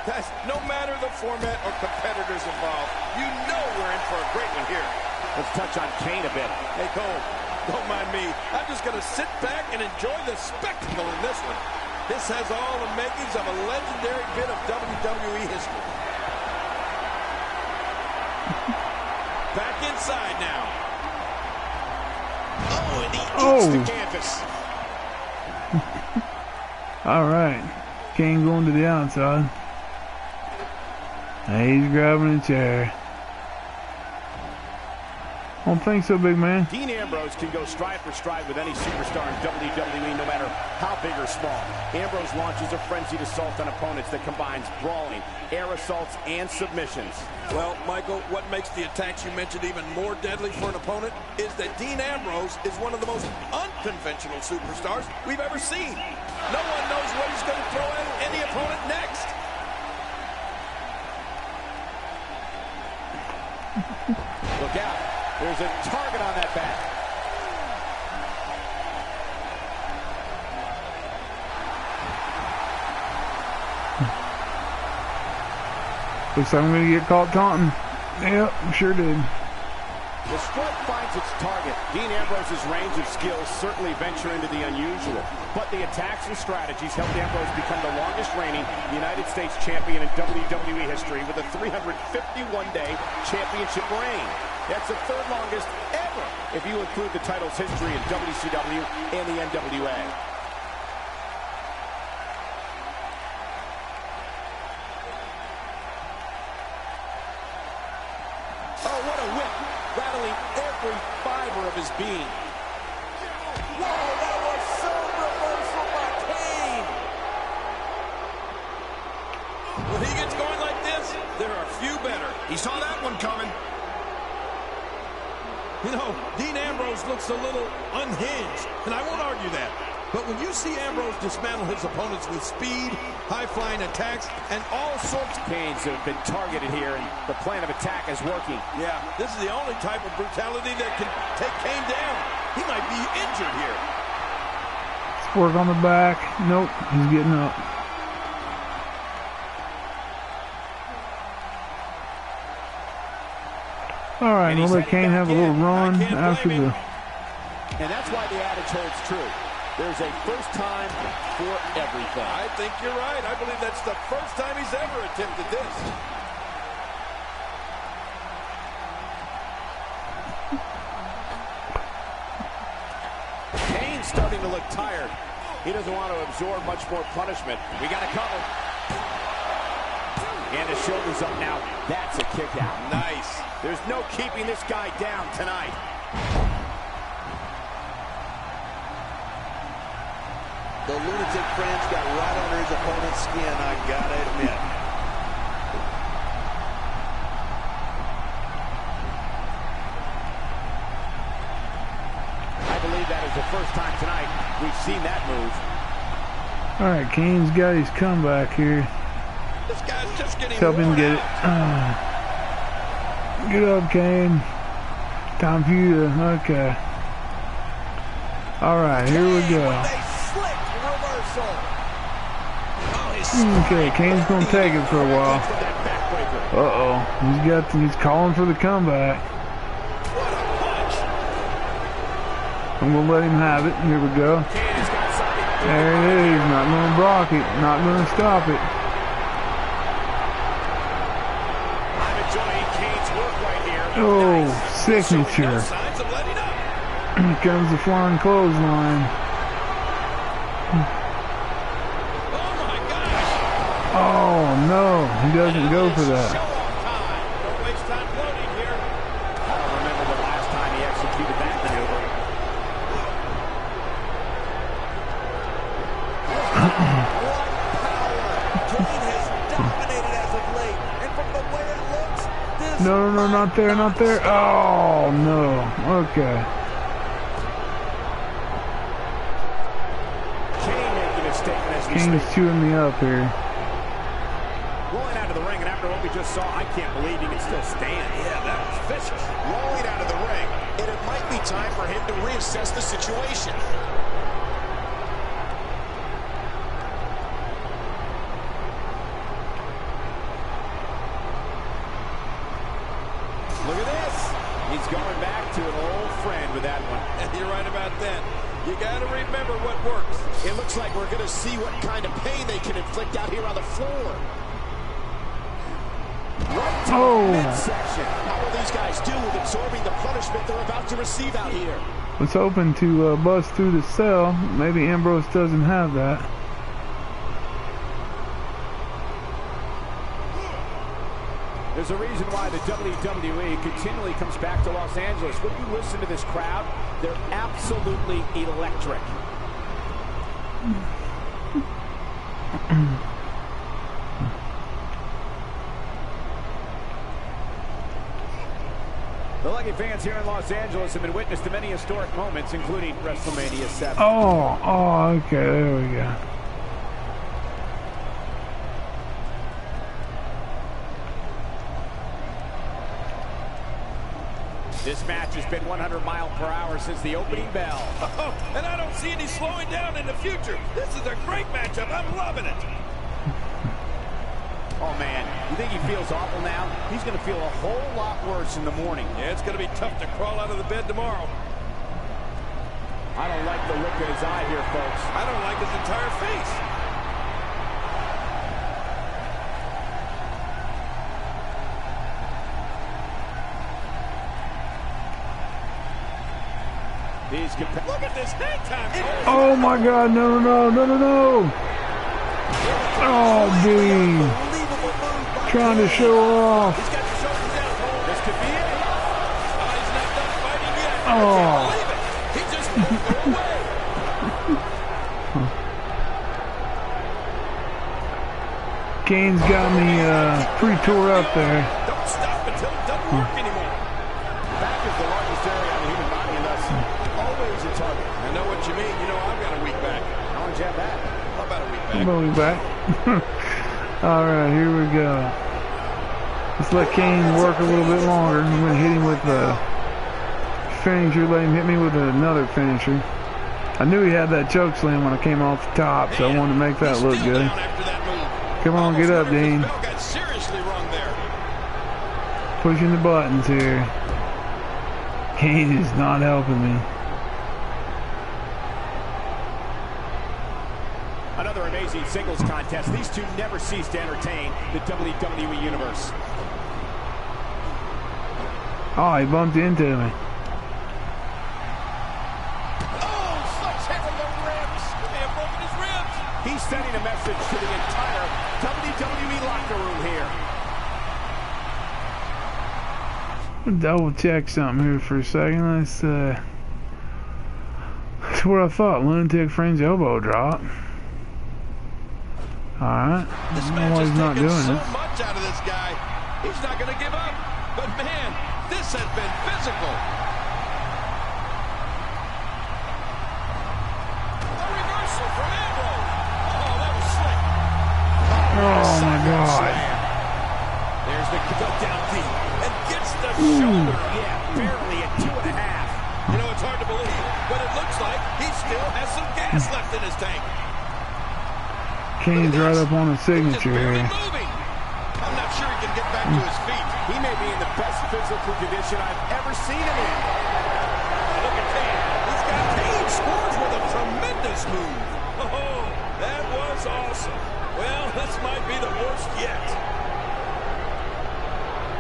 Guys, no matter the format or competitors involved, you know we're in for a great one here. Let's touch on Kane a bit. Hey, Cole, don't mind me. I'm just going to sit back and enjoy the spectacle in this one. This has all the makings of a legendary bit of WWE history. Back inside now. Oh, and he eats the canvas. All right, Kane going to the outside. He's grabbing a chair. I don't think so, big man. Dean Ambrose can go stride for stride with any superstar in WWE, no matter how big or small. Ambrose launches a frenzied assault on opponents that combines brawling, air assaults, and submissions. Well, Michael, what makes the attacks you mentioned even more deadly for an opponent is that Dean Ambrose is one of the most unconventional superstars we've ever seen. No one knows what he's going to throw at any opponent next. Look out. There's a target on that back. Looks like I'm going to get caught taunting. Yep, sure did. The strike finds its target. Dean Ambrose's range of skills certainly venture into the unusual. But the attacks and strategies helped Ambrose become the longest reigning United States champion in WWE history with a 351-day championship reign. That's the third longest ever if you include the title's history in WCW and the NWA. Oh, what a whip, rattling every fiber of his being. Whoa, that was so reversal by Kane. When he gets going like this, there are few better. He saw that one coming. You know, Dean Ambrose looks a little unhinged, and I won't argue that. But when you see Ambrose dismantle his opponents with speed, high-flying attacks, and all sorts of... Kane's have been targeted here, and the plan of attack is working. Yeah, this is the only type of brutality that can take Kane down. He might be injured here. Let's work on the back. Nope, he's getting up. All right, we'll let Kane have a little run after the... And that's why the adage holds true. There's a first time for everything. I think you're right. I believe that's the first time he's ever attempted this. Kane's starting to look tired. He doesn't want to absorb much more punishment. We got to cover. And his shoulder's up now. That's a kick out. Nice. There's no keeping this guy down tonight. The lunatic French got right under his opponent's skin, I gotta admit. I believe that is the first time tonight we've seen that move. All right, Kane's got his comeback here. This guy's just getting Help him get it. Get up, Kane. Time for you to... Okay. All right, here we go. Okay, Kane's gonna take it for a while. He's calling for the comeback. I'm gonna let him have it. Here we go. There it is. Not gonna block it. Not gonna stop it. Oh, signature. Here comes the flying clothesline. Oh no, he doesn't go for that. Don't waste time floating here. I don't remember the last time he executed that maneuver. Kane has dominated as of late, and from the way it looks, this No, not there, not there. Oh no. Okay. Kane making a statement as we Kane's speak. chewing me up here. Rolling out of the ring, and after what we just saw, I can't believe he can still stand. Yeah, that was vicious. Rolling out of the ring, and it might be time for him to reassess the situation. Look at this. He's going back to an old friend with that one. You're right about that. You got to remember what works. It looks like we're going to see what kind of pain they can inflict out here on the floor. Right to the midsection. How will these guys do with absorbing the punishment they're about to receive out here? Was hoping to bust through the cell. Maybe Ambrose doesn't have that. There's a reason why the WWE continually comes back to Los Angeles. When you listen to this crowd, they're absolutely electric. The lucky fans here in Los Angeles have been witness to many historic moments, including WrestleMania 7. Oh, okay, there we go. This match has been 100 miles per hour since the opening bell. Oh, and I don't see any slowing down in the future. This is a great matchup. I'm loving it. Oh, man, you think he feels awful now? He's going to feel a whole lot worse in the morning. Yeah, it's going to be tough to crawl out of the bed tomorrow. I don't like the look in his eye here, folks. I don't like his entire face. Look at this hang time. Oh my God! No, no, no, no, no, no! Oh, Dean! Trying to show off. He's got the shoulders down. This could be it. He's not done fighting yet. Oh. I can't believe it. He just won't go away. Kane's got me pretty tore up there. Don't stop until it doesn't work anymore. Back is the largest area on the human body, and thus always a target. I know what you mean. You know I've got a weak back. How long did you have that? How about a weak back? I'm going back. Alright, here we go. Let's let Kane work a little bit longer. I'm going to hit him with a finisher, let him hit me with another finisher. I knew he had that choke slam when I came off the top, so I wanted to make that look good. Come on, get up, Dean. Got seriously wrong there. Pushing the buttons here. Kane is not helping me. Another amazing singles contest. These two never cease to entertain the WWE Universe. Oh, he bumped into me. Oh, sledgehammer to the ribs. He may have broken his ribs. He's sending a message to the entire WWE locker room here. Double check something here for a second. Let's that's what I thought. Lunatic Fringe elbow drop. Alright. This I don't know match why has he's not taken doing so it. much out of this guy. He's not going to give up. But man, this has been physical. A reversal from Ambrose. Oh, that was slick. Oh my God. There's the go down deep. And gets the shoulder. Yeah, barely at 2.5. You know, it's hard to believe, but it looks like he still has some gas left in his tank. Kane's right up on the signature barely here. moving. I'm not sure he can get back to his feet. He may be in the best physical condition I've ever seen him in. Look at Kane. He's got Kane scores with a tremendous move. Oh, that was awesome. Well, this might be the worst yet.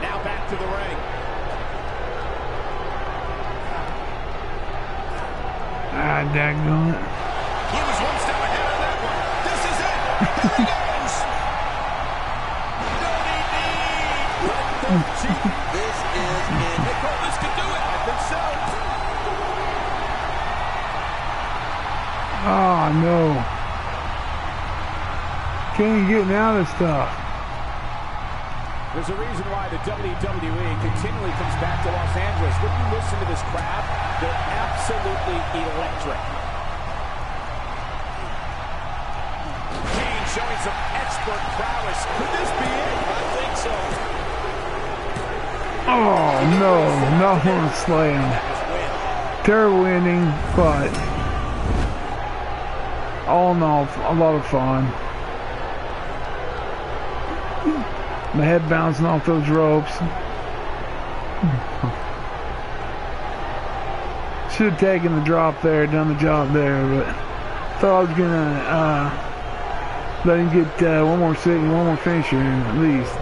Now back to the ring. Ah, daggone it. He was one step ahead on that one. This is it. There he goes. This is it. They call this could do it. I think so. Oh no. Kane getting out of stuff. There's a reason why the WWE continually comes back to Los Angeles. When you listen to this crowd, they're absolutely electric. Kane showing some expert prowess. Could this be it? I think so. Oh no, not one slam. Terrible ending, but all in all, a lot of fun. My head bouncing off those ropes. Should have taken the drop there, done the job there, but thought I was gonna let him get one more finisher in at least.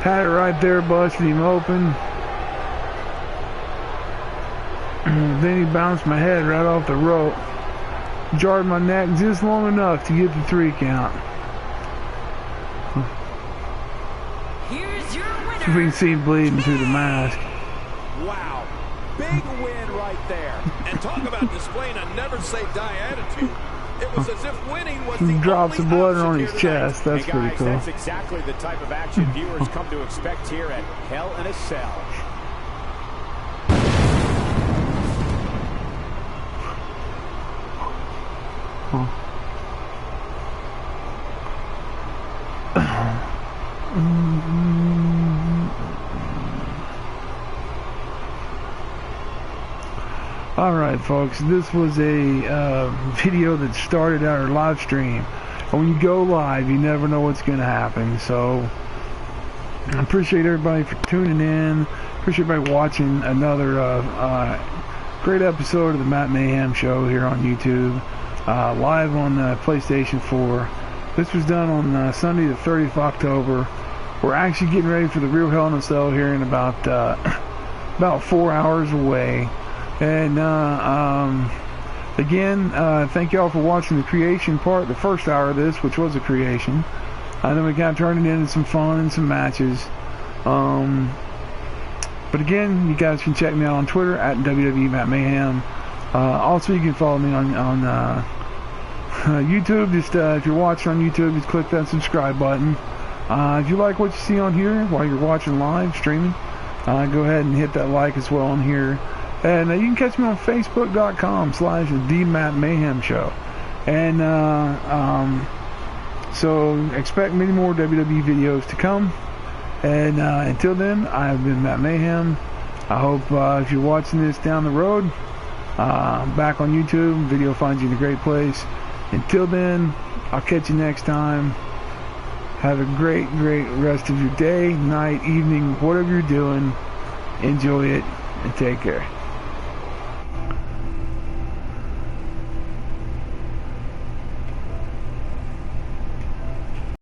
Had it right there, busted him open. Then he bounced my head right off the rope. Jarred my neck just long enough to get the 3 count. Here's your winner. We can see him bleeding through the mask. Wow. Big win right there. And talk about displaying a never-say-die attitude. It was as if winning was the Drops of only blood option on here his tonight. chest. That's Hey pretty guys, cool. that's exactly the type of action viewers come to expect here at Hell in a Cell. All right. Alright folks, this was a video that started our live stream. And when you go live, you never know what's going to happen. So, I appreciate everybody for tuning in. Appreciate everybody watching another great episode of the Matt Mayhem Show here on YouTube. Live on PlayStation 4. This was done on Sunday the 30th of October. We're actually getting ready for the real Hell in a Cell here in about 4 hours away. And again, thank y'all for watching the creation part, the first hour of this, which was a creation. I know we kind of turned it into some fun and some matches. But again, you guys can check me out on Twitter at WWE Matt Mayhem. Also, you can follow me on YouTube. Just if you're watching on YouTube, just click that subscribe button. If you like what you see on here while you're watching live streaming, go ahead and hit that like as well on here. And you can catch me on Facebook.com/TheMattMayhemShow. And so expect many more WWE videos to come. And until then, I've been Matt Mayhem. I hope if you're watching this down the road, back on YouTube, video finds you in a great place. Until then, I'll catch you next time. Have a great rest of your day, night, evening, whatever you're doing. Enjoy it and take care.